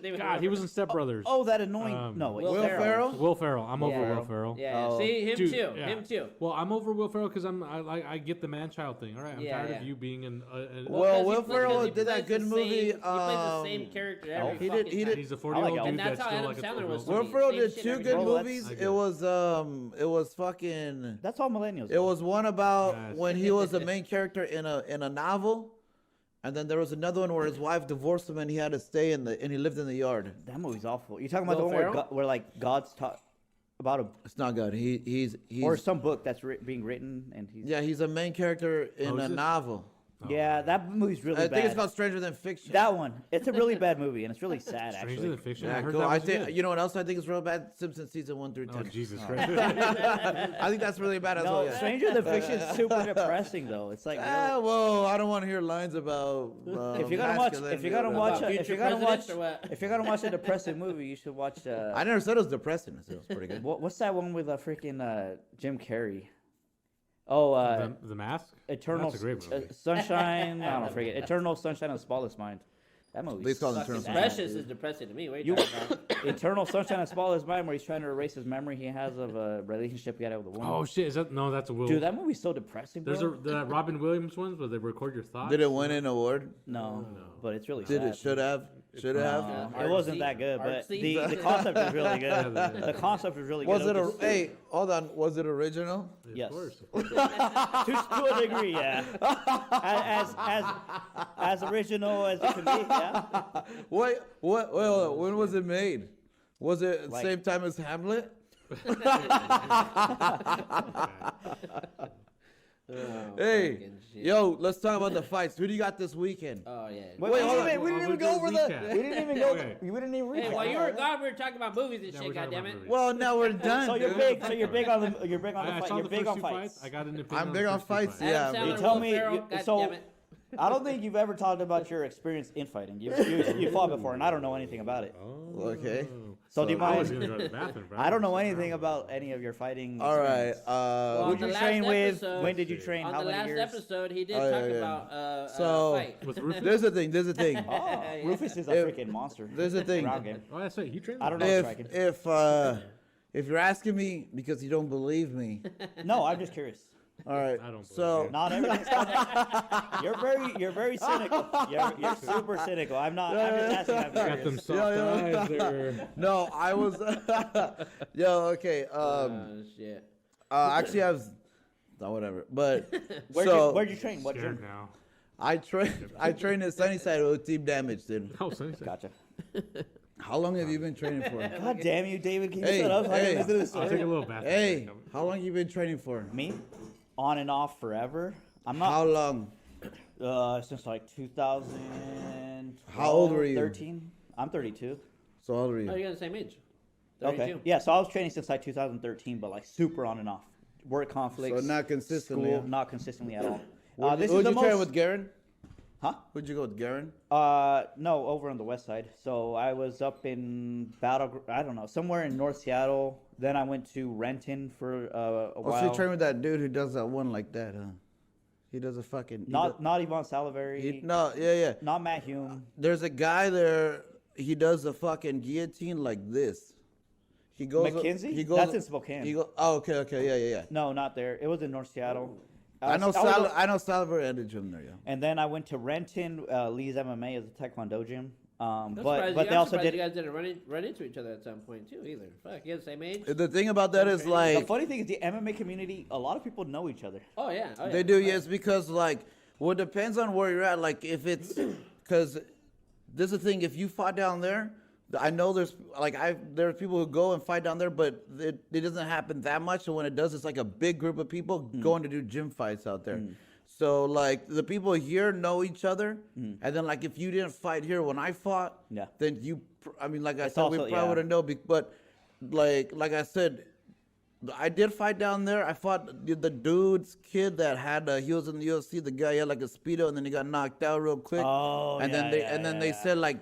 naming. God, he was in Step Brothers. Oh, that annoying. No, wait. Will Will Ferrell. Ferrell? Will Ferrell. I'm over Yeah. Will Ferrell. Yeah, Oh. see him Dude, too. yeah. Him too. Well, I'm over Will Ferrell because I get the man child thing. All right, I'm Yeah, tired yeah. of you being in. Well, 'cause Will he Ferrell plays did that good the movie, Same, he plays the same character every he did- fucking he time. did- he's a 40-year-old I like dude And that's that's how still Adam like a Sandler was. 12-year-old. Will Ferrell Same did shit two every good time. Bro, that's- movies. I get It was fucking. That's all millennials. It was one about Yes. when he was the main character in a novel, and then there was another one where his wife divorced him and he had to stay and he lived in the yard. That movie's awful. You talking about Will the one Ferrell? where like God's taught about a It's not good. He's or some book that's being written and he's yeah, he's a main character in is a it? novel. yeah, that movie's really I bad. think it's called Stranger Than Fiction. that one. It's a really bad movie and it's really sad Stranger actually. Than Fiction. Yeah, I heard cool. that I was think good. you know what else I think is real bad? Simpsons season 1 through 10. Oh Jesus Christ! I think that's really bad as well. No, Yeah. Stranger Than Fiction is super depressing though. It's like Ah, whoa! I don't want to hear lines about. if you're gonna watch About if future you're gonna watch presidents or what? if you're gonna watch a depressing movie, you should watch I never said it was depressing. I said it was pretty good. what's that one with freaking Jim Carrey? Oh, the Mask. Eternal That's a great movie. Sunshine. I don't forget. Eternal Sunshine of the Spotless Mind. That movie. Please call it Fucking Eternal sad, Precious dude. is depressing to me. What are you You- talking about? Eternal Sunshine of the Spotless Mind, where he's trying to erase his memory he has of a relationship he had with a woman. Oh shit! Is that no? That's a Will. Dude, that movie's so depressing, bro. There's the Robin Williams ones where they record your thoughts. Did it win an award? no, but it's really Did sad. it? Should have? Should have? No, it wasn't that good, but Artsy. the concept was really Yeah, good. yeah. The concept was really Was good. it a? just- Hey, hold on. Was it original? Yes. Of course. to a degree, yeah. As original as it can be, yeah. What? Well, when was it made? Was it at the Like- same time as Hamlet? Oh, Hey, fucking shit. yo, let's talk about the fights. Who do you got this weekend? Oh yeah. Wait, hold on. we didn't We'll even do go a over recap. we didn't even go. Okay. We didn't even read. Hey, while you were gone, we were talking about movies and Yeah, shit. we're talking about Goddammit. movies. Well, now we're done. So you're dude. big. So you're big on the. You're big on the I fight. saw You're the big first on two fights. fights. I got an opinion. I'm big on the first two fights, yeah. Adam Sandler, You Will tell me. Ferrell, So goddammit. I don't think you've ever talked about your experience in fighting. You fought before, and I don't know anything about it. Okay. So do you I was mind? gonna go to the bathroom, bro. I don't know anything about any of your fighting. All right. experience. Well, Who'd on the you last train with? episode- When did you train? On How the many last years? episode, he did Oh, talk yeah, yeah. about So- fight. With Rufus. There's the thing. There's the thing. Oh, Rufus is a If- freaking monster. There's the thing. Ground game. Oh, that's right. He trained. I don't know. If striking. if you're asking me because you don't believe me, No, I'm just curious. all right. I don't believe So you. Not everything's You're very cynical. You're super cynical. I'm not. I'm just asking. I'm Got them curious. soft Yeah. eyes there. no, I was. Yo, okay. Oh shit. Actually, I was. Oh, whatever. But Where'd you train? What Scared gym? now. I trained at Sunnyside with Team Damage, dude. Oh, Sunny Side. Gotcha. How long have you been training for? God damn you, David. Can you Hey, shut up? So I hey. can listen to this I'll take story? a little bath. Hey, how long you been training for? Me? On and off forever. I'm How not. long? Since like 2000. How old were you? 13. I'm 32. So how old are you? Oh, you got the same age. Okay. 32. Yeah, so I was training since like 2013, but like super on and off. Work conflicts. So not consistently, School, huh? not consistently at all. Who'd This is the you train most. with, Garen? Huh? Who'd you go with, Garen? No, over on the west side. So I was up in I don't know, somewhere in North Seattle. Then I went to Renton for a Oh, so while. you train with that dude who does that one like that, huh? He does a fucking... Not Yvonne Salivary. No, yeah. Not Matt Hume. There's a guy there, he does the fucking guillotine like this. He goes... McKinsey? He goes, That's in Spokane. Oh, okay, yeah. No, not there. It was in North Seattle. I know was- Salivary at the gym there, yeah. And then I went to Renton. Lee's MMA is a Taekwondo gym. I'm But surprised they also did. you guys didn't run into each other at some point too either. Fuck, you guys the same age. The thing about that is The like... funny thing is the MMA community. A lot of people know each other. Oh yeah. They do, yes, because like, well, it depends on where you're at. Like, if it's, because this is the thing. If you fight down there, I know there's there's people who go and fight down there, but it doesn't happen that much. So when it does, it's like a big group of people going to do gym fights out there. So like the people here know each other, and then like if you didn't fight here when I fought, Yeah. then I mean, like I It's said, we also- probably yeah. wouldn't know. But like I said. I did fight down there. I fought the dude's kid that had he was in the UFC. The guy had like a speedo, and then he got knocked out real quick. Oh, and then they said like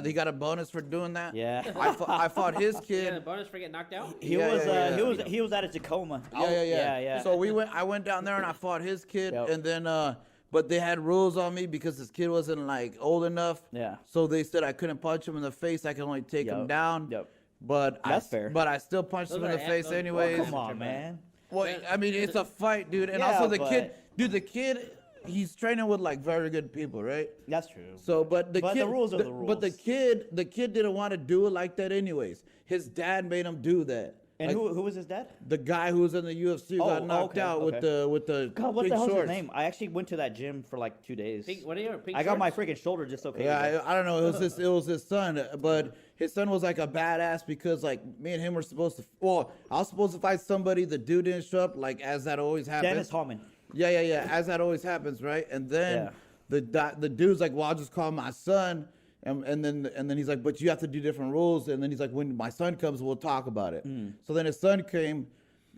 he got a bonus for doing that. Yeah. I fought his Yeah, the kid. bonus for getting knocked out. He was at a Tacoma. Yeah. So I went down there and I fought his kid, Yep. and then but they had rules on me because his kid wasn't like old enough. Yeah. So they said I couldn't punch him in the face. I could only take him Yep. down. Yep. But That's fair. But I still punched Those him in are the face those- anyways. Come on, man. Well, I mean, it's a fight, dude. And Yeah, also the but- kid, the kid, he's training with like very good people, right? That's true. So, but the But kid, the rules are the rules. But the kid didn't want to do it like that, anyways. His dad made him do that. And Like, who was his dad? the guy who was in the UFC who Oh, got knocked okay, out okay. with the God, what pink the hell's shorts. his name? I actually went to that gym for like 2 days. What are your pink I got my shorts? freaking shoulder dislocated. Yeah, I don't know. It was his son, but his son was like a badass because like me and him were supposed to. Well, I was supposed to fight somebody. The dude didn't show up, like as that always happens. Dennis Hallman. Yeah. As that always happens, right? And then the dude's like, "Well, I'll just call my son." And then he's like, "But you have to do different rules." And then he's like, "When my son comes, we'll talk about it." So then his son came.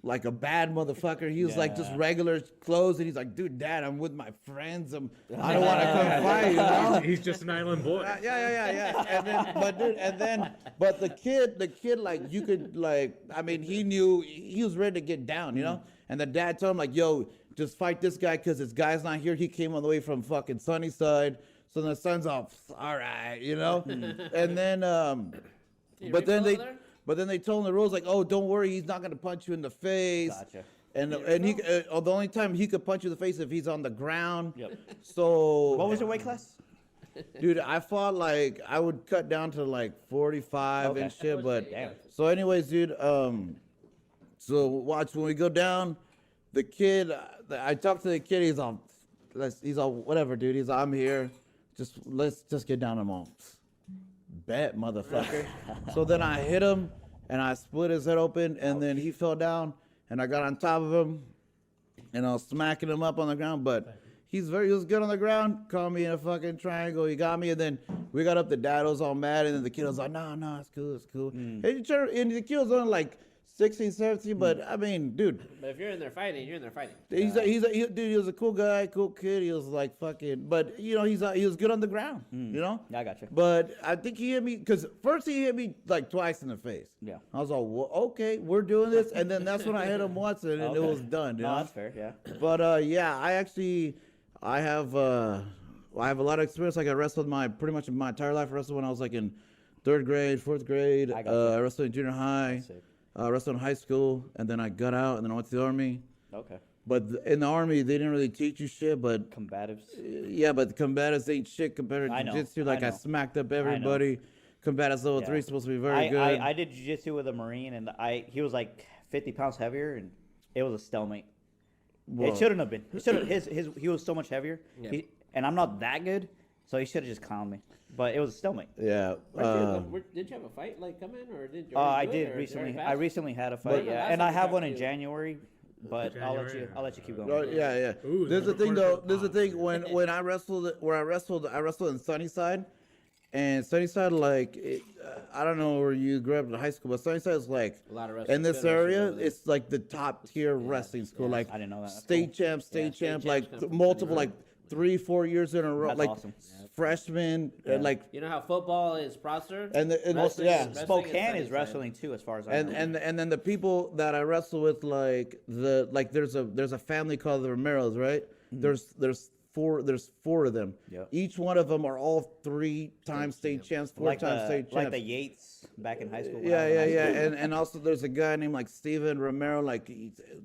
Like a bad motherfucker. He was like just regular clothes, and he's like, "Dude, Dad, I'm with my friends. I don't want to come fight, you know." He's just an island boy. Yeah. And then, but the kid, like you could, like, I mean, he knew he was ready to get down, you know. And the dad told him like, "Yo, just fight this guy because this guy's not here. He came all the way from fucking Sunnyside." So the son's all right, you know. And then, but then they. there? But then they told him the rules like, "Oh, don't worry, he's not gonna punch you in the face." Gotcha. And he the only time he could punch you in the face if he's on the ground. Yep. So What was your weight class? dude, I fought like I would cut down to like 45 Okay. and shit. But Damn. so anyways, dude, so watch when we go down, the kid. I talked to the kid. He's all whatever, dude. He's all, "I'm here. Let's just get down. I'm all bet, motherfucker." So then I hit him and I split his head open, and then he fell down, and I got on top of him, and I was smacking him up on the ground. But he was good on the ground. Caught me in a fucking triangle. He got me, and then we got up. The dad was all mad, and then the kid was like, "No, it's cool." And the kid was only like 16, 17, but I mean, dude. But if you're in there fighting, you're in there fighting. Dude, he was a cool guy, cool kid. He was like fucking, but you know, he was good on the ground, you know? Yeah, I gotcha. But I think he hit me, because first he hit me like twice in the face. Yeah. I was all, well, okay, we're doing this. And then that's when I hit him once and it Okay. was done, you No, know? that's fair. Yeah. But yeah, I have a lot of experience. Like I wrestled pretty much my entire life. I wrestled when I was like in 3rd grade, 4th grade. I gotcha. I wrestled in junior high. Sick. I wrestled in high school, and then I got out, and then I went to the army. Okay. But in the army, they didn't really teach you shit. But Combatives. yeah, but the combatives ain't shit compared to I know, jiu-jitsu. Like I know. smacked up everybody. Combatives level 3 is supposed to be very good. I did jiu-jitsu with a Marine, and he was like 50 pounds heavier, and it was a stalemate. Whoa. It shouldn't have been. It should have. He was so much heavier, Yeah. and I'm not that good, so he should have just clowned me. But it was a stalemate. Yeah. Did you have a fight like come in, or did you? I already do it, did or recently. already I passed? recently had a But fight, the yeah, last and time I you have talked one in to- January. but January. I'll let you keep going. Oh, yeah. Ooh, There's the they're thing though. recording There's the for thing when I wrestled I wrestled in Sunnyside, and Sunnyside I don't know where you grew up in high school, but Sunnyside is like A lot of wrestlers, in this good wrestlers area. over there. It's like the top tier wrestling school. yeah. Like I didn't know that. That's state cool. champ, state champ, champs like come from multiple, Sunnyside. like 3-4 years in a row, That's like awesome. freshmen, like You know how football is prospered? and Wrestling yeah. is- Spokane is Sunnyside. wrestling too, as far as I and know. and then the people that I wrestle with, there's a family called the Romeros, right? There's four of them. Yep. Each one of them are all 3-time state champs, 4-time state champs. like the Yates back in high school. when I Yeah, was in yeah, high yeah, school. and also there's a guy named like Steven Romero. Like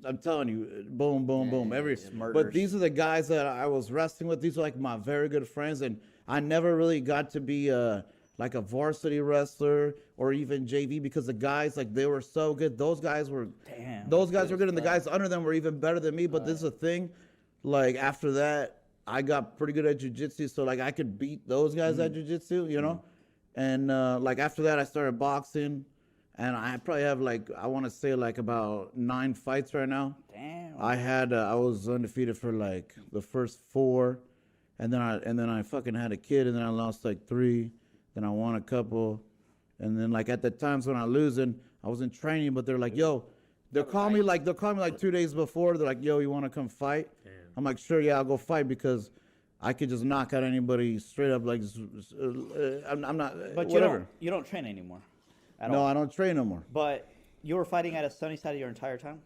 I'm telling you, boom, boom, boom. But Murders. these are the guys that I was wrestling with. These are like my very good friends, and I never really got to be like a varsity wrestler or even JV because the guys like they were so good. Those guys were Those guys were good, and the guys under them were even better than me. But this is the thing, like after that, I got pretty good at jiu-jitsu, so like I could beat those guys at jiu-jitsu, you know. And like after that, I started boxing, and I probably have like I want to say like about 9 fights right now. Damn. I was undefeated for like the first 4, and then I fucking had a kid, and then I lost like 3, then I won a couple, and then like at the times when I losing, I was in training, but they're like, yo. They'll call me like 2 days before. They're like, "Yo, you want to come fight?" Damn. I'm like, "Sure, yeah, I'll go fight because I could just knock out anybody straight up. Like, I'm not. But whatever. you don't train anymore. At No, all. I don't train no more. But you were fighting at a Sunnyside your entire time.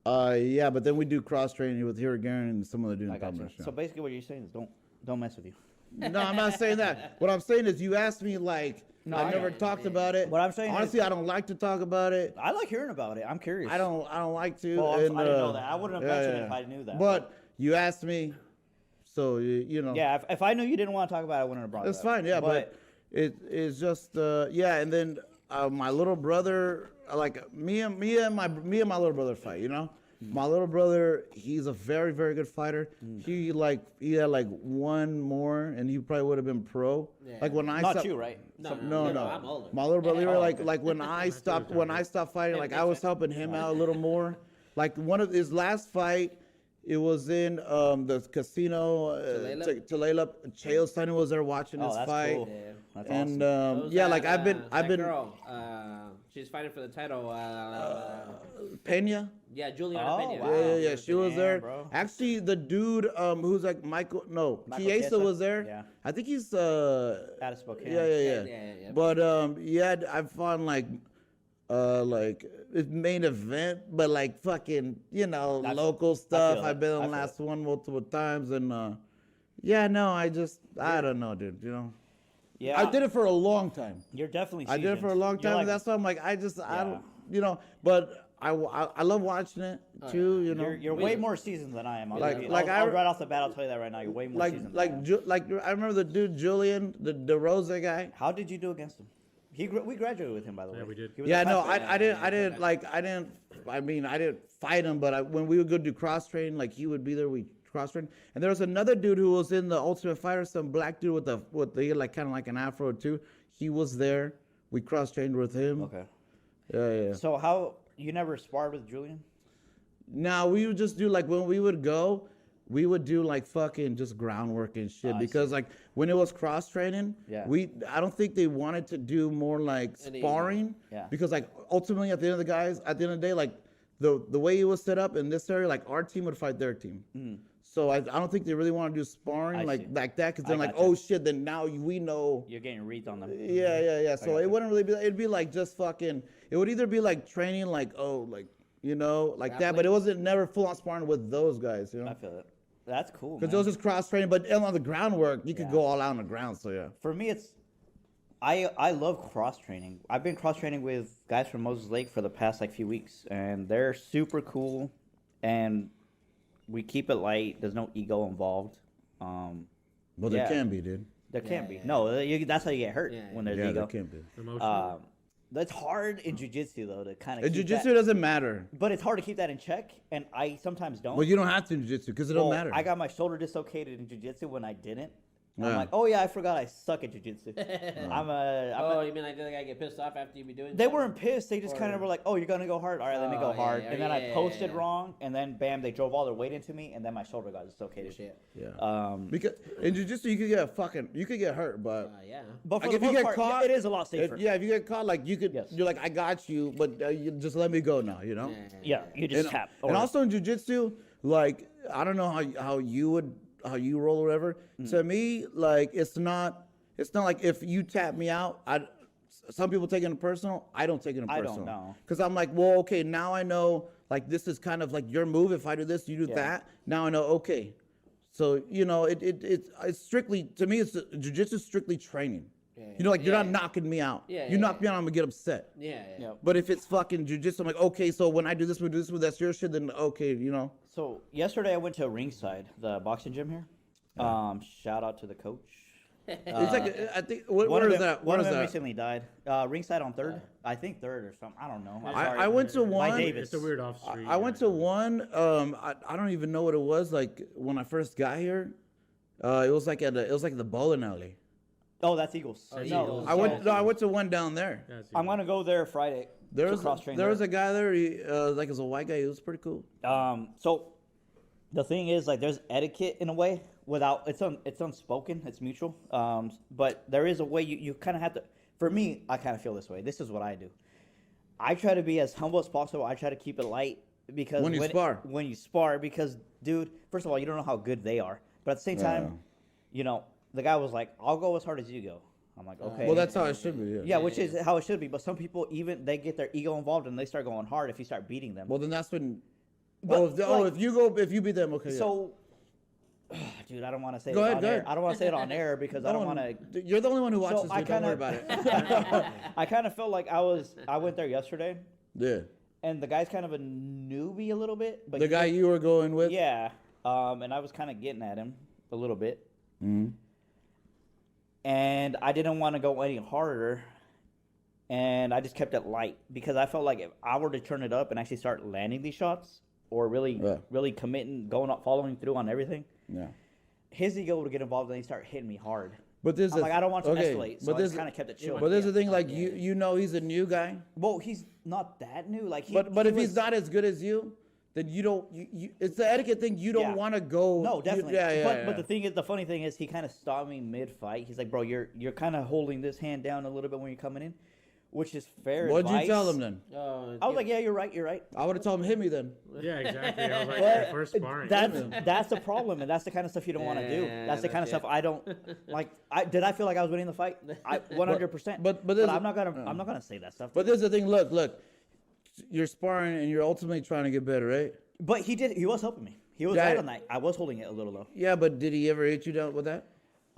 Yeah, but then we do cross training with Hiragaren and some other dude. I in got you. Palmer, So basically, what you're saying is don't mess with you. No, I'm not saying that. What I'm saying is, you asked me like I I never know. talked about it. What I'm saying honestly, is- I don't like to talk about it. I like hearing about it. I'm curious. I don't like to. Well, and, I didn't know that. I wouldn't have mentioned it if I knew that. But you asked me, so you know. Yeah, if I knew you didn't want to talk about it, I wouldn't have brought It's it up. fine, yeah, but it's just yeah. And then my little brother, like me and my little brother fight. You know, my little brother, he's a very very good fighter. He had like 1 more, and he probably would have been pro. Yeah. Like when I Not stopped, you, right? No, I'm older. my little brother, Oh, like okay. like when I stopped fighting, like I was helping him out a little more. Like one of his last fight. It was in the casino, Tulalip. Chael Sonnen was there watching Oh, this that's fight. cool. Yeah. That's And What was yeah, that, like I've that been girl, she's fighting for the title. Pena. Yeah, Juliana Oh, Pena. wow. Yeah. She was Damn, there. bro. Actually, the dude who's like Michael Chiesa Chiesa? was there. Yeah. I think he's Out of Spokane. Yeah. But yeah, I found like it's main event, but like fucking local stuff. feel I've it. been I on the feel last it. one multiple times, and yeah, no, I don't know, dude. Yeah. I did it for a long time. You're definitely. I did it for a long You're time. like- and that's why I'm like, I Yeah. don't, but I love watching it too. You're way more seasoned than I am. Like- I'll, like I'll I- right off the bat, I'll tell you that right now. You're way more seasoned. like I remember the dude Julian, the Rosa guy. How did you do against him? We graduated with him, by the way. Yeah, we did. He was Yeah, a no, classmate. I didn't fight him, but when we would go do cross train, like he would be there, we cross train. And there was another dude who was in the Ultimate Fighter, some black dude with the like kind of like an afro too. He was there. We cross trained with him. Okay. Yeah. So how you never sparred with Julian? Now we would just do like when we would go, we would do like fucking just groundwork and shit I because like when it was cross training, Yeah. I don't think they wanted to do more like Any- sparring. Yeah. Because like ultimately at the end of the day, like the way it was set up in this area, like our team would fight their team. So I don't think they really want to do sparring I see. like that because then I like gotcha. oh shit, then now we know. You're getting reads on them. Yeah. So gotcha. it wouldn't really be. It'd be like just fucking. It would either be like training, like like that, but it wasn't never full on sparring with those guys, I feel it. That's cool. Because man. it was just cross training, but on the groundwork, you could Yeah. go all out on the ground. So yeah. For me, it's I love cross training. I've been cross training with guys from Moses Lake for the past like few weeks, and they're super cool, and we keep it light. There's no ego involved. Well, Yeah. there can be, dude. There can't be. yeah. No, that's how you get hurt Yeah, when there's Yeah, ego. there can be. Emotional. That's hard in jiu-jitsu though to kind of. In jiu-jitsu, it doesn't matter. but it's hard to keep that in check, and I sometimes don't. Well, you don't have to in jiu-jitsu because it Well, don't matter. I got my shoulder dislocated in jiu-jitsu when I didn't, I'm Yeah. like, oh yeah, I forgot I suck at jujitsu. Oh, you mean like the guy get pissed off after you be doing? They something? weren't pissed. They just kind of were like, "Oh, you're gonna go hard. All right, let me go Oh, yeah, hard." yeah, And then I yeah, posted yeah. wrong, and then bam, they drove all their weight into me, and then my shoulder got dislocated. Shit. Yeah. Because in jiu-jitsu, you could get hurt, but Yeah. But for like, the if you most get part, caught, it is a lot safer. if you get caught, like you could, Yes. you're like, I got you, but you just let me go now, you know. Yeah, you just And, tap. and also in jiu-jitsu, like I don't know how you roll or whatever. To me, like it's not like if you tap me out, some people take it personal. I don't take it I don't personal. know. Because I'm like, well, okay, now I know. Like this is kind of like your move. If I do this, you do Yeah. that. Now I know. Okay, so you know, it's strictly to me. It's jiu-jitsu is strictly training. You know, like you're not knocking me out. You knock me out, I'm gonna get upset. Yeah. But if it's fucking jiu-jitsu, I'm like, okay, so when I do this, that's your shit. Then okay, you know. So yesterday I went to Ringside, the boxing gym here. Shout out to the coach. It's like I think where One of is them, that? one Where of is them that? recently died. Ringside on third, I think third or something. I don't know. I'm sorry. I went to one. Davis. It's a weird off street. I went to one. I don't even know what it was. Like when I first got here, it was like the bowling alley. Oh, that's Eagles. Oh, no, Eagles. I went to one down there. Yeah, it's I'm gonna go there Friday. There to was cross-train there there. was a guy there. He like it was a white guy. He was pretty cool. So the thing is, like, there's etiquette in a way without it's unspoken, it's mutual. But there is a way you kind of have to. For me, I kind of feel this way. This is what I do. I try to be as humble as possible. I try to keep it light because When you spar, because dude, first of all, you don't know how good they are, but at the same time, you know, the guy was like, "I'll go as hard as you go." I'm like, okay. Well, that's how it should be. Yeah. Yeah, which is how it should be. But some people they get their ego involved and they start going hard if you start beating them. Well, then that's when. But, like- if you beat them, okay. So, dude, I don't want to say Go it ahead, on go air. ahead. I don't want to say it on air because I don't want to. You're the only one who watches. So I it. Don't worry kinda- about it. I kind of felt like I went there yesterday, Yeah. and the guy's kind of a newbie a little bit. But The he guy was- you were going with. yeah, and I was kind of getting at him a little bit, and I didn't want to go any harder, and I just kept it light because I felt like if I were to turn it up and actually start landing these shots or really committing, going up, following through on everything, Yeah. his ego would get involved and he'd start hitting me hard. But there's I'm like, I don't want to escalate, so I there's just kind of kept it chill. But there's the thing, like you know, he's a new guy. Well, he's not that new. Like, But if he's not as good as you, then you don't. It's the etiquette thing. You don't Yeah. want to go. No, definitely. Yeah. But the funny thing is, he kind of stopped me mid fight. He's like, "Bro, you're kind of holding this hand down a little bit when you're coming in," which is fair. What'd advice. you tell him then? I was like, "Yeah, you're right. You're right." I would have told him hit me then. Yeah, exactly. I was like, But the first sparring. that's the problem, and that's the kind of stuff you don't want to do. Yeah, That's the kind of that's stuff I don't like. Did I feel like I was winning the fight? 100%. But But there's I'm not gonna say that stuff. But there's the thing. Look. You're sparring and you're ultimately trying to get better, right? But he was helping me. He was Yeah. right on that. I was holding it a little low. Yeah, but did he ever hit you down with that?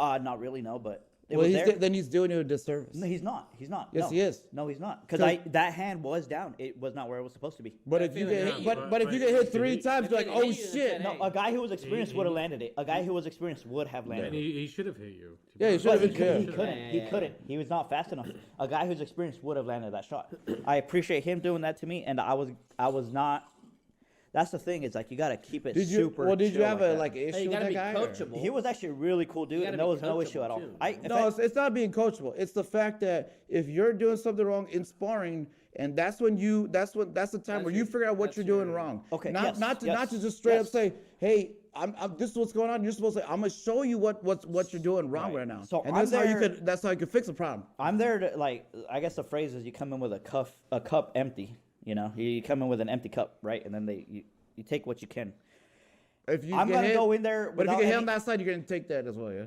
Not really, no. But it Well, was there. then he's doing you a disservice. No, he's not. He's not. Yes, No. he is. No, he's not. Because So- that hand was down. It was not where it was supposed to be. But if you feel get like hit, that, but if you get hit three times, you're like, if oh he hit you, shit. then No, a guy who was experienced he- would have landed it. A guy who was experienced would have landed and it. he should have hit you. Yeah, he should But have he, hit he you. couldn't. He couldn't. He was not fast enough. A guy who's experienced would have landed that shot. I appreciate him doing that to me, and I was not. That's the thing. Is like you got to keep it Did you? super. Well, did you chill have like a that. issue Hey, you with gotta that be guy? or- coachable. He was actually a really cool dude, gotta and be there was no coachable, issue at all. too. No, it's not being coachable. It's the fact that if you're doing something wrong in sparring, and that's the time where you figure out what you're doing wrong. Okay, Not yes, to yes, just straight up yes. say, hey, this is what's going on. You're supposed to say, I'm gonna show you what you're doing wrong right now. So and I'm there- that's how you can fix a problem. I'm there to like. I guess the phrase is you come in with a cup empty. You know, you come in with an empty cup, right? And then you take what you can. If you I'm get gonna hit, go in there but if you without get hit any- on that side, you're gonna take that as well, yeah.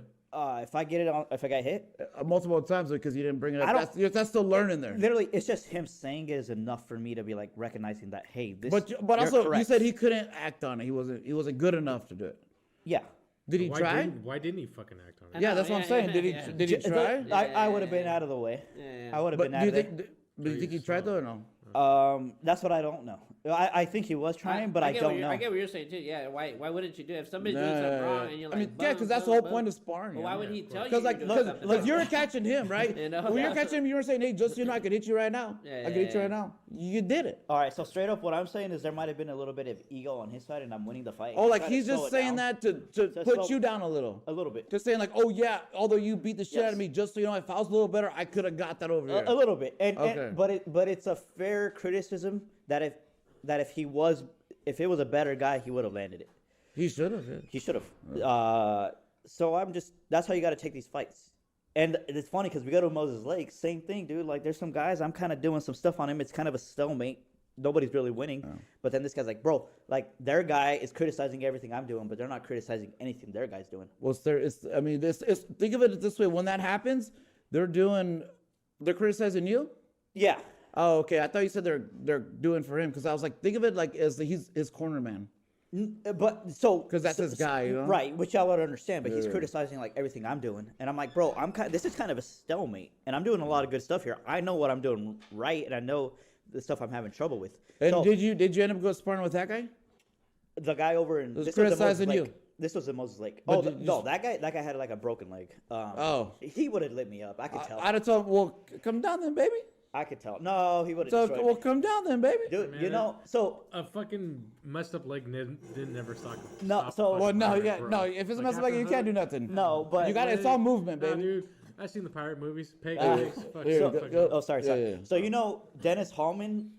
If I get hit, Multiple times because you didn't bring it up. I don't- That's still learning there. literally, it's just him saying it is enough for me to be like recognizing that. Hey, this. But you're also you correct. said he couldn't act on it. He wasn't good enough to do it. Yeah. Did he try? Why didn't he fucking act on it? Yeah, that's what I'm saying. Did he? yeah. Did he try? I would have been out of the way. I would have But been out do you of there. think? Do you think he tried though or no? That's what I don't know. I think he was trying, but I get don't what know. I get what you're saying too. Yeah, why wouldn't you do it? If somebody's doing something wrong and you're like, yeah, because that's the whole point of sparring. Well, why would he tell you? Because you're doing something wrong? you're catching him, right? You know? When you're catching him, you were saying, "Hey, just so you know, I could hit you right now. I could hit you right now." You did it. All right, so straight up, what I'm saying is there might have been a little bit of ego on his side, and I'm winning the fight. Oh, like Try to he's slow just it saying down. that to put you down a little. A little bit. Just saying like, "Oh yeah, although you beat the shit out of me, just so you know, if I was a little better, I could have got that over here." A little bit, Okay. but it's a fair criticism that if if it was a better guy, he would have landed it. He should have. Yeah. He should have. So that's how you got to take these fights. And it's funny because we go to Moses Lake, same thing, dude. Like there's some guys, I'm kind of doing some stuff on him. It's kind of a stalemate. Nobody's really winning. But then this guy's like, bro, like their guy is criticizing everything I'm doing, but they're not criticizing anything their guy's doing. Well, I mean, think of it this way: when that happens, they're criticizing you. Yeah. Oh, okay. I thought you said they're doing for him because I was like, think of it like as he's his corner man. But so because that's his guy, you know? Right? Which I would understand, but he's criticizing like everything I'm doing, and I'm like, bro, this is kind of a stalemate, and I'm doing a lot of good stuff here. I know what I'm doing right, and I know the stuff I'm having trouble with. And so, did you end up going sparring with that guy? The guy over in Was this was criticizing in Moses you. Lake. This was in Moses Lake. But Oh did you- no, that guy had like a broken leg. He would have lit me up. I could tell. I'd have told him, well, come down then, baby. I could tell. No, he would have So, destroyed well, me. come down then, baby. Dude, Man, you know, so A fucking messed up leg didn't never stop. No, stop so- fucking Well, no, pirate, yeah, bro. no. If it's a mess after like you can't do Hook- nothing. no, but You got it's all movement, Nah, baby. dude. I've seen the pirate movies. Peg Ah, legs. Fuck, here, so go- fucking- go. Oh, sorry. Yeah. So you know Dennis Hallman.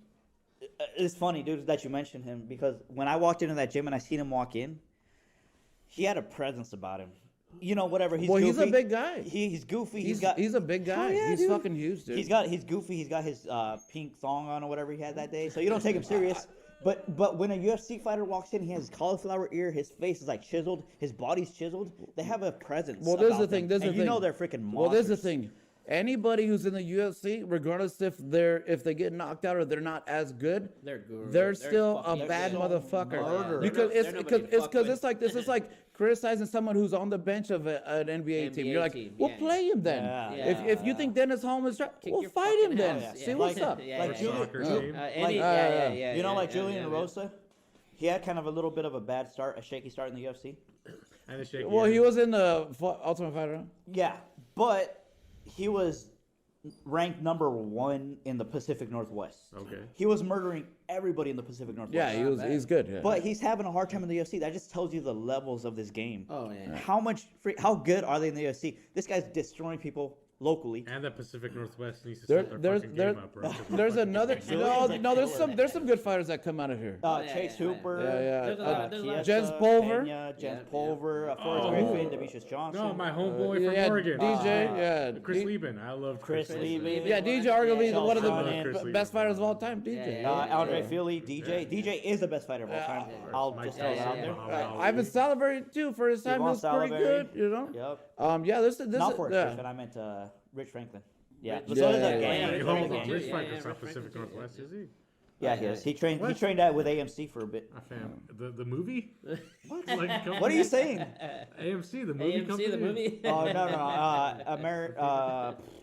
It's funny, dude, that you mentioned him because when I walked into that gym and I seen him walk in, he had a presence about him. You know, whatever. He's Well, goofy. he's a big guy. He's goofy. He's got. a big guy. Oh, yeah, He's dude. fucking huge, dude. He's goofy. He's got his pink thong on or whatever he had that day. So you don't take him serious. But when a UFC fighter walks in, he has his cauliflower ear. His face is like chiseled. His body's chiseled. They have a presence. Well, there's about the thing. them. There's and the you thing. know they're freaking monsters. Well, there's the thing. Anybody who's in the UFC, regardless if they get knocked out or they're not as good, They're gurus. they're They're still a fucking bad shit. motherfucker. Murderers. Because They're nobody to fuck with. it's like this is like criticizing someone who's on the bench of an NBA team. You're like, team, well, yeah. play him then. Yeah. If you think Dennis Holmes is Kick well, your fight him fucking then. ass. See Yeah. what's up. Yeah, Like yeah, Julian- Soccer Yeah. team. Yeah. You know, like Julian yeah. Rosa, he had kind of a little bit of a bad start, a shaky start in the UFC. And a shaky Well, hand. he was in the Ultimate Fighter. Yeah, but he was ranked number 1 in the Pacific Northwest. Okay. He was murdering everybody in the Pacific Northwest. Yeah, he's good. Yeah. But he's having a hard time in the UFC. That just tells you the levels of this game. Oh, yeah. How good are they in the UFC? This guy's destroying people locally. And the Pacific Northwest needs to There- set their there's- fucking there- game up, bro. There's another Julian's no. a There's some good fighters that come out of here. Chase yeah. Hooper. Yeah. There's a lot- there's a lot. Jens Pulver. Jens Yeah. Pulver, Forrest Oh. Griffin, Demetrius Johnson. No, my homeboy Yeah, from Oregon. DJ. Chris Lieben. I love Chris Lieben. Yeah, DJ arguably Yeah, one of Sean the Connon. Chris best Lieben. fighters of all time. DJ. Andre Philly, DJ. DJ is the best fighter of all time. I'll Mike just throw that out Tyson, there. Muhammad Ivan Salivary too for his time Yvonne was pretty Salivary. good. You know. Yep. Yeah. This Not Forrest yeah. Griffin. I meant Rich Franklin. Yeah. Rich- But so is Yeah, that yeah, gang. yeah. Hey, It's hold a on. gang. Rich Yeah, Franklin's yeah, not Rich Pacific Franklin, Northwest, is he? Yeah, he is. He trained What? that with AMC for a bit. I fam. The movie? What? Like, What are you saying? AMC, the movie AMC, company? the movie. Oh no.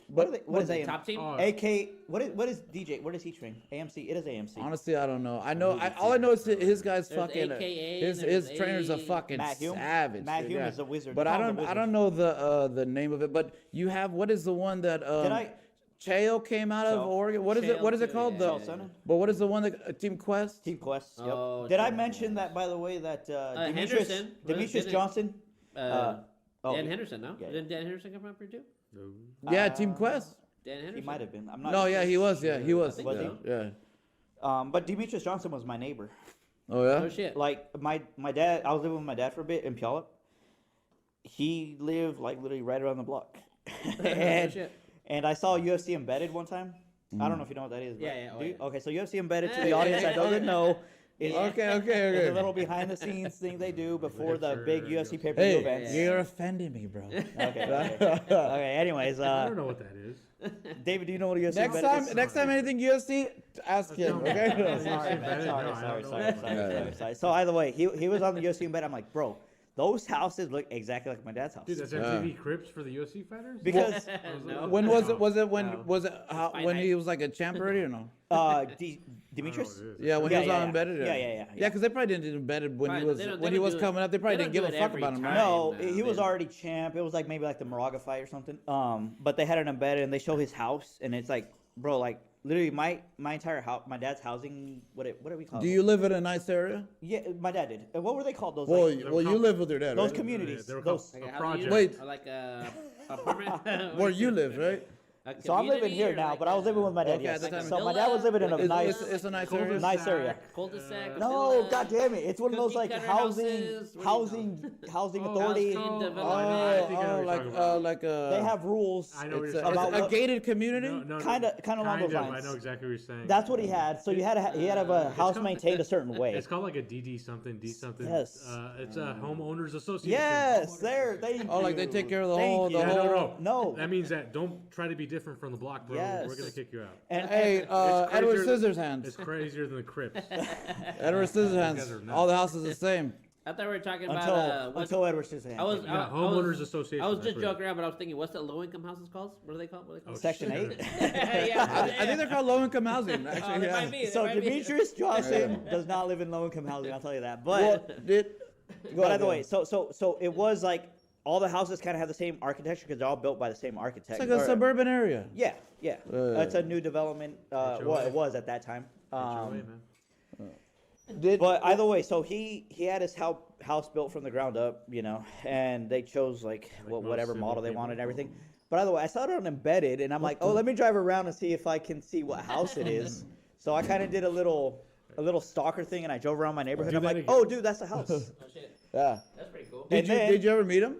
What is AMC? Top team? Oh, AK. What is DJ? Where does he train? AMC. It is AMC. Honestly, I don't know. I know. All I know is his guy's There's fucking. AKA, His there's trainer's a A- fucking Matt Hume? savage. Matt dude, Hume yeah. is a wizard. But They I call him don't. a I don't know the name of it. But you have what is the one that I- Cheo came out of Cheo. Oregon? What is it? Cheo What is it too, called? yeah, The yeah, yeah. Sonnen? But what is the one that Team Quest? Team Quest. Yep. Oh, Did I Team mention that, by the way, that Henderson. Demetrius Didn't- Johnson? Dan oh, Henderson, no? yeah. Didn't Dan Henderson come up here too? No. Yeah, Team Quest. Dan Henderson. he might have been. I'm not. No, yeah, he was. Yeah, he was. think Yeah, so. yeah. But Demetrius Johnson was my neighbor. Oh yeah. Oh shit. Like my dad, I was living with my dad for a bit in Puyallup. He lived like literally right around the block, and shit. and I saw UFC Embedded one time. I don't know if you know what that is. But Yeah, yeah, oh, do you? yeah. Okay, so UFC Embedded to the audience that doesn't know. Is, Okay. is a little behind the scenes thing they do before the Hipster big UFC UFC. pay per view Hey, events. you're offending me, bro. Okay. Anyways, I don't know what that is. David, do you know what a UFC next Embedded is? time anything UFC, ask him. Okay. Sorry. Embedded? No, I don't know what that is. Sorry. So either way, he was on the UFC Embedded. I'm like, bro, Those houses look exactly like my dad's house. Dude, that's MTV Cribs for the UFC fighters. Because No. When was it? Was it when? No. Was it when he was like a champ already or no? Demetrius. Yeah, when he was on embedded. Yeah. Yeah, because they probably didn't do embedded when he Right, was they don't- when they he don't was do it- coming up. They probably they didn't don't give do a it fuck every about him. time. Right? No, No, he was they- already champ. It was like maybe like the Moraga fight or something. But they had it embedded, and they show his house, and it's like, bro, like literally my entire house, my dad's housing. What do we call it? Do you live in a nice area? Yeah, my dad did. And what were they called? Those Well, like, well, you live with your dad, those right? communities. they were Those. called- Like A a housing project. unit? Wait. Or like a apartment? Where you live, right? A So I'm living community here or now, like but I was living with my dad. Okay, yes. at the time. So my Villa? dad was living in a It's- nice, it's a nice area. nice area. Cul-de-sac. No, villa, god damn it! It's one of those like cookie-cutter housing, houses, what do you housing Oh, authority. housing Oh, development. I think I know Oh, what you're like talking about. like a. They have rules. I know what It's you're a, talking about it's a what- gated community. Kinda along those lines. I know exactly what you're saying. That's what he had. So you had to he had to have a house called- maintained a certain way. It's called like a DD something, D something. Yes. It's a homeowners association. Yes, there. Thank Oh, like they you. take care of the Thank whole. you. The Yeah, whole. No. That means that don't try to be different from the block, bro. Yes. We're gonna kick you out. And, Hey, It's Edward crazier- Scissorhands. It's crazier than the Crips. Edward guys are Scissorhands. nuts. All the houses the same. I thought we were talking until about until Edward Scissorhands. I was Yeah, I homeowners was- association, I was that's just what it joking around, but I was thinking, what's the low income houses called? What are they called? What are they called? Section 8. yeah, I think they're called low income housing. Oh, Actually, they yeah. might be, they So might be. Demetrius Johnson does not live in low income housing. I'll tell you that. But Well, did. but either way, so it was like all the houses kind of have the same architecture because they're all built by the same architect. It's like a Or- suburban area. Yeah. It's a new development. Well, it was at that time. HOA, man. But either way, so he had his house built from the ground up, you know, and they chose like most whatever simple model they people. wanted and everything. But either way, I saw it on embedded, and I'm like, oh, let me drive around and see if I can see what house it is. So I kind of did a little stalker thing, and I drove around my neighborhood. Do I'm that like, again. oh, dude, that's the house. Oh, shit. Yeah. That's pretty cool. And then- Did you ever meet him?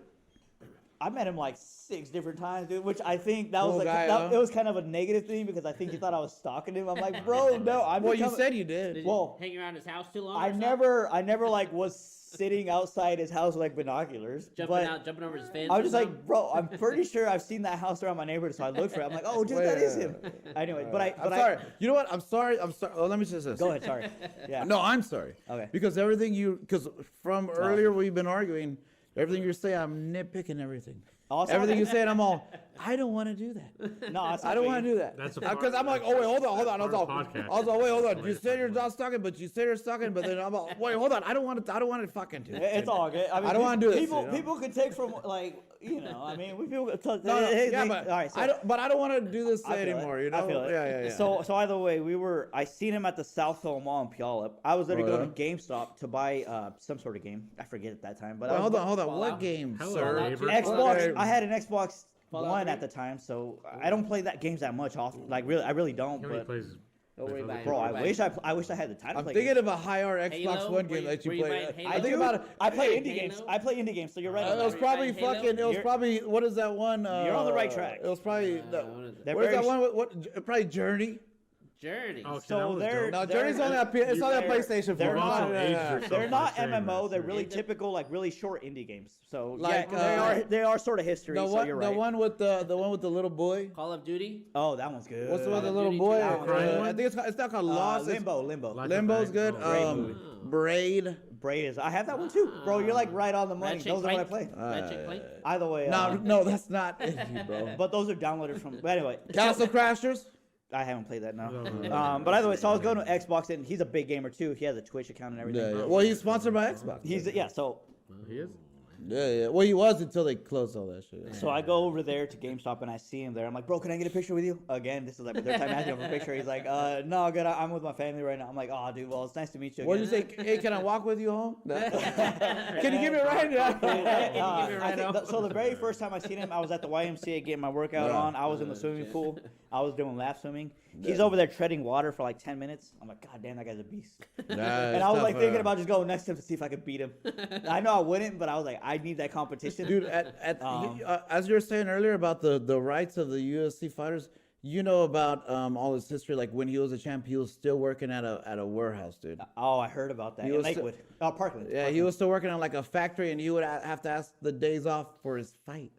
I met him like 6 different times, dude. Which I think that was Cool like guy, that, huh? it was kind of a negative thing because I think he thought I was stalking him. I'm like, bro, no, I'm. Well, you becoming- said you did. Did Whoa. you hang around his house too long? I or something? never like was sitting outside his house with like binoculars. jumping over his fence. I was or just something? like, bro, I'm pretty sure I've seen that house around my neighborhood, so I looked for it. I'm like, oh, dude, that is him. Anyway, I'm sorry. You know what? I'm sorry. Oh, let me just say this. Go ahead, sorry. Yeah. No, I'm sorry. Okay. Because because from earlier we've been arguing, everything you're saying, I'm nitpicking everything. Also- Everything you're saying, I'm all, I don't want to do that. No, that's I don't want to do that. That's a part- Because I'm like, oh wait, hold on. I was all, podcast. wait, hold on. You said you're not stalking, but you said you're stalking, but then I'm all, wait, hold on. I don't want to fucking do it. It's all good. I mean, I don't wanna do this, People, you know? people could take from like, you know, I mean, we people could talk. No, yeah, all but right, so, I don't want to do this I feel anymore. it. You know? I feel it. Yeah. So either way, I seen him at the South Hill Mall in Puyallup. I was there to Oh, go yeah? to GameStop to buy some sort of game. I forget at that time, but Wait, I was hold on. Fallout. What game, Hello, sir? neighbor. Xbox. Okay. I had an Xbox Fallout One 3? at the time, so I don't play that games that much often. Like really, I really don't. How many But plays? Don't worry about it. bro, Don't worry I wish I had the time. to I'm play thinking games. of a higher Xbox Halo? One Were game you- that you were you play. buying Halo? I think about it. I play indie Halo? games. I play indie games, so you're right. It on was that. probably Halo? fucking. It was You're- probably. What is that one? You're on the right track. It was probably. what is it? They're What is that very- one? What? Probably Journey. Journey. Oh, So that was they're- dope. No, They're- Journey's only on. It's only on PlayStation 4. they're We're also not- aged yourself They're by not saying MMO. that, They're so- really typical, like really short indie games. So Like, yeah, they are sort of history. The so one, you're the right. one with the one with the little boy. Call of Duty. Oh, that one's good. What's the one with the Call of little Duty boy? 2. I think it's not called Lost. It's- Limbo. Like- Limbo's good. Great Braid. Braid is. I have that one too, bro. You're like right on the money. Ratchet Those are what I Clank. play. Ratchet Clank. Either way, No, that's not indie, bro. but those are downloaded from. But anyway, Castle Crashers. I haven't played that now. No. But either way, so I was going to Xbox, and he's a big gamer too. He has a Twitch account and everything. Yeah. Well, he's sponsored by Xbox. He's yeah. So Well, he is. Yeah. Well, he was until they closed all that shit. So I go over there to GameStop and I see him there. I'm like, bro, can I get a picture with you? Again, this is like the third time asking him for a picture. He's like, no, good. I'm with my family right now. I'm like, oh, dude, well, it's nice to meet you. What did you again." say? Hey, can I walk with you home? Can you give me a ride? So the very first time I seen him, I was at the YMCA getting my workout on. I was in the swimming pool. I was doing lap swimming. He's over there treading water for like 10 minutes. I'm like, God damn, that guy's a beast. And I was like thinking about just going next to him to see if I could beat him. I know I wouldn't, but I was like, I need that competition. Dude, as you were saying earlier about the rights of the UFC fighters, you know about all his history. Like when he was a champ, he was still working at a warehouse, dude. Oh, I heard about that. He In was Lakewood. Parkland. Yeah, he was still working on like a factory, and he would have to ask the days off for his fight,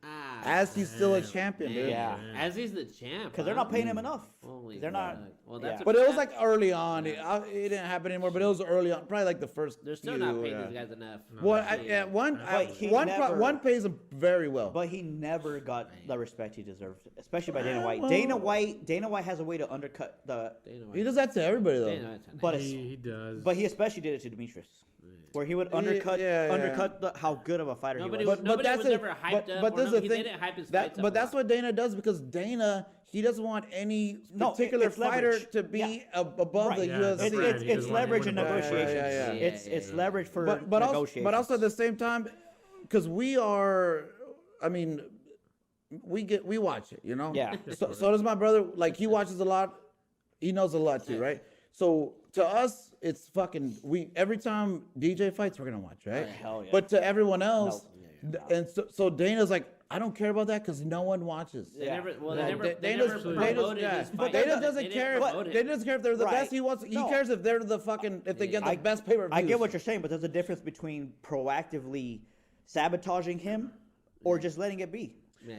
as he's still a champion, dude. Yeah. As he's the champ. Because they're not paying him enough. Well, Holy They're not- fuck. Well, that's yeah. a, But it was that's- like early on. It didn't happen anymore. But it was early on, probably like the first. They're still few, not paying yeah. these guys enough. Well, Yeah. one pays him very well. But he never got the respect he deserved, especially by Dana White. well- Dana White has a way to undercut the. Dana White. He does that to everybody though. Dana White's a But nice- He does. But he especially did it to Demetrius, where he would undercut how good of a fighter Nobody he was. was- nobody that's was it. ever hyped up, or this is the he thing. didn't hype his fights up But a that's lot. what Dana does because Dana he doesn't want any No, particular it's fighter leverage. to be Yeah. above Right. the Yeah, UFC. that's It's, right. it's, He it's doesn't want leverage in anyone to- negotiations. Yeah. It's leverage for but negotiations. also at the same time, because we are, I mean, we watch it, you know. Yeah. So does my brother. Like he watches a lot. He knows a lot too, right? So to us, it's fucking. We every time DJ fights, we're gonna watch, right? hell yeah. But to everyone else, No. and so Dana's like, I don't care about that because no one watches. They never, well, Yeah, they never, Da- they Dana's- never Dana's- promoted yeah. his But fight. Dana They doesn't didn't care. promote it. Dana doesn't care if they're the Right. best. He No. cares if they're the fucking if they get the best pay per view. I get what you're saying, but there's a difference between proactively sabotaging him or just letting it be.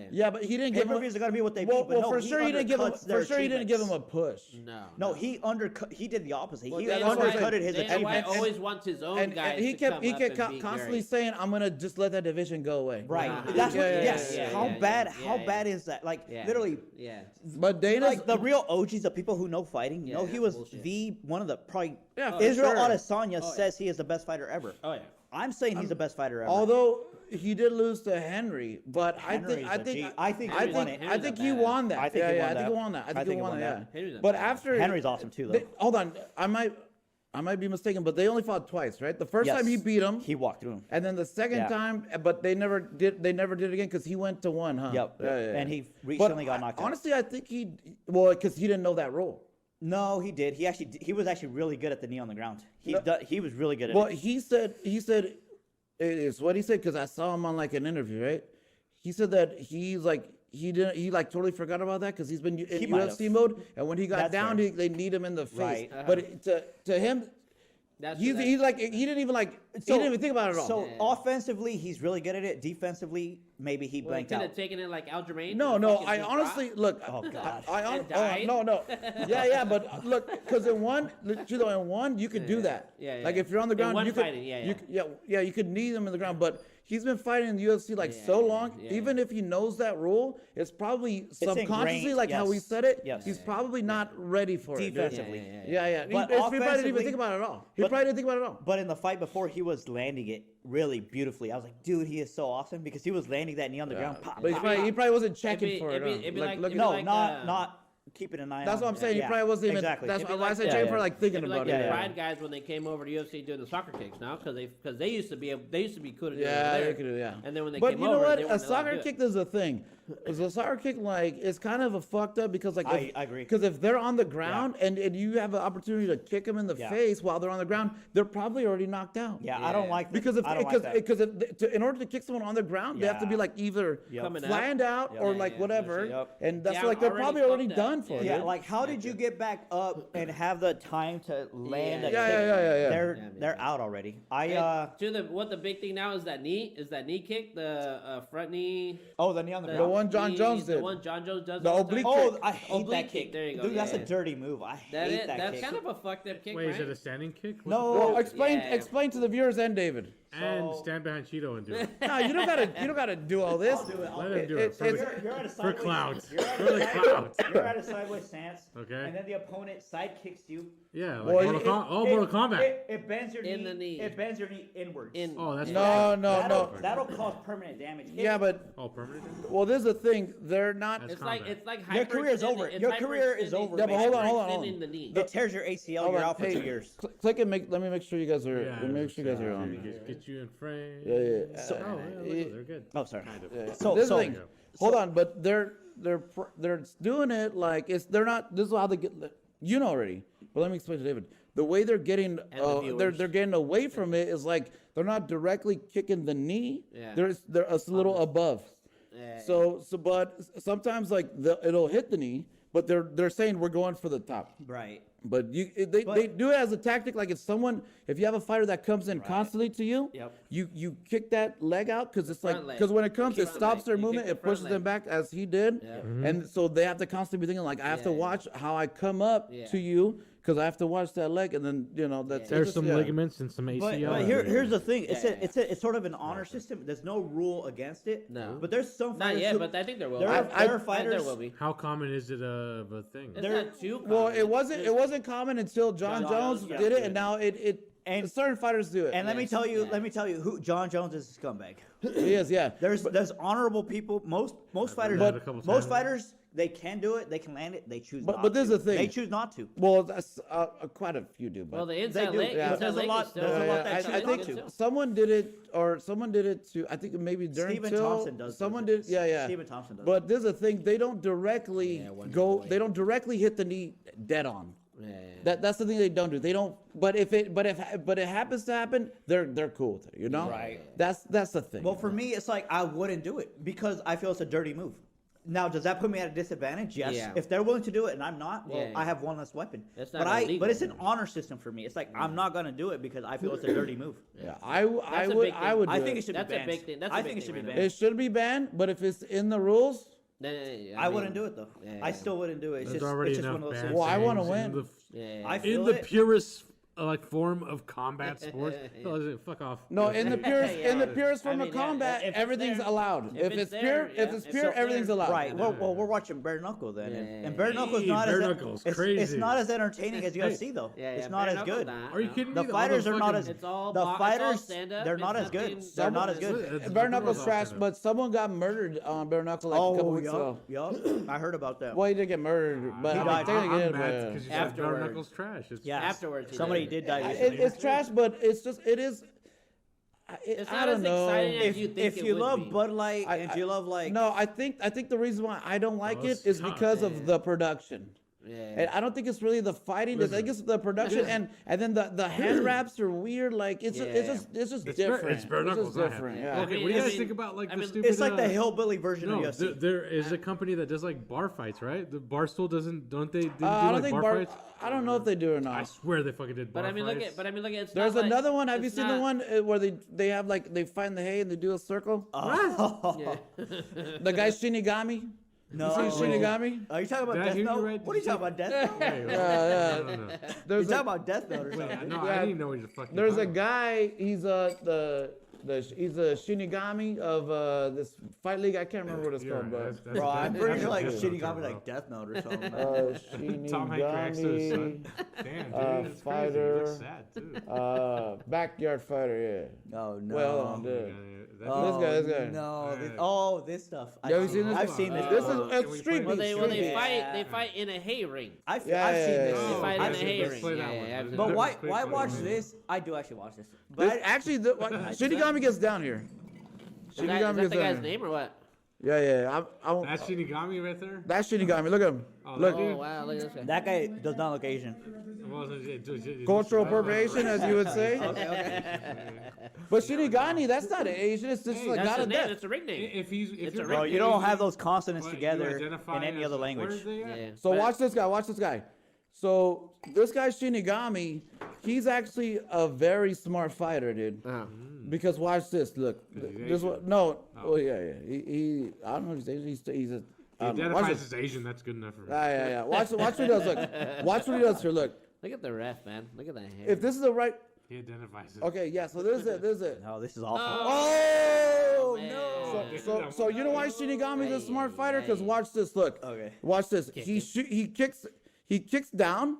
Yeah, but he didn't give him. Pay-per-views are gonna be what they well, be, but well, no, for he sure he didn't give him. undercuts their For sure he didn't give him a achievements. push. No. He undercut. He did the opposite. Well, he Dana White- undercutted his Dana White achievements. always wants his own And guys he to kept come he up kept and be constantly great. saying, "I'm gonna just let that division go away." Right. Uh-huh. That's what. Yeah, Yes. yeah, How yeah, bad? yeah, How yeah. bad is that? Like Yeah. literally. Yeah. But Dana's Like the real OGs, the people who know fighting, Yeah, know he was bullshit. one of the probably. Yeah, for Israel sure. Adesanya says he is the best fighter ever. Oh yeah. I'm saying he's the best fighter ever. although he did lose to Henry, but Henry's I a G. think I think he I won think it. I think he Henry's a won that. I think yeah, he yeah, won I think that. he won that. I think he won that. Henry's Yeah. a But badass. after Henry's awesome too, though. Hold on, I might be mistaken, but they only fought twice, right? The first Yes. time he beat him, He walked through him. and then the second Yeah. time, but they never did. They never did it again because he went to one, huh? Yep. Yeah, yeah, And yeah. he recently But got knocked out. Honestly, I think because he didn't know that rule. No, he did. He was actually really good at the knee on the ground. He was really good at Well, it. he said it's what he said because I saw him on like an interview, right? He said that he totally forgot about that because he's been in He might UFC have. mode, and when he got That's down, fair. they need him in the face. Right. But to him, That's he's like he didn't even he didn't even think about it at all. So Yeah. offensively, he's really good at it. Defensively, maybe he Well, he blanked could have out. taken it like Aljamain. No, and no. fucking I just honestly dropped. look. Oh, God. And died? No. Yeah, but look, because in one, you could do that. Yeah, Like yeah. if you're on the In ground, one you could. fighting, yeah, you yeah. could- yeah, you could knee them in the ground. But he's been fighting in the UFC like Yeah, so long. yeah. Even if he knows that rule, it's probably subconsciously, ingrained, like how he yes. said it. Yes. He's probably not ready for it. dude. Defensively. Yeah. But He probably didn't even offensively- think about it at all. He but- probably didn't think about it at all. But in the fight before, he was landing it really beautifully. I was like, dude, he is so awesome because he was landing that knee on the ground. Pop, But pop, he probably wasn't checking It'd be- for it. it'd be- huh? it'd be like- look it'd at- No, like, not keeping an eye That's on. what I'm saying. He Yeah. probably wasn't even. Exactly. That's It'd be why I like- said yeah, checking yeah. for like thinking It'd be like about the it. yeah. Pride guys when they came over to UFC doing the soccer kicks now because they used to be cool to do Yeah, over they there. could do, yeah. And then when they but came you know over, what? they A weren't allowed to soccer do it. kick is a thing. Is a soccer kick like it's kind of a fucked up because like I agree. because if they're on the ground and you have an opportunity to kick them in the Yeah. face while they're on the ground, they're probably already knocked out. Yeah, I don't like that. Because I don't like that. in order to kick someone on the ground, they have to be Yeah. like either Coming up. flying out or Yeah, like yeah, whatever, Yep. and that's Yeah, like they're already probably already fucked up. done for. Yeah, dude. like how did you get back up and have the time to land Yeah. a Yeah, kick? yeah. They're Yeah, man. they're out already. What the big thing now is that knee kick, the front knee. Oh, the knee on the The ground. one John Jones The did. one John Jones does. The all oblique time. kick. Oh, I hate Oblique that kick, kick. there you go, Dude, that's yeah. a dirty move. I That hate is, that that's kick. kind of a fucked up kick, Wait, right? is it a standing kick? What's No. Well, explain Yeah. explain to the viewers and David. And So- stand behind Cheeto and do it. No, you don't gotta do all this. Let him do it. It's- You're at a For sideways. clout. You're at For a the sideways- clout. You're at a sideways stance. Okay. And then the opponent side kicks you. Yeah, like Well, Mortal Kombat. It bends your In knee. the knee. It bends your knee inwards. Oh, that's No, no, that'll, no. That'll cause permanent damage. Yeah, but Oh, permanent. well, this is the thing. They're not. That's It's like combat. Your career is over. Your career is over. Yeah, but hold on, hold on, hyperextending hold on. the knee. It tears your ACL. Hold You're on, out for hey, 2 years. Click and make. Let me make sure you guys are. Yeah, let me make sure you guys are on. Get you in frame. Yeah. Oh, yeah, look, they're good. Oh, sorry. Kind of. Yeah. So- this so- thing. Hold on, but they're doing it like it's. They're not. This is how they get. You know already. But let me explain to David. The way they're getting, the viewers. they're getting away from it is like they're not directly kicking the knee. Yeah. They're a little above. But sometimes like it'll hit the knee, but they're saying we're going for the top. Right. But they do it as a tactic. Like if you have a fighter that comes in constantly to you, Yep. you kick that leg out because it's like Front leg. because when it comes, You it kick the stops leg. their You kick movement. the It front pushes them leg. back as he did, Yeah. and so they have to constantly be thinking like I have to Yeah. watch how I come up Yeah. to you because I have to watch that leg, and then that's There's it's some just- ligaments and some ACL. But here's the thing. It's Yeah, it's sort of an honor system. There's no rule against it. No. But there's some Not fighters yet, who- but I think there will. there be. are- there are I think fighters- There will be. How common is it of a thing? It's There- not too. Well, common. it wasn't common until John John Jones Jones, did yeah. it, and now it And- certain fighters do it. And let me Yes, tell you, yeah. who John Jones is a scumbag. he is, yeah. There's honorable people. Most fighters, that a couple most times. fighters, they can do it. They can land it. They choose. But- not but this to. is the thing. They choose not to. Well, that's quite a few do, but Well, the They inside do. leg. Yeah. Inside There's a leg lot- is still- there's a lot that I choose think not to. someone did it, someone did it to. I think maybe during Stephen Till, Thompson does Someone it. did, yeah. Stephen Thompson does But there's a thing; they don't directly Yeah, one go. way. They don't directly hit the knee dead on. Yeah. That's the thing they don't do. They don't. But if it happens to happen, they're cool with it. You know. Right. That's the thing. Well, for me, it's like I wouldn't do it because I feel it's a dirty move. Now, does that put me at a disadvantage? Yes. Yeah. If they're willing to do it and I'm not, well, Yeah. I have one less weapon. That's not but illegal. but it's an honor system for me. It's like I'm not gonna do it because I feel it's a dirty move. yeah, I would. That's a big I would. I do think it should That's be a banned. big thing. That's a I big think it thing should be right banned. It should be banned, but if it's in the rules, I wouldn't do it though. Yeah. I still wouldn't do it. It's There's just, already it's just enough one of those bad things. Well, I wanna things win. in the, Yeah. I in feel the it. purest form of combat sports. Fuck off. no, in the purest form I mean, of yeah, combat, if it's everything's there- allowed. if If it's it's pure, there, if yeah, it's if pure, it's everything's there- allowed. Right. Well, we're watching bare knuckle then, and bare knuckle's Hey, not bare as knuckle's it's crazy. not as entertaining as UFC though. Yeah, it's yeah, not bare as knuckle, good. nah. Are you kidding The me? fighters are not fucking- as It's all the bo- it's all fighters. stand-up, They're it's not as good. nothing- They're not as Someone- good. It's- Bare knuckles all trash, stand-up. but someone got murdered on bare knuckle like a couple weeks ago. yup. I heard about that. Well, he did get murdered, but He I mean, died. technically, I'm but, mad because you said bare Afterwards. knuckles trash. It's Yeah. Afterwards, he somebody did. did die. it, recently. it's trash. But it's just it is. It's I not don't as know. exciting as if you think if it you would love be. Bud Light and you love like No, I think the reason why I don't like Oh, it's it is tough. because of the production. Yeah. And I don't think it's really the fighting. I think it's the production, and then the hand wraps are weird. Like it's just different. It's bare just knuckles. not different. happy. Yeah. Okay, I what do you mean- guys think about like I the mean, stupid? it's like the hillbilly version No, of UFC. there is a company that does like bar fights, right? The Barstool don't they? Do I don't like think bar bar. fights? I don't know if they do or I not. swear they fucking did bar But I mean, fights. look at. It's There's not like- another one. Have you it's seen the not- one where they have like they find the hay and they do a circle? Yeah. The guy Shinigami. No. You see Shinigami? Are you talking about Did I Death hear you Note? right? What are you talking about, Death Note? Wait, Yeah, no, no. You're There's talking a, about Death Note or something. No, Yeah. I didn't know what you're fucking. there's a talking about. guy. He's he's a Shinigami of this fight league. I can't remember what it's You're called, right. but Bro, I'm pretty sure like Death Shinigami Note, bro. like Death Note or something. Tom Hanks reacts to his son. Shinigami Damn, dude, that's fighter. crazy. He looks sad too. backyard fighter. Yeah. Oh no. Well, That- Oh, this guy. No. Alright. This stuff. Yeah, you seen this? I've seen this. This before. is Can we street play beef. this? Well, street they beef. fight in a hay ring. I've seen Yeah, this. They fight in I've a seen hay this. ring. play that Yeah, one. yeah, But But why Let's play watch it. this? I do actually watch this. This, But actually, Shinigami gets down here. Is that Shinigami the gets guy's down here. name or what? Yeah. That's Shinigami right there. That's Shinigami. Look at him. Oh, Look. that dude? Oh wow, look at this guy. that guy does not look Asian. Well, Cultural appropriation, as you would say. Okay. But Shinigami, that's not Asian. It's just like That's God the of name. death. It's a ring name. If he's It's a you're ring. Bro, you don't have those consonants but you together identify in any as- other where language. is they at? Yeah. So But- watch this guy. Watch this guy. So this guy Shinigami, he's actually a very smart fighter, dude. Uh-huh. Because watch this. Look, he this Asian? one. No. Oh yeah. He I don't know if he's Asian. He's a. He I don't know. Watch identifies this. as Asian. That's good enough for me. Yeah. Watch what he does. Look. Watch what he does here. Look. Look at the ref, man. Look at that hair. If this is the right. He identifies as. Okay. Yeah. So this is it. This is it. Oh, this is awful. Oh man. no! So you know why Shinigami is a smart fighter? Because watch this. Look. Okay. Watch this. He kicks down,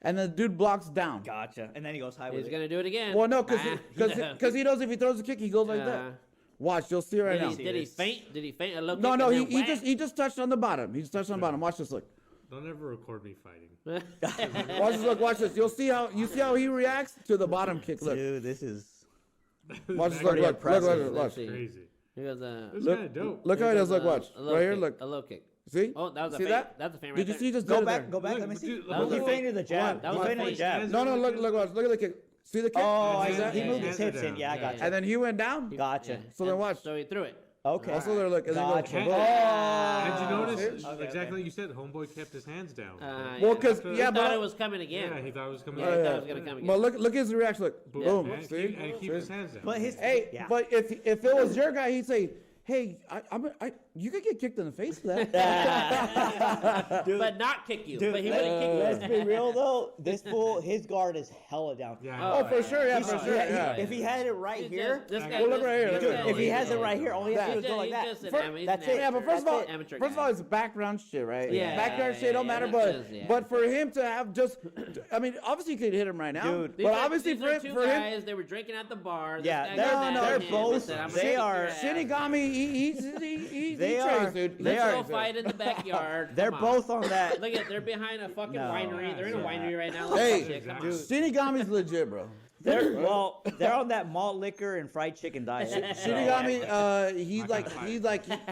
and the dude blocks down. Gotcha. And then he goes high with He's it. gonna do it again. Well, no, Nah. because he knows if he throws a kick, he goes like Uh, that. Watch, you'll see right Did now. he, did he faint? Did he faint a little? No, kick no, and then he just touched on the bottom. He just touched on the bottom. Watch this. Look. Don't ever record me fighting. Watch this. Look. Watch this. You'll see how he reacts to the bottom kick. Look. Dude, this is. Watch this. pretty Look. impressive. Watch. see. Crazy. He goes, This Look. guy dope. Look how he does. Look. Watch. a low Right here. kick, Look. a low kick. See? Oh, that was a See feint. that? That's a feint right Did you there. see? He just Go did it back. there. Go back. Look, Let me see. dude, that was He a- fainted the jab. That He was a fainted the feint. jab. No. Look. Watch. Look at the kick. See the kick? Oh, See that? he yeah, moved his hands are hips in. down. Yeah, I Yeah, got yeah. And then he went down. Gotcha. So then watch. So he threw it. Okay. Also, they're like, and then Gotcha. go, And you notice Okay, exactly like you said, Homeboy kept his hands down. Well, 'cause- he yeah, thought but- it was coming again. Yeah, he thought it was coming. Yeah, he thought it was gonna come again. But look at his reaction. Look, boom. and See? keep his hands down. But his Hey, yeah. but if it was your guy, he'd say, "Hey, you could get kicked in the face for that." But not kick you. Dude, But he wouldn't kick you. let's be real though. This fool, his guard is hella down. Yeah. Oh, for sure, yeah, for He's- sure, yeah, yeah. If he had it right here, This guy, Well, look right here, this look guy- at it. if he has it right here, all he has to do is He's go like that. just an That's amateur. it. Yeah, but first of all, Amateur first of guy. all, it's background shit, right? Yeah, background yeah, shit don't yeah, matter. that But is, yeah. but for him to have just, I mean, obviously you could hit him right now, Dude. These but are- obviously these are two for him, guys, they were drinking at the bar. This Yeah, guy they're- got mad they're at him and both- said, "I'm they gonna are- kick your ass." Shinigami, he They trains, are- dude. they Let's are- go fight in the backyard. They're Come on. both on that. Look at, they're behind a fucking No. winery. They're in a Yeah. winery right now. Hey, Shit, come on. dude. Shinigami's legit, bro. They're on that malt liquor and fried chicken diet. Shinigami, he's like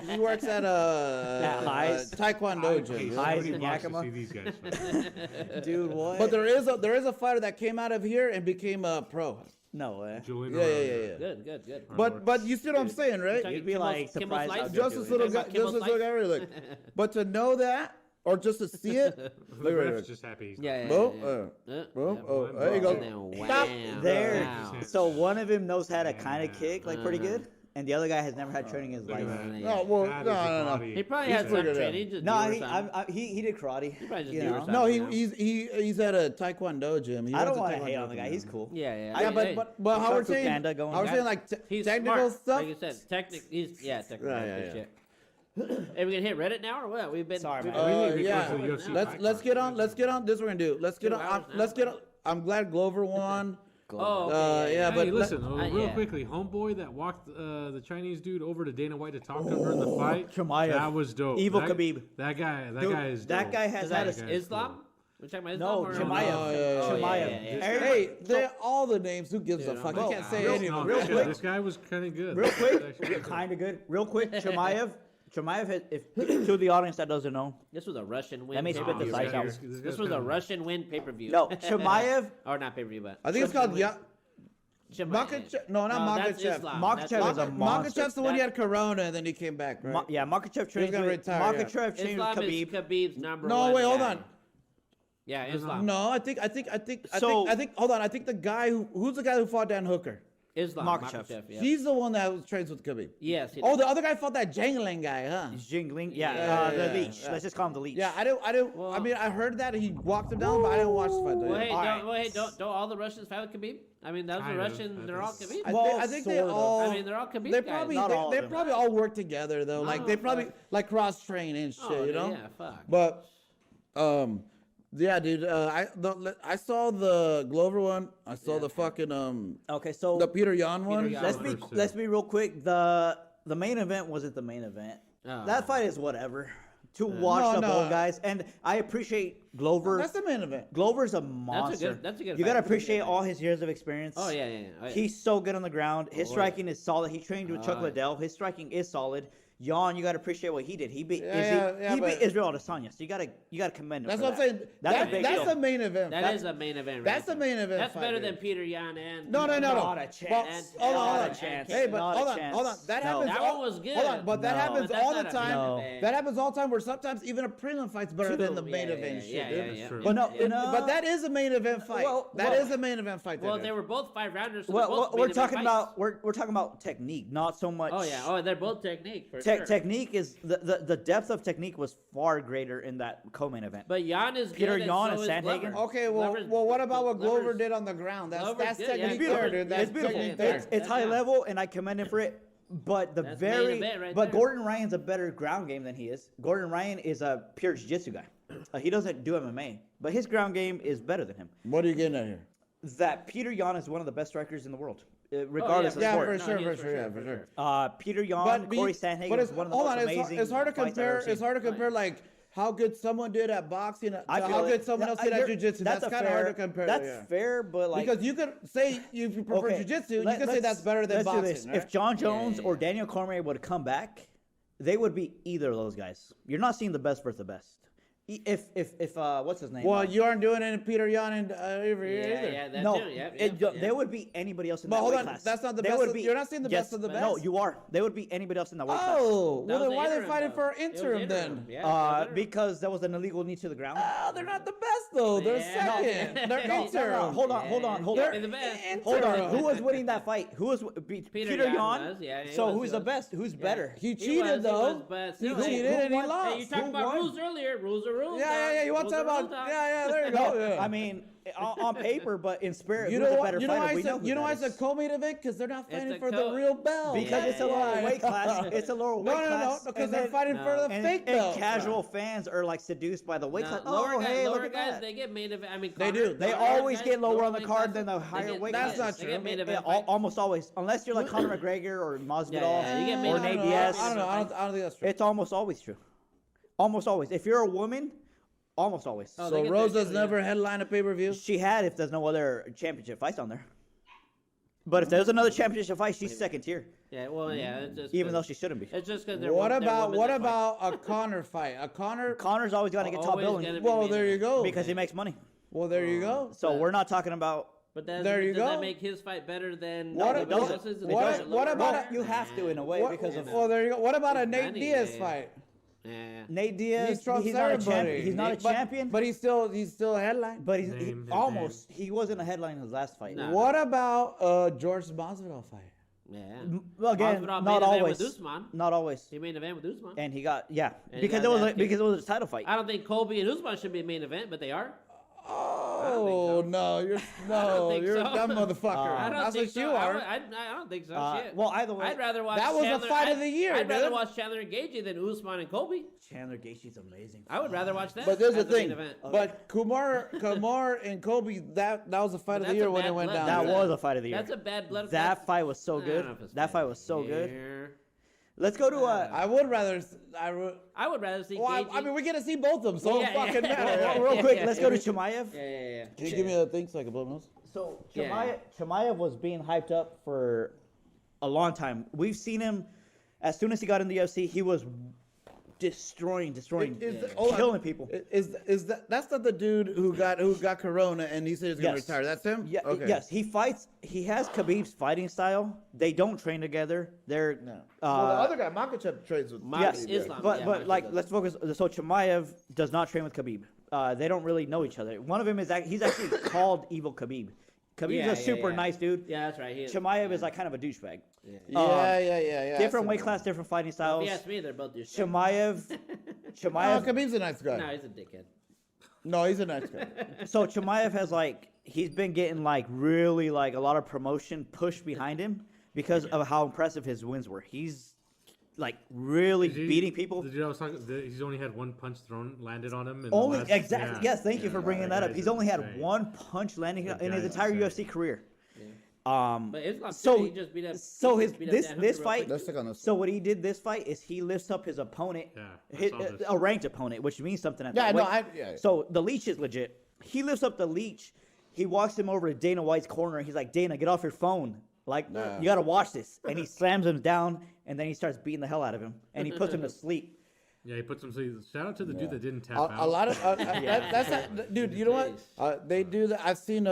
he works at a Highs. Taekwondo gym. Hey, bro. Highs somebody and wants to Yakima. see these guys fight. Dude, what? But there is a fighter that came out of here and became a pro. no way. Julian Yeah. Good, good, good. But you see what I'm saying, right? Talking You'd be Kimbo- like Kimbo surprised Slice? how good Just you this is. little Kimbo guy, just this little guy, really look. But to know that, or just to see it, look The right ref's here. just happy. He's Yeah, yeah, Boom, yeah. boom, oh, one there you ball. And then go. wham, Stop. There. wow. So one of him knows how to kind of kick like pretty good, and the other guy has never had training in his Look at life. that. No, well, That no, is a no, no. body. He probably He's had some pretty good, training. yeah. He just No, knew or he, something. he did karate. probably just you knew or know? something. No, You know? he's at a Taekwondo gym. He I don't runs a want to Taekwondo hate on the gym. guy. He's cool. Yeah, yeah. Yeah, Hey, but how we're Fuck with saying, Panda going how we're back. saying like he's technical smart. stuff. Like you said, technical. Technical. Yeah, Good yeah. shit. Hey, we gonna hit Reddit now or what? We've been. Sorry, we've man. been- Yeah, Because of the UFC let's get on. Let's get on. This we're gonna do. Let's get 2 on. hours now. Let's get on. I'm glad Glover won. Oh, okay, yeah, Hey, but listen, real yeah. quickly, homeboy that walked the Chinese dude over to Dana White to talk to him during the fight. Chimaev. That was dope. Evil that, Khabib. That guy is That dope. guy has Is had that a. guy's Islam? We're talking about No, Islam or Chimaev. Oh, yeah, Chimaev. yeah, yeah. Everybody- Hey, they're all the names. Who gives a fuck? You Bro, can't say real- any of No, them. real this, quick. this guy was kind of good. Real quick, Actually, kind of good. Real quick, Chimaev had, if to the audience that doesn't know, This was a Russian win. Let me spit pay-per-view, this right ice out. here. This This guy's was a kinda- Russian win pay per view. no, Chimaev. or not pay per view, but I think it's called Chimaev. Makachev. No, not that's Makachev. Islam. Makachev That's- is a monster. Makachev's the one he had Corona and then he came back, right? Yeah, Makachev trains gonna with retire, yeah. Makachev trains with Islam is Khabib. Khabib's number No, one. wait, hold guy. on. Yeah, Islam. No, I think. So- Hold on. I think the guy who's the guy who fought Dan Hooker. Islam. Makhachev. Makhachev, yeah. He's the one that trains with Khabib. Yes. he Oh, did. the other guy fought that Jangling guy, huh? Jingling, Yeah, the yeah, leech. yeah. Let's just call him the leech. Yeah, I didn't. Well- I mean, I heard that he walked him down, but I didn't watch the fight. Well, hey, All don't, right. don't all the Russians fight with Khabib? I mean, that was a Kind of. Russian. They're all Khabib. I think they sort of. all. I mean, they're all Khabib They guys. probably Not all of they them. probably all work together though. Like they probably fuck. like cross train and shit. Oh, you know. yeah, fuck. But yeah, dude. I saw the Glover one. I saw the fucking Okay, so the Peter Yan one. Yan. let's be real quick. The main event wasn't the main event. Oh. That fight is whatever. To watch the No. old guys, and I appreciate Glover. That's the main event. Glover's a monster. that's a good You fight. gotta That's a good appreciate fight. all his years of experience. Oh, yeah, yeah, yeah. Oh, yeah. He's so good on the ground. His striking is solid. He trained with Chuck yeah. Liddell. His striking is solid. Jan, you gotta appreciate what he did. He beat Yeah, he but- beat Israel Adesanya. So you gotta commend him. That's for what I'm that. saying. That's a big deal. the main event. That is a main event. that's right the main there. event That's fight, better dude. than Peter Yan and. No. Not a Well, chance. hold on, Not hold a on. chance. Hey, but Not a hold on, chance. hold on. That No. happens. That one was good. Hold on, but that No. happens But that's all the not a time. No. event. That happens all the time. Where sometimes even a prelim fight's better than the True. main Yeah, event yeah, shit, yeah, dude. yeah, yeah. true. But no, But that is a main event fight. Well, That well- is a main event fight. Well, there, they dude. were both 5 rounders. So Well, they're both we're main event talking fights. about we're talking about technique, not so much. Oh yeah. Oh, they're both technique for sure. Technique is the depth of technique was far greater in that co-main event. But Jan is Peter good. Yan and and so is Sandhagen. Glover. Okay, well, Glover's- what about what Glover Glover's- did on the ground? That's Glover's good, yeah, technique it's there, beautiful. dude. That's It's beautiful. technique there. there. It's high Yeah. level, and I commend him for it. But That's main event right there. Gordon Ryan's a better ground game than he is. Gordon Ryan is a pure jiu-jitsu guy. He doesn't do MMA, but his ground game is better than him. What are you getting at here? That Peter Yan is one of the best strikers in the world, regardless for of Yeah, sport. for No, sure, he for is sure, yeah, for sure. Peter Yan, Corey Sandhagen but is one of the hold most on, amazing. it's hard to fights I've ever compare. seen. It's hard to compare like how good someone did at boxing to I how feel good it. someone else That- did at you're- jiu-jitsu. That's a kind of fair- hard to compare. That's yeah. fair, but like Because you could say if you prefer okay, jiu-jitsu, you let- could say let's- that's better than let's do boxing. this. Right? If John Jones yeah, or yeah. Daniel Cormier would have come back, they would be either of those guys. You're not seeing the best versus the best. If what's his name? Well, you aren't doing it in Peter Yan and Avery Yeah, either. yeah, that no, too. Yep, there would be anybody else in But that hold weight on, class. that's not the There best would of- you're not saying the best of the No, best? you are. There would be anybody else in that weight class. Oh, That well was then why are they interim, fighting though. for It was interim then? Yeah, it was interim. Because there was an illegal knee to the ground. Oh, they're not the best though. They're Yeah. second. They're No, interim. hold on. They're the best. Hold on. Interim. Who was winning that fight? Who was Peter Yan Yan? was, yeah, he So was, who's he the was. best? Who's better? He He cheated though. but He still, cheated hey, and he won? lost. Hey, you talk Who about won? rules earlier. Rules are rules. Yeah. You want to Rules talk are about? rules, Yeah. There you go. No, Yeah. I mean, on paper, but in spirit, You who's know the what? better You know why fighter? I We know said? who You know why that I said is. co-main event? Because they're not fighting a for the co- real belt. Because it's a lower weight class. It's a lower weight No, class. because and they're then- fighting for the and, fake and belt. casual fans are like seduced by the weight class. Lower Oh, guys, hey, lower look at guys, that. they get main event. I mean, They Connor- do. They lower always guys, get lower lower on the weight card classes, than the they higher get- weight That's classes. not They true. get main Yeah, event fights. almost always, unless you're like Conor McGregor or Masvidal Yeah, you get main or event Nate fights. Diaz. I don't think that's true. It's almost always true. Almost always. If you're a woman, almost always. Oh, So they get Rosa's that too, yeah. never headlined a pay-per-view. She had if there's no other championship fights on there. But if there's another championship fight, she's second tier, Yeah, well, yeah. It's just even though 'cause- she shouldn't be. It's just because they're What they're about women what that fight. about a Connor fight? A Connor. Connor's always going to get top Always billing gonna be Well, main there you event. go. because he makes money. Well, there you go. So we're not talking about. But does There you does that go. make his fight better than What everybody about- else's? what- Does it what lower about better? You have to in a way What- because of well, there you go. What about a Nate money, Diaz yeah. fight? Yeah. Nate Diaz. He trumps He's not a everybody. champion. He's not a champion. But he's still a headline. But he's Name his almost. He wasn't a headline in his last fight. No. What about George Masvidal fight? Yeah. Well, again, Masvidal not main event always. with Usman. Not always. He made an event with Usman. And he got And he because got it was that because it was a title fight. I don't think Colby and Usman should be a main event, but they are. Oh no, you're think you're so. a dumb motherfucker. I don't That's think what so. you are. I don't think so. Shit. Well, either way, I'd rather watch. That was the Chandler, fight of the year, I'd rather dude. watch Chandler and Gagey than Usman and Colby. Chandler Gaethje's amazing. I would rather watch that. But there's the as the main thing. event. But Kumar and Kobe, that was the fight of the that's year a when it bad went blood. down. That That's was a fight of the year. That's a bad blood. That fight was so I don't good. know if it's That bad fight was so good. year. Let's go to I would rather. I would rather see. Well, Gagey. I mean, we get to see both of them, so Yeah, it fucking yeah. matter. real quick. yeah, Let's yeah. go to Chimaev. Yeah. Can you give me a thing so I can blow my nose? So Yeah. Chimaev was being hyped up for a long time. We've seen him as soon as he got in the UFC, he was destroying, killing people. Is that's not the dude who got corona and he said he's gonna Yes. retire? That's him. Yeah, Okay. yes, he fights. He has Khabib's fighting style. They don't train together. They're No. Well, the other guy, Makhachev, trades with. yes, Islam, but yeah, but Makhachev like does. let's focus. So Chimaev does not train with Khabib. They don't really know each other. One of them is he's actually called Evil Khabib. Khabib's Yeah, a super yeah. nice dude. Yeah, that's right. He is. Chimaev is like kind of a douchebag. Yeah. Different I weight see. class, different fighting If styles. you ask me, they're both douchebags. Chimaev. Oh, Khabib's a nice guy. No, he's a dickhead. No, he's a nice guy. So Chimaev has he's been getting really a lot of promotion pushed behind him because of how impressive his wins were. He's really beating people. Did you know I was talking? He's only had one punch landed on him. In Only the last, exactly. yeah. Yes, thank you for bringing that up. guy's He's only had insane. one punch landing That in his guy's entire insane. UFC career. But Islam, So he just beat up. so he his just beat up this Dan Hooker this real fight. quick. Let's stick on this. So what he did this fight is he lifts up his opponent, Yeah, I saw this. a ranked opponent, which means something at Yeah, that no, weight. yeah. So the leech is legit. He lifts up the leech. He walks him over to Dana White's corner. He's like, Dana, get off your phone. You got to watch this. And he slams him down, and then he starts beating the hell out of him, and he puts him to sleep. Yeah, he put some. Shout out to the dude that didn't tap A out. lot of dude. You know what? They do that. I've seen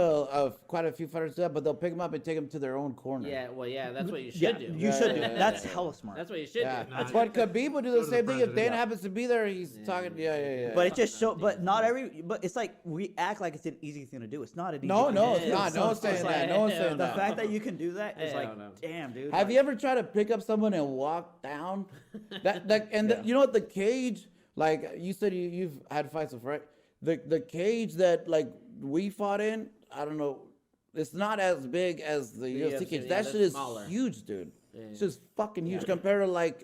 quite a few fighters do that, but they'll pick them up and take them to their own corner. Yeah, well, yeah, that's what you should Yeah, do. you should do. That's hella smart. That's what you should Yeah, do. Nah, but Khabib would do go the to same the thing if president. Dana happens to be there. He's talking. Yeah. But it just shows. But not every. But it's like we act like it's an easy thing to do. It's not an easy. No, thing no, to it's do. not. No one's saying that. No one's saying The that. fact that you can do that is Hell no. damn, dude. Have you ever tried to pick up someone and walk down? You know what? The cage, like you said, you've had fights with, right? The cage that we fought in, I don't know, it's not as big as the UFC UFC, cage. yeah, That that's shit is smaller. huge, dude. It's just fucking huge compared to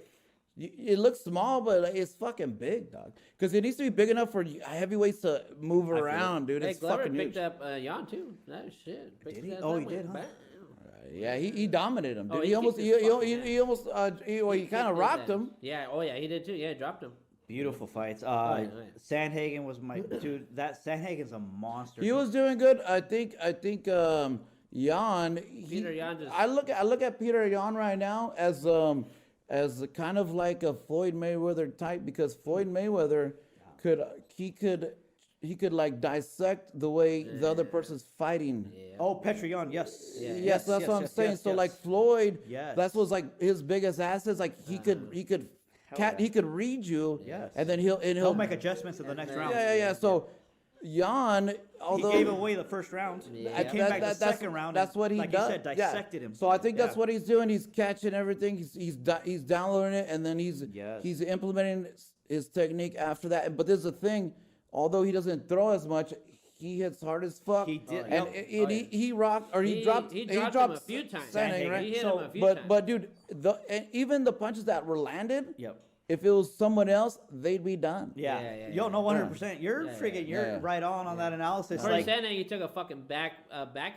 it looks small, but it's fucking big, dog. Because it needs to be big enough for heavyweights to move around, dude. Hey, It's Glover fucking picked huge. up Jan too. That shit. Picked Did his he? ass Oh, up, he went did, huh? bam. Yeah, he dominated him, dude. Oh, he he almost, kicked he, his he, fucking he, he almost, he kind of rocked him. Yeah. Oh yeah, he did too. Yeah, dropped him. Beautiful fights. yeah. Sandhagen was my dude. That Sandhagen's a monster. He was doing good. I think Jan. Peter Yan just- I look at Peter Yan right now as kind of like a Floyd Mayweather type because Floyd Mayweather he could like dissect the way the other person's fighting. Oh, Petrion, yes. Yes, that's what I'm saying. So like Floyd, Yes. that's what's like his biggest assets. Like he could read you, Yes. and then He'll he'll make adjustments in the next round. yeah. So Jan, although He gave away the first round. Yeah. He came back the second round. That's and, what he like does. you said, dissected him. So I think that's Yeah. what he's doing. He's catching everything. He's downloading it, and then he's Yes. implementing his technique after that. But there's a thing. Although he doesn't throw as much, he hits hard as fuck. He did. and he rocked or he dropped He dropped dropped him a few times. Sandhagen, right? He hit So, him a few times. but dude, and even the punches that were landed, Yep. if it was someone else, they'd be done. Yeah. Yeah. No, 100%. You're freaking, you're Yeah. right on that analysis. For Like, Sandhagen, he took a fucking back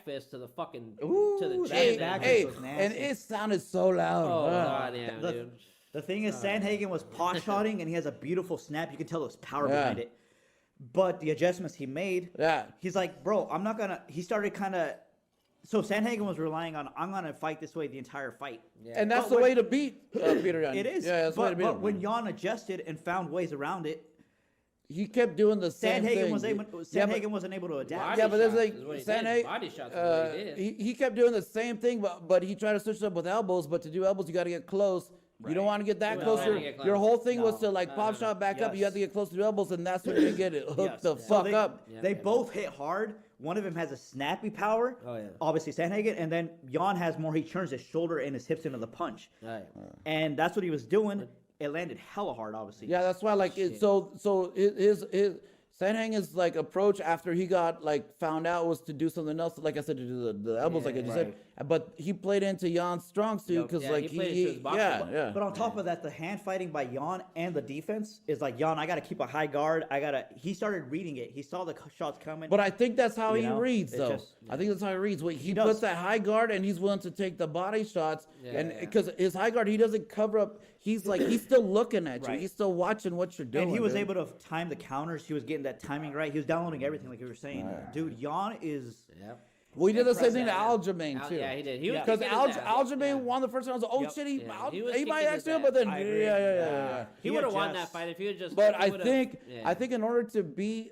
fist to the fucking Ooh, to the that chin. back Hey, was nasty. and it sounded so loud. Oh Wow. god, yeah, The- dude. The thing is, Sandhagen was pot shotting, and he has a beautiful snap. You can tell there's power Yeah. behind it. But the adjustments he made, Yeah. he's like, bro, I'm not gonna. He started kind of. So Sandhagen was relying on, I'm gonna fight this way the entire fight. And that's But the when- way to beat Peter Yan. It is. Yeah, that's the way to but, beat but him. when Jan adjusted and found ways around it, He kept doing the same Sandhagen thing. was able. Yeah, Sandhagen but- wasn't able to adapt. Body Yeah, but there's shots like is what he did. Sandhagen. Body shots is what he did. He kept doing the same thing, but he tried to switch it up with elbows. But to do elbows, you got to get close. You don't want to get that You don't close. wanna Your, get close. your whole thing was No. to like pop shot back up. You Yes. have to get close to the elbows, and that's when you get it hooked Yes. the So fuck they, up. They both hit hard. One of them has a snappy power. Oh, yeah. Obviously Sandhagen, and then Jan has more. He turns his shoulder and his hips into the punch, Right. and that's what he was doing. It landed hella hard, obviously. Yeah, that's why like it, so his Sandhagen's like approach after he got like found out was to do something else. Like I said, to do the elbows, like I just said. But he played into Jan's strong suit because Yeah, like he played into his boxing. yeah. But on top of that, the hand fighting by Jan and the defense is like, Jan, I got to keep a high guard. He started reading it. He saw the shots coming. But I think that's how You he know, reads, it's though. just- I think that's how he reads. He does. puts that high guard, and he's willing to take the body shots. And because his high guard, he doesn't cover up. He's like he's still looking at you. Right. He's still watching what you're doing. and he was dude. able to time the counters. He was getting that timing right. He was downloading everything, like you were saying. Dude, Jan is. Yep. Well, he did the same thing to Impressive. Aljamain too. Yeah, he did. He was Because kicking his ass. Aljamain won the first round. I was like, oh Yep. shit, he he was might kicking his actually, ass. but then I agree. yeah. He would have won that fight if he would just. But he I would've- think yeah. I think in order to beat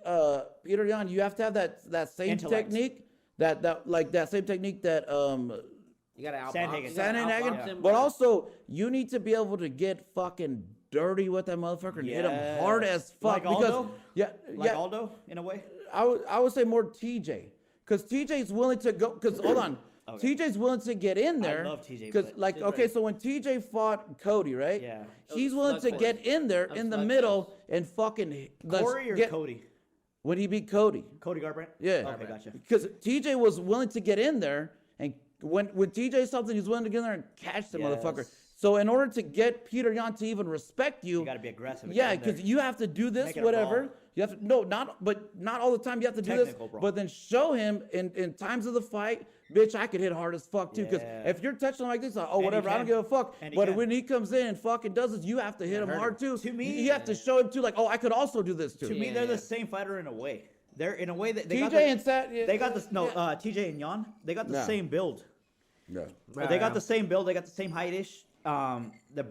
Peter Yan, you have to have that same Intellect. technique, that same technique that You gotta outbox Sandhagen. him, you gotta outbox Sandhagen, him, but also you need to be able to get fucking dirty with that motherfucker and hit him hard as fuck. Like Aldo? Like yeah, Aldo, in a way. I would say more TJ, because TJ's willing to go. Because hold on, TJ's willing to get in there. love TJ, Because but- like okay, so when TJ fought Cody, right? Yeah. He's willing to slugfest. get in there That in the was middle and fucking Corey or Cody? when he beat Cody. Cody Garbrandt? Yeah. Okay, gotcha. Because TJ was willing to get in there, and when TJ something, he's willing to get in there and catch the Yes. motherfucker. So in order to get Peter Yan to even respect you, You gotta be aggressive and Yeah, get in there. because you have to do this, Make it a whatever. brawl. You have to not all the time. You have to do Technical this, brawl. but then show him in times of the fight, bitch, I could hit hard as fuck too. Because Yeah. if you're touching him like this, like, oh And he whatever, I don't can. give a fuck. And he But can. when he comes in and fucking does this, you have to hit him hurt hard him. too. To me- you have to show him too, like, oh, I could also do this too. To me, they're the same fighter in a way. They're in a way that they TJ got the, and Sat, they got this. No, TJ and Jan, they got the Yeah. same build. Yeah. They got the same build. They got the same height-ish. They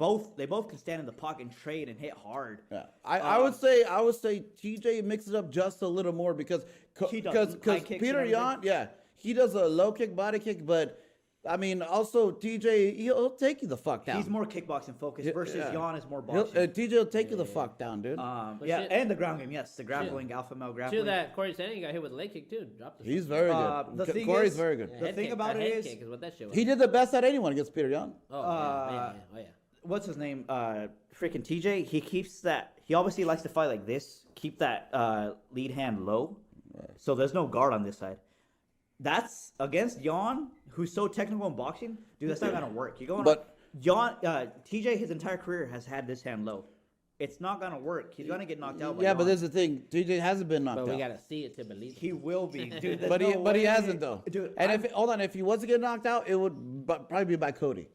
both can stand in the pocket and trade and hit hard. Yeah, I would say TJ mixes it up just a little more because He does high kicks and Peter everything. Yan, yeah, he does a low kick, body kick, but I mean also TJ he'll take you the fuck down. He's more kickboxing focused versus yeah. Jan is more He'll- boxing. TJ will take you the fuck down, dude. Yeah, shit. and the ground game. Yes, the grappling, alpha male grappling. To that, Corey Sandhagen got hit with a leg kick too. Dropped the He's very the good. thing Corey's is- very good. The thing about it is- kick is what that shit was. He did the best at anyone against Peter Yan. Oh yeah. Oh yeah. What's his name? Freaking TJ. He keeps that. He obviously likes to fight like this. Keep that lead hand low, so there's no guard on this side. That's against Jan, who's so technical in boxing, dude. That's not gonna work. You're going. But- Jan, TJ, his entire career has had this hand low. It's not gonna work. He's gonna get knocked out. By Yeah, but Jan. there's the thing. TJ hasn't been knocked But out. we gotta see it to believe it. He will be, dude. there's But he no but he way. hasn't though. dude. And if he was to get knocked out, it would probably be by Cody.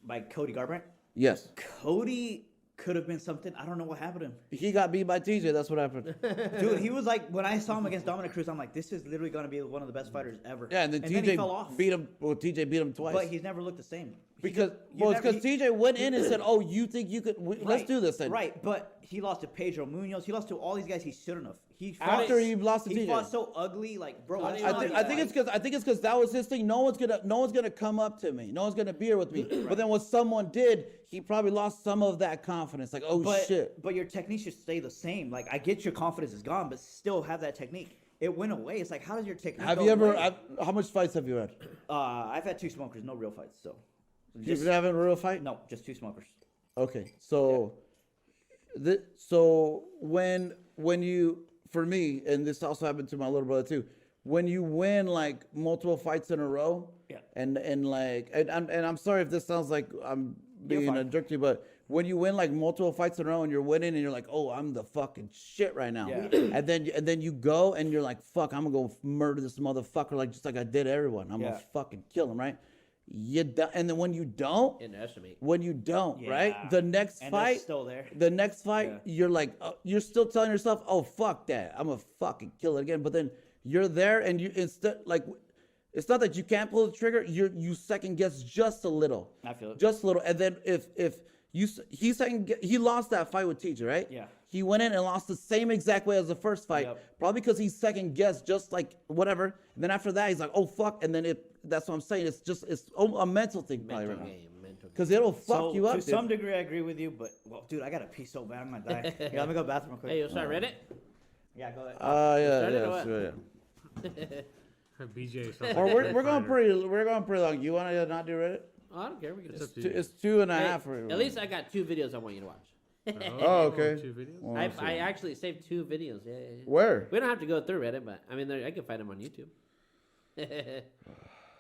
by Cody Garbrandt, Yes. Cody could have been something. I don't know what happened to him. He got beat by TJ. That's what happened. Dude, he was like, when I saw him against Dominic Cruz, I'm like, this is literally going to be one of the best fighters ever. Yeah, and then he fell TJ off. beat him. Well, TJ beat him twice. But he's never looked the same. Because you never- TJ went in and said, "Oh, you think you could? Let's Right, do this then." Right, but he lost to Pedro Munoz. He lost to all these guys he shouldn't have. He fought, After he lost to he TJ. fought so ugly, like bro. that's I not think, a I think it's fight. because that was his thing. No one's gonna come up to me. No one's gonna be here with me. But then when someone did, he probably lost some of that confidence. Like, oh shit. But your technique should stay the same. Like I get your confidence is gone, but still have that technique. It went away. It's like how does your technique? Have go you ever? away? How much fights have you had? I've had 2 smokers, no real fights. So You've been having a real fight? no, just 2 smokers. Okay, so, so when you, for me, and this also happened to my little brother too, when you win like multiple fights in a row, Yeah. and I'm sorry if this sounds like I'm being a fine. jerk to you, but when you win like multiple fights in a row and you're winning and you're like, oh, I'm the fucking shit right now, Yeah. and then you go and you're like, fuck, I'm gonna go murder this motherfucker like just like I did everyone. I'm Yeah. gonna fucking kill him, right? And then when you don't, Underestimate. when you don't, Yeah. right? The next And they're fight, still there. The next fight, Yeah. you're like, you're still telling yourself, "Oh fuck that, I'm gonna fucking kill it again." But then you're there, and you instead like, it's not that you can't pull the trigger. You second guess just a little. I feel it. Just a little, and then if he lost that fight with TJ, right? Yeah. He went in and lost the same exact way as the first fight, Yep. probably because he second guessed, just like whatever. And then after that, he's like, "Oh fuck!" And then that's what I'm saying. It's a mental thing, probably Mental right now. game. Mental game. Because it'll fuck So you up. to dude. some degree, I agree with you. But well, dude, I gotta pee so bad, I'm gonna die. Yeah, let me go to the bathroom real quick. Hey, you start Reddit? Yeah, go ahead. Yeah, started or yeah, what? sure, yeah. BJ. sounds Or like a we're great going fighter. pretty long. You want to not do Reddit? Oh, I don't care. We can It's just. up to you. It's 2.5. Hey, for at least I got 2 videos I want you to watch. Oh, okay. 2 videos. Well, I let's see. actually saved 2 videos. Yeah. Where? We don't have to go through Reddit, but I mean, I can find them on YouTube.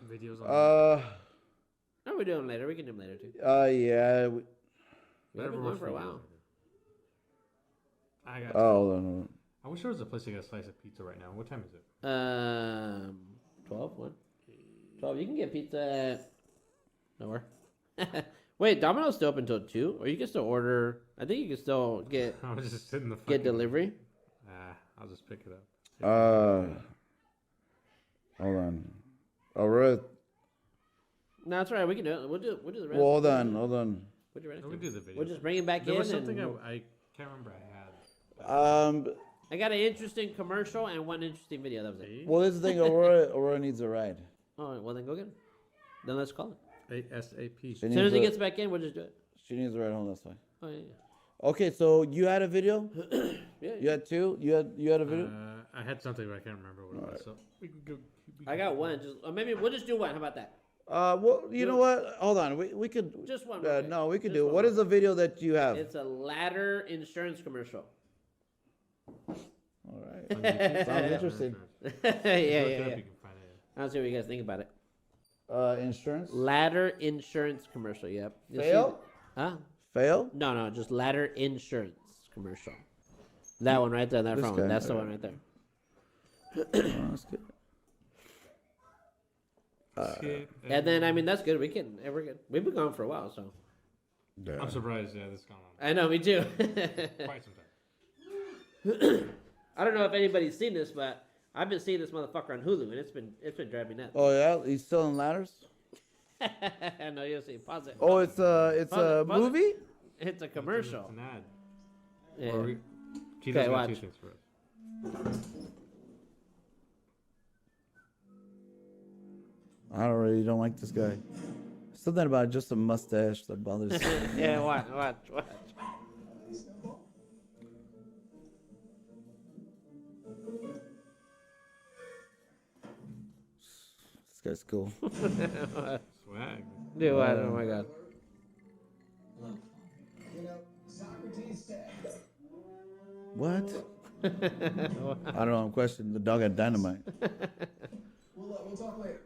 Videos on. No, we do them later. We can do them later too. Yeah. We've been going for a while. I got. Oh, I wish there was a place to get a slice of pizza right now. What time is it? 12. What? 12. You can get pizza at nowhere. Wait, Domino's still open until 2, or you can still order. I think you can still get I was just sitting in the fucking, delivery. I'll just pick it up. hold on. Oh, Reddit. No, that's all right. We can do it. We'll do the rest. Well, hold on. We'll do Reddit. No, we do the video. We'll just bring it back There in. was something and I can't remember I had. I got an interesting commercial and one interesting video. That was it. Well, this is the thing. Aurora needs a ride. Oh, well then go get him. Then let's call it. ASAP. As soon as he gets back in, we'll just do it. She needs a ride home. That's fine. Oh yeah. Okay, so you had a video. Yeah. You had 2. You had a video. I had something, but I can't remember what it was. So we can go. I got one. Just or maybe we'll just do one. How about that? Well, you know what? Hold on. We could. Just one. Okay. No, we could Just do. one What more. is the video that you have? It's a ladder insurance commercial. All right. Sounds interesting. yeah. You can find it. I'll see what you guys think about it. Insurance. Ladder insurance commercial. Yep. You'll see- Fail. Huh? Fail. No, just ladder insurance commercial. That one right there, that This front guy, one. That's the alright. one right there. Oh, that's good. And then I mean that's good. We're good. We've been going for a while, so I'm surprised. Yeah, this is going on I know me too. quite some time. I don't know if anybody's seen this, but I've been seeing this motherfucker on Hulu, and it's been driving me nuts. Oh yeah, he's selling ladders. No, you'll see. Pause it. Oh, it's a Pause it. movie. It's a commercial. It's an ad. Yeah. Or she Okay, does got watch. 2 things for us. I don't like this guy. Something about just a mustache that bothers me. Yeah, watch. This guy's cool. Swag. Dude, what? Oh my god. You know, Socrates said, What? I don't know. I'm questioning the dog had dynamite. we'll talk later.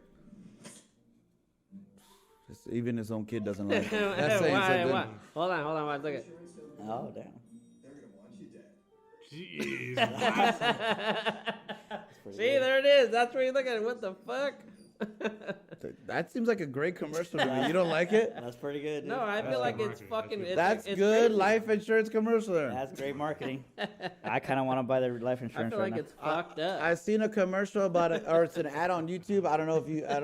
Even his own kid doesn't like it. That's saying Why, something. what? Hold on 1 second. Oh damn. They're gonna want you dead. Jeez. See, there it is. That's where you look at it. What the fuck? That seems like a great commercial to me. You don't like it? That's pretty good. Dude. No, I feel like it's marketing. fucking. It's, That's it's good crazy. life insurance commercial. There. That's great marketing. I kind of want to buy the life I insurance feel right like now. it's fucked up. I seen a commercial about it, or it's an ad on YouTube. I don't know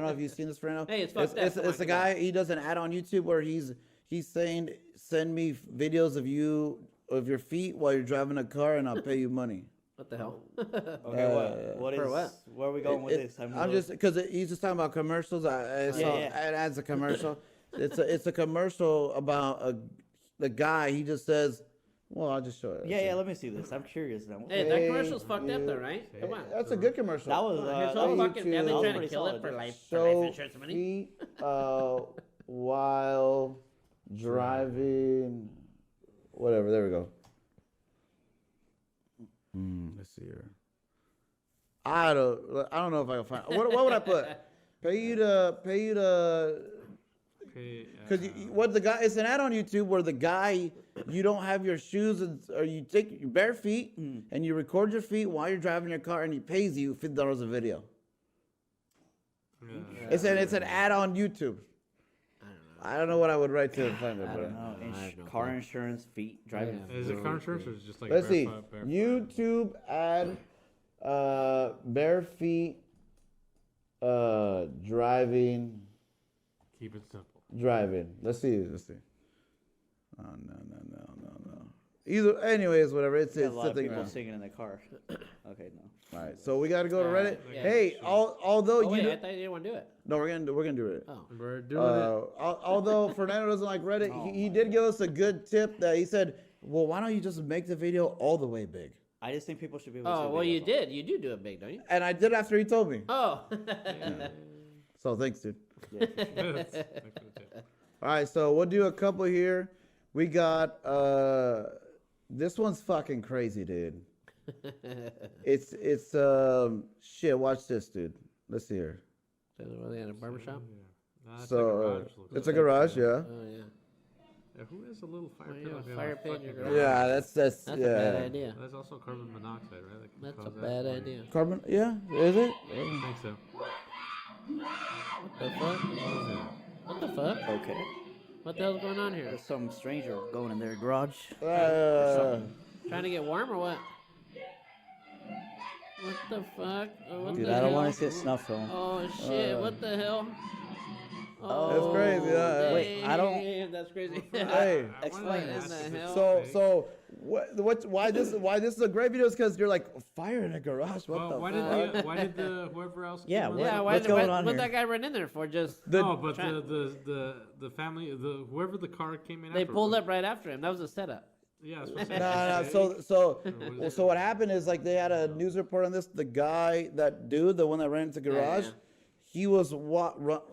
if you've seen this, Fernando. Hey, it's fucked up. It's Come on, a come guy. He does an ad on YouTube where he's saying, "Send me videos of your feet while you're driving a car, and I'll pay you money." What the hell? Okay, what for is what? where are we going with It- this? I'm just because he's just talking about commercials. I saw yeah. it as a commercial. It's a commercial about the guy. He just says, "Well, I'll just show it." Yeah, let me see this. I'm curious now. Hey, that commercial's fucked up though, right? Come on. That's a good commercial. That was His that whole was- fucking family that was trying to pretty kill solid, it for dude. life show insurance money. feet while driving. Whatever. There we go. Let's see here. I don't know if I can find. What would I put? Pay you to. Okay, Because what the guy, it's an ad on YouTube where the guy, you don't have your shoes or you take your bare feet and you record your feet while you're driving your car and he pays you $50 a video. It's an ad on YouTube. I don't know what I would write to find it. I But don't know. I have no Car clue. insurance, feet, driving. Yeah. is it car insurance or is it just like let's see. barefoot? YouTube ad, bare feet, driving. Keep it simple. Driving. Let's see. Oh no. Either, anyways, whatever. It's A lot of something. people singing in the car. Okay, no. All right, so we got to go to Reddit. yeah. Hey, although Oh you wait, do, I thought you didn't want to do it. no, we're gonna do it. Oh. We're doing it. Although Fernando doesn't like Reddit, he did give us a good tip that he said, "Well, why don't you just make the video all the way big?" I just think people should be able to Oh see well, you videos. did. You do it big, don't you? And I did after he told me. Oh. So thanks, dude. Thanks for the tip. All right, so we'll do a couple here. We got this one's fucking crazy, dude. It's shit. Watch this, dude. Let's see here. Were they at a barbershop? No, that's So like a garage looks it's like. a garage, yeah. Oh yeah. Yeah, who has a little fire Oh, pit? yeah, like that? fire Oh, pit in fucking your garage. garage. Yeah, that's That's a bad yeah. idea. That's also carbon monoxide, right? That can That's a cause that bad for you. idea. Carbon, yeah, is it? I think so. What the fuck? What the fuck? Okay. What the hell's going on here? There's some stranger going in their garage. Trying to get warm or what? What the fuck? Oh, what Dude, the I don't hell? want to see a snuff film. Oh shit! What the hell? That's crazy, yeah. Wait, I don't- damn, That's crazy. Hey. What in the hell? So why this is a great video is because you're like fire in a garage. What Well, the why fuck? did the whoever else? Yeah, came what- Yeah, around? why, what's going why, on what'd here? that guy run in there for? Just No, but try- the family, whoever the car came in. they after, pulled up right after him. That was a setup. Yeah, that's what I'm saying. No. So what happened is like they had a news report on this. The guy, that dude, the one that ran into the garage, yeah. he was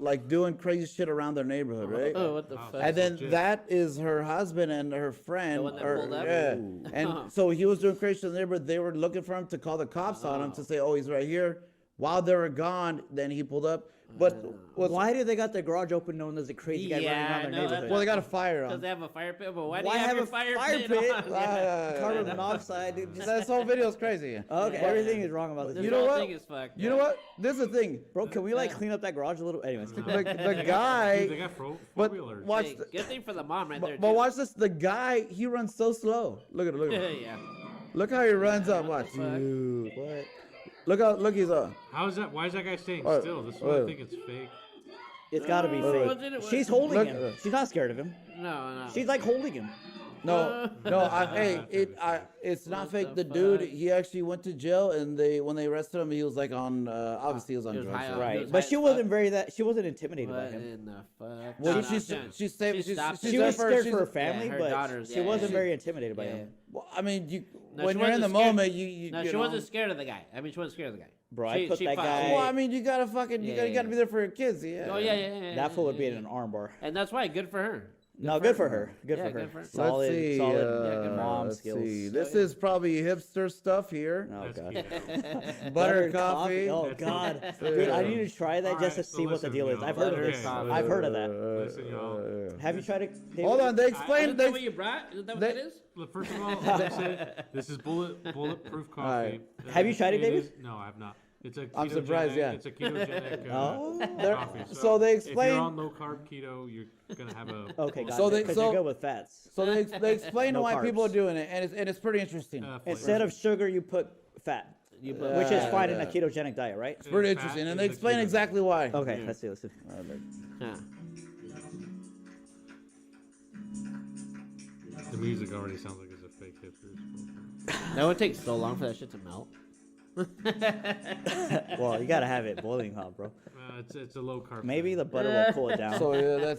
like doing crazy shit around their neighborhood, right? Oh, what the fuck? And then legit. that is her husband and her friend. The one that pulled up? Yeah. Ooh. And so he was doing crazy shit in the neighborhood. They were looking for him to call the cops on him to say, oh, he's right here. While they were gone, then he pulled up. But Why do they got their garage open knowing there's a crazy guy running Yeah, around their I know, neighborhood? well, they got a fire Because on. they have a fire pit, but why do Why you have have your a fire fire pit? pit? on? Carbon monoxide, dude. Just, This whole video is crazy. okay, everything is wrong about this. This You know whole what? thing is fucked. You know what? This is the thing. Bro, can we like clean up that garage a little? Anyways, The Dude, guy. they got four But wheelers. watch. Hey, good thing for the mom right there. But too. watch this. The guy, he runs so slow. Look at it. Look at it. Yeah. Look how he runs up. Watch. fuck? Dude, what? Look he's up. How is that? Why is that guy staying What? still? This What? one I think it's fake. it's got to be wasn't fake. it- She's holding Look- him. She's not scared of him. No. She's like holding him. No, it's not What fake. the The dude, fuck? he actually went to jail, and when they arrested him, he was like on, obviously he was on He was drugs. high so- on- Right, was but high she as wasn't she wasn't intimidated What by him. in the fuck? Well, No, she's no, saved. stopped she's She there was for- scared she's- for her family, her but daughters, she yeah, wasn't yeah. very intimidated by Yeah. him. Well, I mean, No, when she you're in the wasn't scared. moment, you No, you she know. wasn't scared of the guy. I mean, she wasn't scared of the guy. Bro, I put that fought. guy- Well, I mean, you gotta fucking, you Yeah, gotta be there for your kids. Yeah. Oh yeah. That fool would be in an armbar. And that's why, good for her. No, good for her. Good Yeah, for her. good for her. Solid, Let's see. solid good mom let's skills. see. This is probably hipster stuff here. Oh That's god. cute. Butter coffee. Oh god, dude, I need to try that just to Alright, so see what the listen, deal is. y'all. I've heard of Butter this. coffee. I've heard of that. Listen, y'all. Have you tried it? David? Hold on, they Is explained. that what you brought? Is that what they- that is? Look, first of all, they said this is bulletproof coffee. Alright. Have you tried it, David? No, I have not. It's a I'm surprised, ketogenic- yeah. It's a ketogenic They're- coffee. so they If explain- you're on low carb keto, you're gonna have a Okay, got So it. they- Because so- you're good with fats. So they explain No why people are carbs. doing it, and it's pretty interesting. flavor. Instead of sugar, you put fat, You put, which is Yeah, fine in yeah. a ketogenic diet, right? It's pretty fat interesting, is and they the explain keto. exactly why. Okay, let's see. Let's see. Huh. The music already sounds like it's a fake hipsters. That would take so long for that shit to melt. Well, you gotta have it boiling hot, bro. It's a low carb. Maybe thing. the butter will cool it down. So yeah,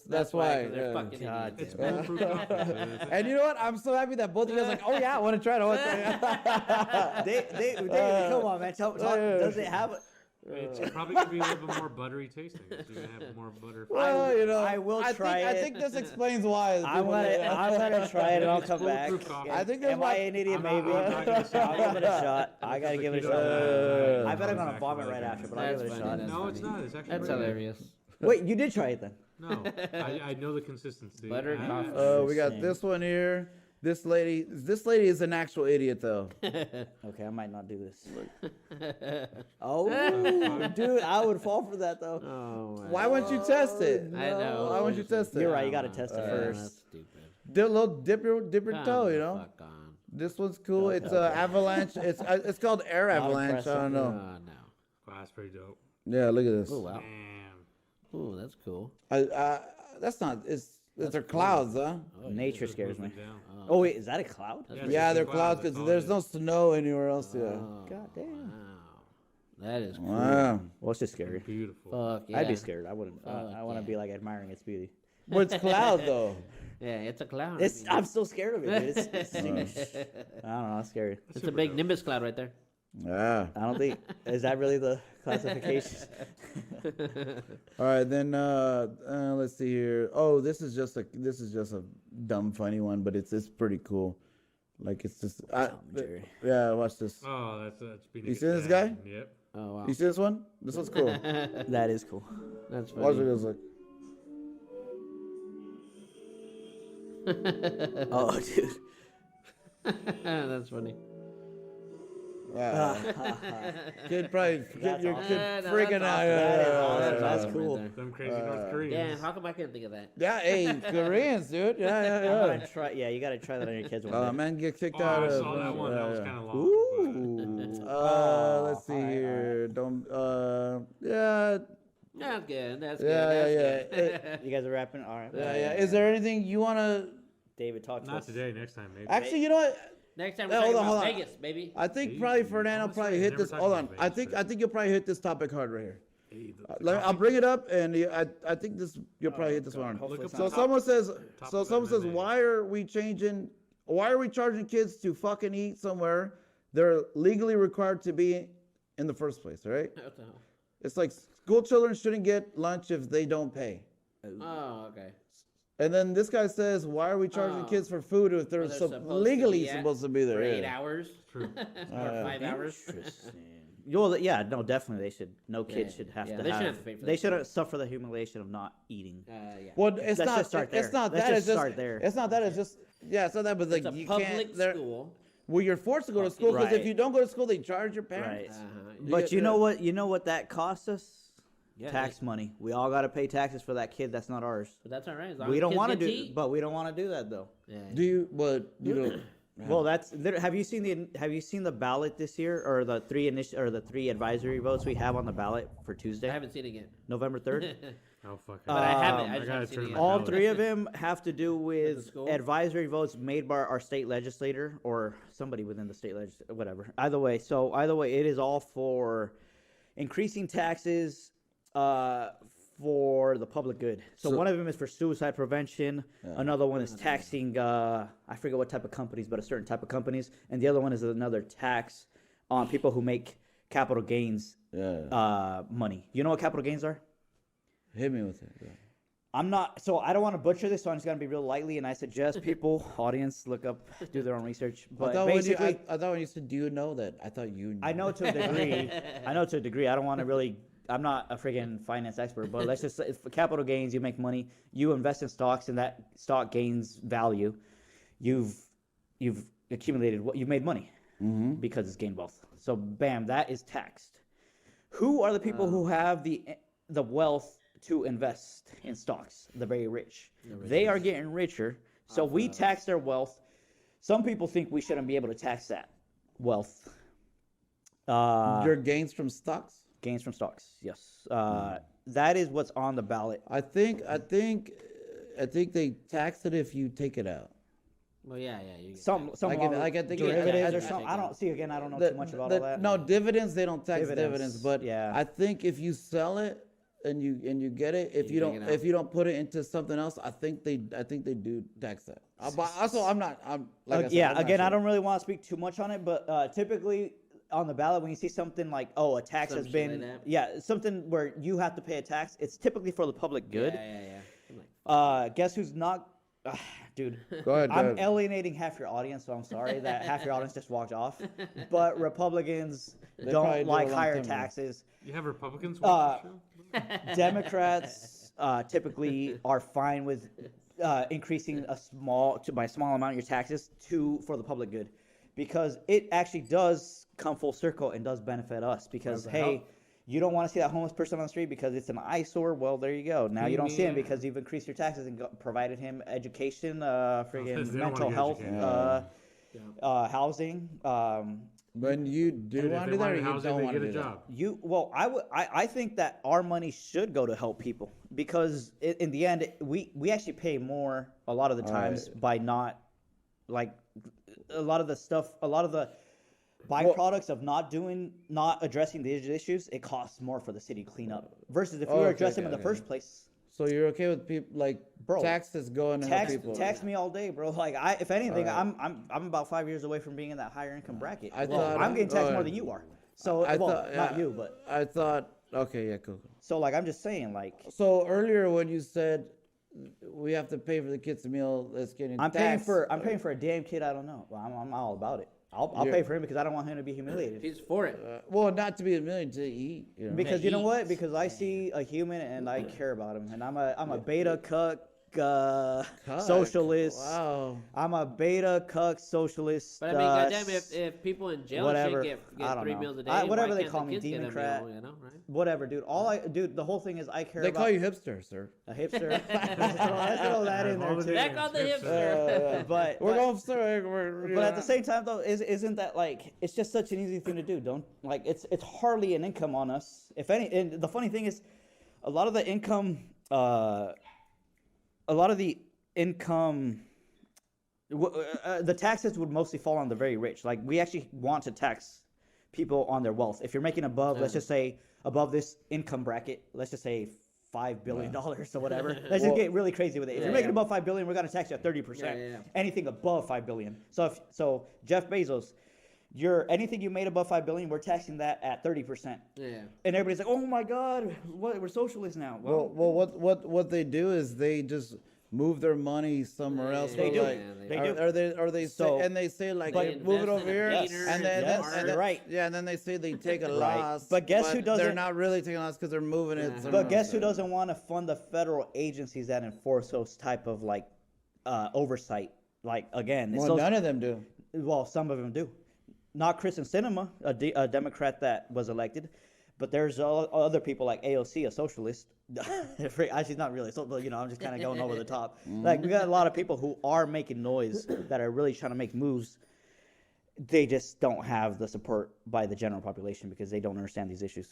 that's why. 'cause they're yeah. fucking God idiots. it's bulletproof coffee. So And you know what? I'm so happy that both of you guys are like, oh yeah, I want to try it. I want to try it. David, come on, man. Tell, does it have? it's probably gonna be a little bit more buttery tasting. So you're gonna have more butter. Well, you know, I will try I it. think this explains why. I'm gonna try it and I'll come back. Bulletproof coffee. I think that's Am why- I an idiot? I'm not- Maybe. I'm not gonna say I'll give it a shot. I gotta Because give it a the shot. keto- I bet I'm gonna exactly vomit what right I after, but I'll give it a That's shot. funny, No, it's not. It's actually That's really good. hilarious. Wait, you did try it then? No, I know the consistency. Butter I- coffee. We got this one here. This lady is an actual idiot though. Okay, I might not do this. Oh, dude, I would fall for that though. Oh, my Why won't you test it? I know. Why won't you test it? You're right. You gotta test it That's first. stupid. Dip your Come toe, you the know. Fuck on. This one's cool. It's avalanche. It's called air Not avalanche. I impressive. don't know. No. Wow, that's pretty dope. Yeah, look at this. Oh wow. Damn. Ooh, that's cool. That's not. It's their clouds, huh? Nature Just scares me. moving down. Oh wait, is that a cloud? it's Yeah, just they're the clouds that's because all there's it no is. snow anywhere else. Yeah. God damn. Wow. That is cool. Wow. Well, it's just scary. Beautiful. Fuck yeah. I'd be scared. I wouldn't. I Fuck want to yeah. be like admiring its beauty. But it's cloud though. Yeah, it's a cloud. It's. I mean, I'm still scared of it. Dude. It's I don't know. It's scary. it's a big nimbus cloud right there. Yeah. I don't think. Is that really the classification? All right, then let's see here. Oh, this is just a dumb funny one, but it's pretty cool. Like it's just Jerry. yeah. Watch this. Oh, that's being You see this guy? Yep. Oh wow. You see this one? This one's cool. That is cool. That's Watch what funny. it looks like. Oh, dude. That's funny. Kid probably your kid No, freaking that's out. awesome. That is Yeah, awesome. yeah, That's yeah. cool. Them crazy North Koreans. Damn, how come I couldn't think of that? Yeah, hey, Koreans, dude. Yeah, I'm yeah, gonna yeah. try. Yeah, you gotta try that on your kids one Oh day. man, get kicked Oh, out I of. saw that one. That was yeah. kind of long. Ooh. Let's see all right, here. Don't. Yeah. That's good. That's Yeah, good. yeah, That's good. You guys are rapping. All right. Yeah, yeah. Is there anything you wanna? David, talk to Not us. today. Next time, maybe. Actually, you know what? Next time Yeah, we're talking hold about on. Vegas, baby. I think Hey, probably Fernando honestly, probably I hit never this. talked Hold about on. Vegas, I think you'll probably hit this topic hard right here. Hey, I'll bring it up, and I think this you'll probably hit this one. Look up So the someone says, top so of someone says, MMA. why are we charging kids to fucking eat somewhere they're legally required to be in the first place, right? What the hell? It's like school children shouldn't get lunch if they don't pay. Oh, okay. And then this guy says, why are we charging Oh. kids for food if they're Well, they're supposed to legally be at supposed to be there? For 8 Yeah. hours? True. Or 5 hours? Interesting. Well, yeah, no, definitely they should. No kid Yeah, should have yeah, to they have. shouldn't have to pay for They that shouldn't suffer the humiliation of not eating. Yeah. Well, it's Let's not. just start It's there. not Let's that. just It's just. start there. It's not that. It's just. Yeah, it's not that. But like It's a you public can't. They're, school. well, you're forced to go to school because Right. if you don't go to school, they charge your parents. Right. Uh-huh. But you know what? You know what that costs us? Yeah, Tax money. We all got to pay taxes for that kid. That's not ours. But that's all right. As long We as don't kids want to get do, eat. but we don't want to do that though. Yeah. Do you? But you don't. Well, that's. Have you seen the ballot this year, or the three advisory votes we have on the ballot for I Tuesday, haven't seen it yet. November 3rd? Oh fuck. But I haven't. I I just gotta haven't seen turn it my yet. All ballot. three of them have to do with school? advisory votes made by our state legislator or somebody within the state legislature, whatever. Either way, it is all for increasing taxes for the public good. So one of them is for suicide prevention. Another one is taxing, I forget what type of companies, but a certain type of companies. And the other one is another tax on people who make capital gains money. You know what capital gains are? Hit me with it. Yeah. I'm not, so I don't want to butcher this, so I'm just going to be real lightly, and I suggest people, audience, look up, do their own research. But basically, I thought when you said, "Do you know that?" I thought you. Knew. I know to a degree. I know to a degree. I don't want to really. I'm not a friggin' finance expert, but let's just say for capital gains, you make money, you invest in stocks, and that stock gains value. You've accumulated what you've made money because it's gained wealth. So bam, that is taxed. Who are the people who have the wealth to invest in stocks? The very rich. They are getting richer, so we tax their wealth. Some people think we shouldn't be able to tax that wealth. Your gains from stocks. Gains from stocks, yes. That is what's on the ballot. I think they tax it if you take it out. Well, yeah. You get Some Like, along I think derivatives or I- something. I don't see again. I don't know too much about all that. No, dividends they don't tax Dividends, dividends, but yeah. I think if you sell it and you get it, if you take it out. if you don't put it into something else, I think they do tax that. But also I'm like I said, Yeah, I'm not again, I sure. don't really want to speak too much on it, but typically on the ballot, when you see something like, a tax Some has shit been, like that. yeah, something where you have to pay a tax, it's typically for the public good. Yeah. I'm like, Guess who's not, dude? Go ahead. I'm alienating half your audience, so I'm sorry that half your audience just walked off. But Republicans probably don't do like a long higher time ago. taxes. You have Republicans watch the show? Democrats typically are fine with increasing by a small amount your taxes for the public good, because it actually does come full circle and does benefit us. Because hey, you don't want to see that homeless person on the street because it's an eyesore. Well, there you go. Now you don't see him because you've increased your taxes and provided him education, friggin' They don't mental wanna health, get educated. housing. When you do And if want they to do that, or wanted you housing, don't they want to get a do that. job. I think that our money should go to help people, because in the end we actually pay more a lot of the times by not, like, a lot of the byproducts of not addressing these issues. It costs more for the city to clean up versus if we were addressing them in the first place. So you're okay with people like Bro, taxes going to help Tax, people? tax me all day, bro. Like, if anything, I'm about 5 years away from being in that higher income bracket. I Well, thought- I'm getting taxed oh, more than you are. So, I well, thought- not yeah. you, but I thought okay, yeah, cool. so, like, I'm just saying, like, So earlier when you said we have to pay for the kids' meal that's getting I'm paying taxed, for a damn kid I don't know. Well, I'm all about it. I'll pay for him because I don't want him to be humiliated. he's for it. well, not to be a million to eat. You know? Because you know what? Because I see a human and I care about him, and I'm a beta cuck socialist. Wow. I'm a beta cuck socialist. But I mean, goddamn, if people in jail whatever. shit I get don't 3 know. meals a day, Whatever why they can't call the me, kids get a Democrat. meal, you know, right? Whatever, dude. The whole thing is I care They about call you hipster, sir. a hipster. Let's throw that in there too. Back on the hipster. But We're going sir. But at the same time, though, isn't that, like, it's just such an easy thing to do? Don't, like, it's hardly an income on us, if any. And the funny thing is, a lot of the income, the taxes would mostly fall on the very rich. Like, we actually want to tax people on their wealth. If you're making above, let's just say above this income bracket, let's just say $5 billion or whatever. Let's just get really crazy with it. If you're making above $5 billion, we're gonna tax you at 30%. Yeah. Anything above $5 billion. So Jeff Bezos, anything you made above $5 billion, we're taxing that at 30%. Yeah. And everybody's like, "Oh my God, we're socialists now." Well, what they do is they just move their money somewhere else. They Or do. like, They do. Are they So- say, and they say like But hey, move it invest over in here, a Yes. cleaner and then Yes, and then- right. yeah, and then they say they take a Right. loss. But guess who They're doesn't- not really taking a loss because they're moving it. somewhere But guess else. who doesn't want to fund the federal agencies that enforce those type of, like, oversight? Like, again, it's Well, those, none of them do. well, some of them do. Not Kristen Sinema, a Democrat that was elected, but there's other people like AOC, a socialist. She's not really, so, you know, I'm just kind of going over the top. Like, we got a lot of people who are making noise that are really trying to make moves. They just don't have the support by the general population because they don't understand these issues.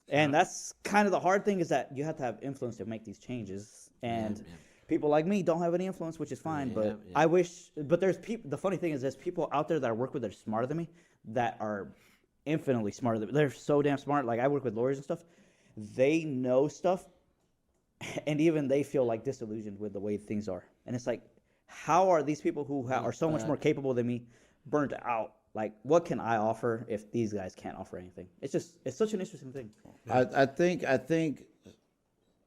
And that's kind of the hard thing, is that you have to have influence to make these changes. And people like me don't have any influence, which is fine. But I wish. But there's people. The funny thing is, there's people out there that I work with that are smarter than me, that are infinitely smarter than me. They're so damn smart. Like, I work with lawyers and stuff. They know stuff, and even they feel like disillusioned with the way things are. And it's like, how are these people who are so much more capable than me burnt out? Like, what can I offer if these guys can't offer anything? It's such an interesting thing.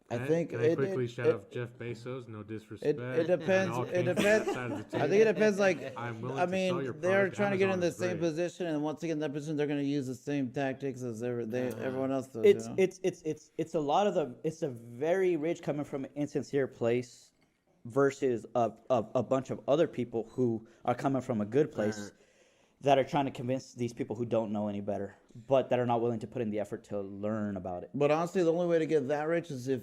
I think Can I quickly shout out Jeff Bezos? No disrespect. it depends. We all It came from depends. that side of the I think it table. depends. Like, I'm willing I to sell your mean, they're product. trying to get in the Amazon is same great. position, and once they get in that position, they're going to use the same tactics as everyone else does. you know? It's a lot of it's a very rich coming from an insincere place versus a bunch of other people who are coming from a good place that are trying to convince these people who don't know any better. but that are not willing to put in the effort to learn about it. But honestly, the only way to get that rich is if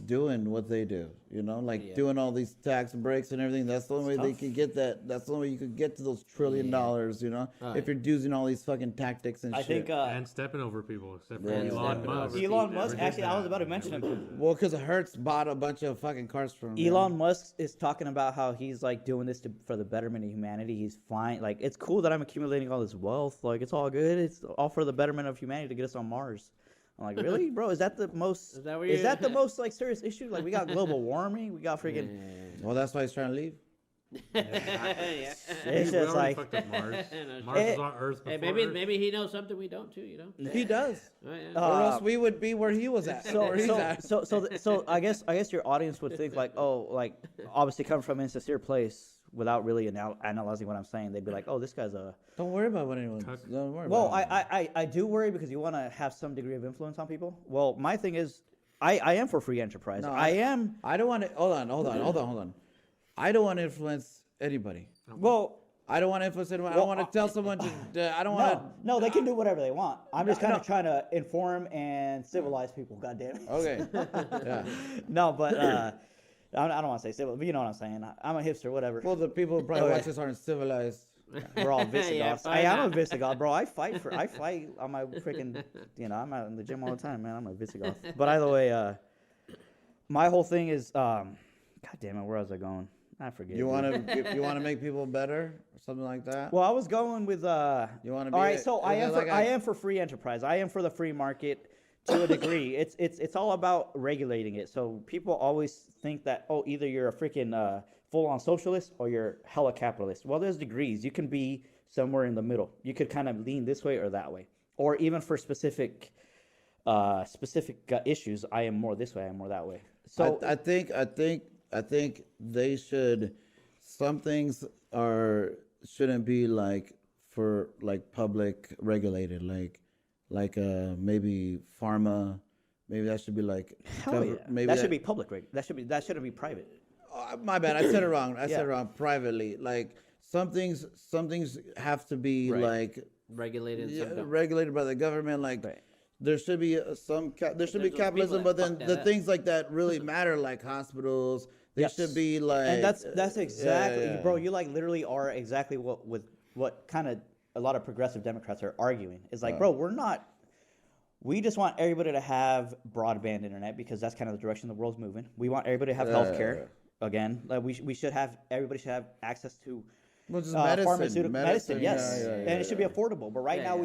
doing what they do. You know, like doing all these tax breaks and everything. That's the only way they can get that. That's the only way you could get to those $1 trillion. You know, if you're using all these fucking tactics and I shit. think And stepping over people, except for And Elon stepping Musk. over Elon people. Musk. Actually, I was about to mention him. well, because Hertz bought a bunch of fucking cars from them. Elon Musk is talking about how he's like doing this for the betterment of humanity. He's fine. Like, it's cool that I'm accumulating all this wealth. Like, it's all good. It's all for the betterment of humanity to get us on Mars. I'm like, really, bro? Is that the most? Is that what is you- that the most like serious issue? Like, we got global warming. We got freaking. Well, that's why he's trying to leave. Yeah. It's We just already like fucked up Mars. No Mars shit. was on Earth Hey, before maybe Earth. maybe he knows something we don't too. You know. He does. Oh, yeah. or else we would be where he was at. So where he's at. so I guess your audience would think like, oh, like obviously coming from an insincere place without really analyzing what I'm saying, they'd be like, oh, this guy's a. Don't worry about what anyone. Tuck. Don't worry. Well, about it. I do worry because you want to have some degree of influence on people. Well, my thing is, I am for free enterprise. No, I am. I don't want to. Hold on. I don't want to influence anybody. Well, I don't want to influence anyone. I Well, don't want to tell someone to. I don't want to. no, they can do whatever they want. I'm just kind of trying to inform and civilize people. God damn it. Okay. Yeah. No, but I don't want to say civil, but you know what I'm saying. I'm a hipster, whatever. Well, the people who probably Okay. watch this aren't civilized. We're all Visigoths. Yeah, I am a fine. Visigoth, bro. I fight on my freaking, I'm out in the gym all the time, man. I'm a Visigoth. But either way, my whole thing is, God damn it, where was I going? I forget. You want to make people better or something like that. Well, I was going with. You wanna be All right, a- so I is am it for like a- I am for free enterprise. I am for the free market to a degree. It's all about regulating it. So people always think that either you're a freaking full on socialist or you're hella capitalist. Well, there's degrees. You can be somewhere in the middle. You could kind of lean this way or that way, or even for specific issues. I am more this way. I am more that way. So I think they should. Some things shouldn't be like for like public regulated, like maybe pharma. Maybe that should be like. hell yeah. Maybe that should be public. That shouldn't be private. My bad. I said it wrong. I said Yeah. it wrong. Privately, like some things have to be Right. like Regulated. yeah, some don't. regulated by the government. Like Right. there should be there should be There's those capitalism, people but that then fuck the that up. things like that really matter, like hospitals. They Yes. should be like. And that's exactly, yeah. bro. You like literally are exactly what kind of a lot of progressive Democrats are arguing. Is like, bro, we're not. We just want everybody to have broadband internet because that's kind of the direction the world's moving. We want everybody to have healthcare. Again, like everybody should have access to Well, just pharmaceutical medicine. Yes, yeah, and it should be affordable. But right Yeah, now yeah.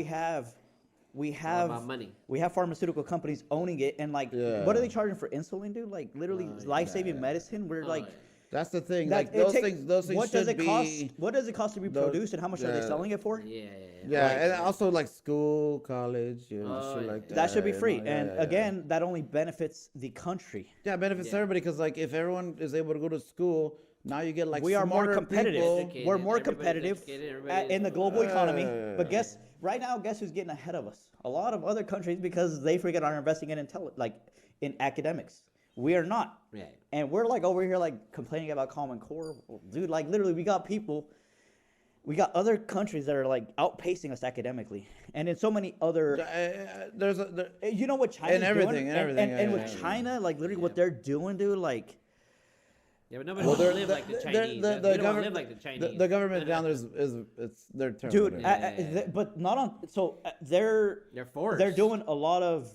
we All have about money. we have pharmaceutical companies owning it, and like, Yeah. what are they charging for insulin, dude? Like literally life-saving medicine. We're like. That's the thing. That- Like it those take- things. Those things what should does it be. cost? What does it cost to be those- produced, and how much are they yeah. selling it for? Yeah. Yeah, and also like school, college, shit Oh, like yeah. that. That should be you free, know? Yeah, and yeah, yeah. again, that only benefits the country. Yeah, it benefits Yeah. everybody because like if everyone is able to go to school, now you get like We are more smarter competitive. people. Educated, We're more everybody's competitive educated, everybody in the is- global economy. But guess who's getting ahead of us? A lot of other countries because they freaking are investing in in academics. We are not. Yeah. And we're like over here like complaining about Common Core. Dude, like literally we got other countries that are like outpacing us academically. And in so many other you know what China's And everything, doing? and everything, And yeah, with yeah, China, like literally what they're doing, dude, like Yeah, but nobody Well, wants to they're- live like the the- Chinese. the We don't want to government- live like the Chinese. the government down there is it's their turn. dude, whatever. but not on so they're They're forced. they're doing a lot of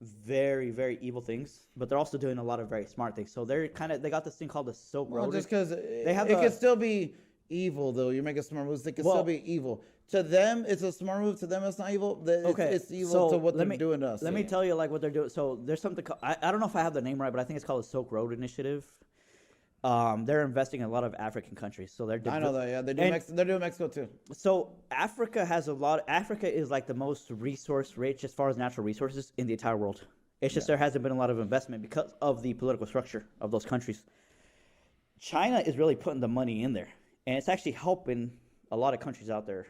very, very evil things, but they're also doing a lot of very smart things. So they got this thing called the Silk Road. Well, just because They have it the- can still be evil though. You make a smart move, it can Well- still be evil. To them, it's a smart move. To them, it's not evil. Okay, It's evil so to what let they're doing to us. Let me tell you like what they're doing. So there's something I don't know if I have the name right, but I think it's called the Silk Road Initiative. They're investing in a lot of African countries. So they're I know that. Yeah, they do. and- They're doing Mexico too. So Africa has a lot. Africa is like the most resource rich as far as natural resources in the entire world. It's just there hasn't been a lot of investment because of the political structure of those countries. China is really putting the money in there, and it's actually helping a lot of countries out there.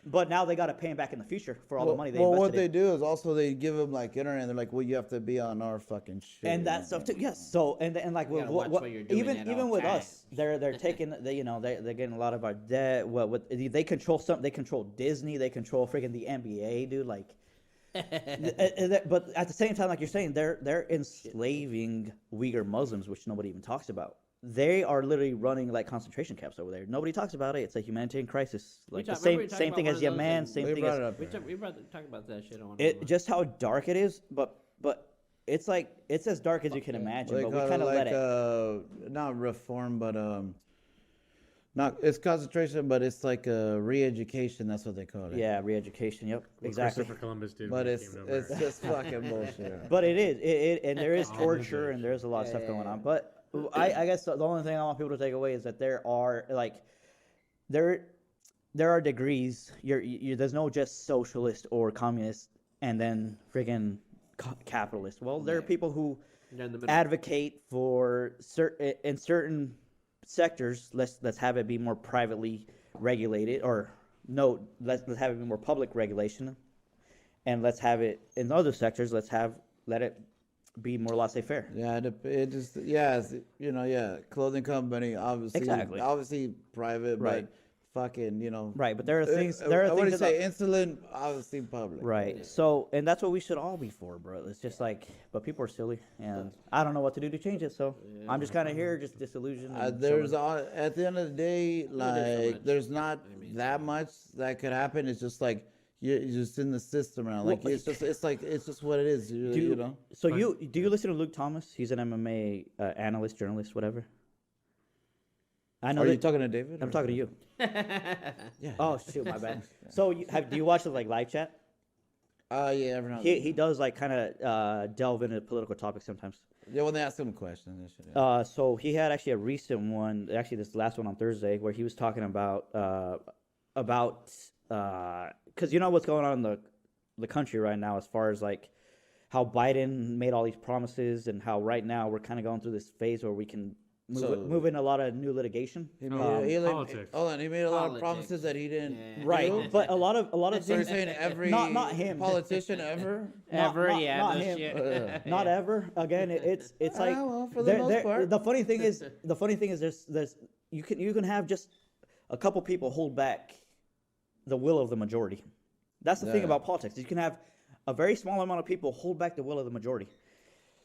But now they got to pay them back in the future for all the money they well, invested what in. they do is also they give them like internet. They're like, well, you have to be on our fucking shit. And that stuff too. Yes. So and like gotta watch what you're doing at even all with times. us, they're taking they're getting a lot of our debt. What they control something. They control Disney. They control freaking the NBA, dude. Like But at the same time, like you're saying, they're enslaving Uyghur Muslims, which nobody even talks about. They are literally running like concentration camps over there. Nobody talks about it. It's a humanitarian crisis, like the remember we same talked same about thing one as of those Yemen, in- same We thing brought as it up. We talked about that shit on one. it. Just how dark it is, but it's like it's as dark as you can imagine. They But we call kind of like, let it. not reform, but not it's concentration, but it's like re-education. That's what they call it. Yeah, re-education. Yep, What exactly. Christopher Columbus did. But when he it's came over. just fucking bullshit. But it is and there is Oh, torture yeah. and there's a lot of stuff going on. But I guess the only thing I want people to take away is that there are like there are degrees. There's no just socialist or communist and then friggin' capitalist. Well, there are people who They're in the middle. advocate for certain sectors. Let's have it be more privately regulated, or no, let's have it be more public regulation, and let's have it in other sectors. Let it be more laissez-faire. Yeah, it just clothing company Exactly. obviously private, Right. but fucking Right, but there are things. I There are want things to say about, insulin, obviously public. right. So, and that's what we should all be for, bro. It's just like, but people are silly, and I don't know what to do to change it. So I'm just kind of here, just disillusioned. and There's someone- at the end of the day, like there's not that much that could happen. It's just like you're just in the system now. Like Well, it's just what it is. You, Do you know. So do you listen to Luke Thomas? He's an MMA analyst, journalist, whatever. I know. Are you that- talking to David? I'm or- talking to you. Yeah. Oh shoot, my bad. So do you watch the like live chat? Yeah, every now and He does like kind of delve into political topics sometimes. yeah, when they ask him questions and shit. Yeah. So he had actually a recent one, actually this last one on Thursday, where he was talking about because you know what's going on in the country right now, as far as like how Biden made all these promises and how right now we're kind of going through this phase where we can move in a lot of new litigation. He Oh, made, politics. hold on, he made a lot of Politics. promises that he didn't. Yeah. Right, do? but a lot of So you're things. saying every not him. politician ever? Ever, not- yeah, not no him. shit. Not ever. Again, it's like well, for the most part. the funny thing is there's you can have just a couple people hold back the will of the majority. That's the thing Yeah. about politics. You can have a very small amount of people hold back the will of the majority.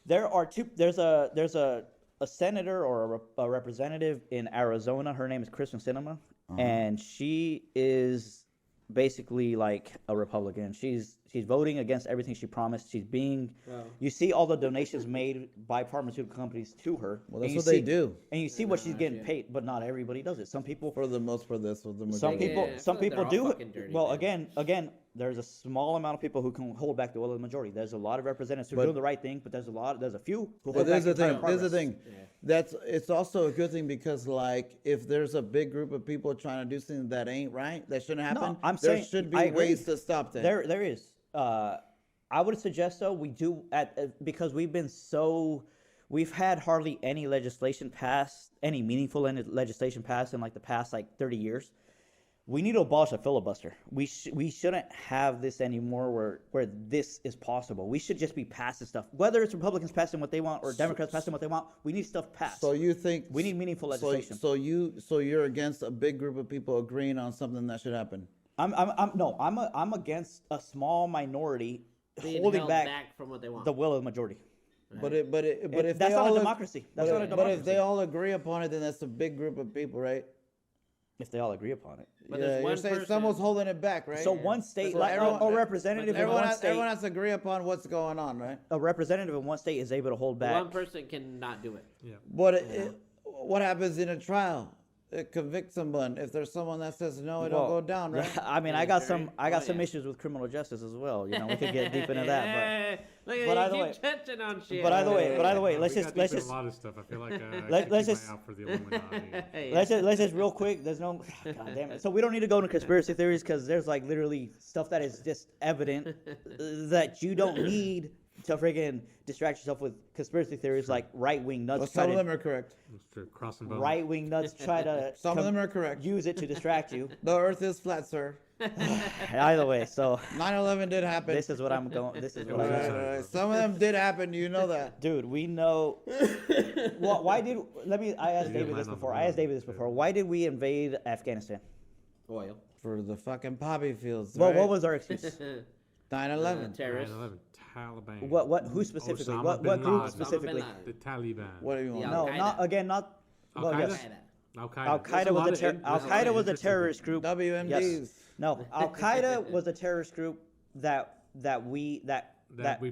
There's a senator or a representative in Arizona. Her name is Kristen Sinema, and she is basically like a Republican. She's voting against everything she promised. She's being. You see all the donations made by pharmaceutical companies to her. Well, and that's you what they see- do. And you see what she's getting paid, but not everybody does it. Some people For the most part, that's what the some majority. people, Yeah, I some feel like people they're all do. fucking dirty, Well, man. again, there's a small amount of people who can hold back the will of the majority. There's a lot of representatives who are But- doing the right thing, but there's a few who But hold there's back the thing. entire There's the progress. thing. It's also a good thing because like if there's a big group of people trying to do something that ain't right, that shouldn't happen. I'm there saying should be I agree. ways to stop that. There is. I would suggest though we do because we've had hardly any legislation passed, any meaningful legislation passed in like the past like 30 years. We need to abolish a filibuster. We shouldn't have this anymore where this is possible. We should just be passing stuff. Whether it's Republicans passing what they want or Democrats passing what they want, we need stuff passed. So you think We need meaningful legislation. So you're against a big group of people agreeing on something that should happen. I'm against a small minority Being holding held back from what they want. the will of the majority. But if That's they not a all democracy. That's not a But if democracy. they all agree upon it, then that's a big group of people, right? If they all agree upon it. But yeah, there's you're one saying person- someone's holding it back, right? So one state, So like everyone- a representative in Everyone one has, state, everyone has to agree upon what's going on, right? a representative in one state is able to hold back. One person cannot do it. But what happens in a trial? It convicts someone. If there's someone that says no, it'll Well, go down, right? I mean, Yeah, I got jury. some Oh, some yeah. issues with criminal justice as well. You know, we could get deep into that, Hey, look at but you either keep way- touching on shit. but either way, let's We just got let's deep in just a lot of stuff. I feel like let's let's just- just out for the Illuminati. Hey, let's just real quick. There's no, God damn it. So we don't need to go into conspiracy theories because there's like literally stuff that is just evident that you don't need to friggin' distract yourself with conspiracy theories like right wing nuts. Well, try some of to- them are correct. It's true. Crossing bones. right wing nuts try to Some of them are correct. use it to distract you. The Earth is flat, sir. Either way, so 9/11 did happen. this is what I'm going. This is what was I'm Right, inside. right. Some of them did happen. You know that. Dude, we know. Well, why did? I asked You didn't David land this on the before. moon. I asked David this before. Why did we invade Afghanistan? oil. For the fucking poppy fields. Well, right? what was our excuse? 9/11. terrorists. 9/11, Taliban. What? Who specifically? Osama What bin group Laden. specifically? Osama bin The Taliban. What do you want? Yeah. No, Al-Qaeda. not again. Not. Al Well, Qaeda. yes. Al Qaeda. Al Qaeda was a terrorist group. WMDs. Yes. No, Al Qaeda was a terrorist group that we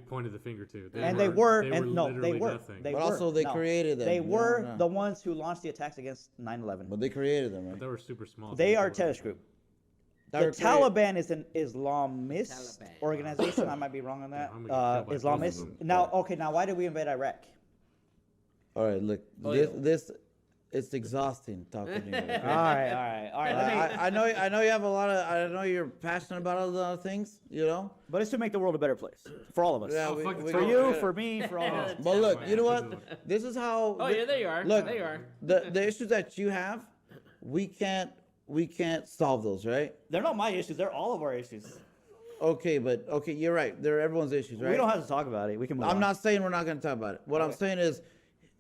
pointed the finger to. and they were literally nothing. They But were, also they no. created them. They you know? were Yeah. the ones who launched the attacks against 9/11. But they created them, right? They were super small. They are a terrorist group. They The were created- Taliban is an Islamist Taliban. organization. I might be wrong on that. Yeah, I'm gonna get killed by both of Islamist. them. Now, okay, now why did we invade Iraq? All right, look, Oh, this it's exhausting talking to you. All right. Let me, I know you have a lot of. I know you're passionate about a lot of things. You know. but it's to make the world a better place for all of us. Yeah, Oh, fuck, it's For all you, good. for me, for all of us. But look, you know Yeah. what? This is how. Oh yeah, there you are. Look, there you are. the issues that you have, we can't solve those, right? They're not my issues. They're all of our issues. Okay, but okay, you're right. They're everyone's issues, right? We don't have to talk about it. We can move I'm on. not saying we're not going to talk about it. What I'm Okay. saying is,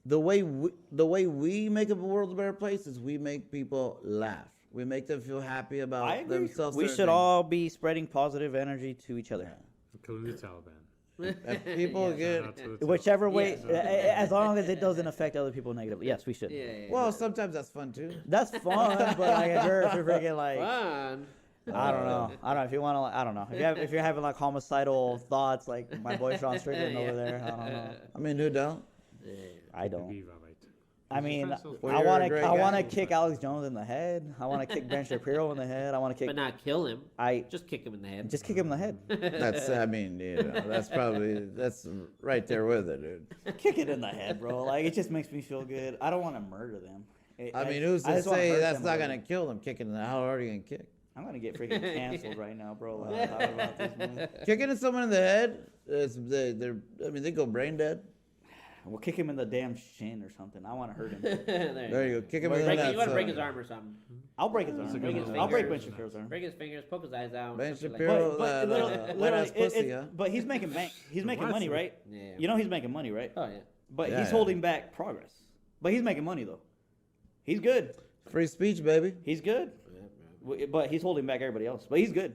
the way we make a world a better place is we make people laugh. We make them feel happy about I agree. themselves. We and should everything. all be spreading positive energy to each other. Including the Taliban. If people get. Shout out to the Whichever way, Yeah. as long as it doesn't affect other people negatively. Yes, we should. Yeah. Well, sometimes that's fun too. That's fun, but like if you're freaking like, Fun. I don't know. If you want to, I don't know. If you're having like homicidal thoughts, like my boy Sean Strickland over there, I don't know. I mean, who don't? I don't. Viva, right. I mean, Well, I you're want a great to. I want to guy. kick Alex Jones in the head. I want to kick Ben Shapiro in the head. I want to kick. But not kill him. I Just kick him in the head. just kick him in the head. That's. I mean, that's right there with it, dude. Kick it in the head, bro. Like it just makes me feel good. I don't want to murder them. I mean, who's I to just wanna say hurt that's them not a gonna little. kill them? Kicking them. How hard are you gonna kick? I'm gonna get freaking canceled right now, bro. Like, talking about this, man. Kicking someone in the head. I mean, they go brain dead. We'll kick him in the damn shin or something. I want to hurt him. There you go. Kick him in the Break, you nuts. want to break his arm or something. I'll break his arm. Break his I'll break Ben fingers. Shapiro's arm. Break his fingers, poke his eyes out. Ben something like Shapiro, But literally, pussy, huh? but he's making bank. He's making money, right? Yeah. You know he's making money, right? Oh yeah. But Yeah, he's yeah. holding back progress. But he's making money though. He's good. Free speech, baby. He's good. But he's holding back everybody else. But he's good.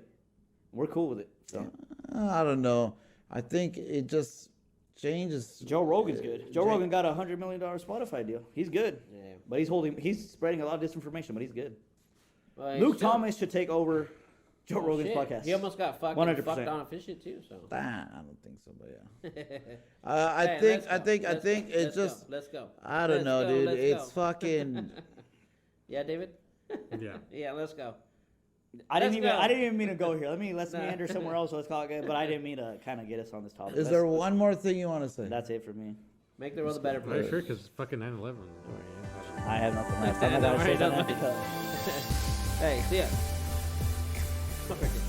We're cool with it. So I don't know. I think it just changes. Joe Rogan's good. Joe Rogan got a $100 million Spotify deal. He's good. Yeah. But he's spreading a lot of disinformation, but he's good. Well, he's Luke still- Thomas should take over Joe Rogan's Shit. podcast. He almost got fucked 100%. on a fish shit too. So. I don't think so, but yeah. Hey, I let's think go. it's Let's just. go. Let's go. I don't Let's know, go, dude. let's It's go. fucking. Yeah, David. Yeah. Yeah, let's go. I didn't Let's go. even mean to go here. Let's Nah. meander somewhere else. Let's call it good. But I didn't mean to kind of get us on this topic. Is there one more thing you want to say? That's it for me. Make the world a better Are you place. sure? Because fucking 9/11. I have nothing left. I'm not gonna say Alright, that don't because. Hey, see ya. Come on, Cricket.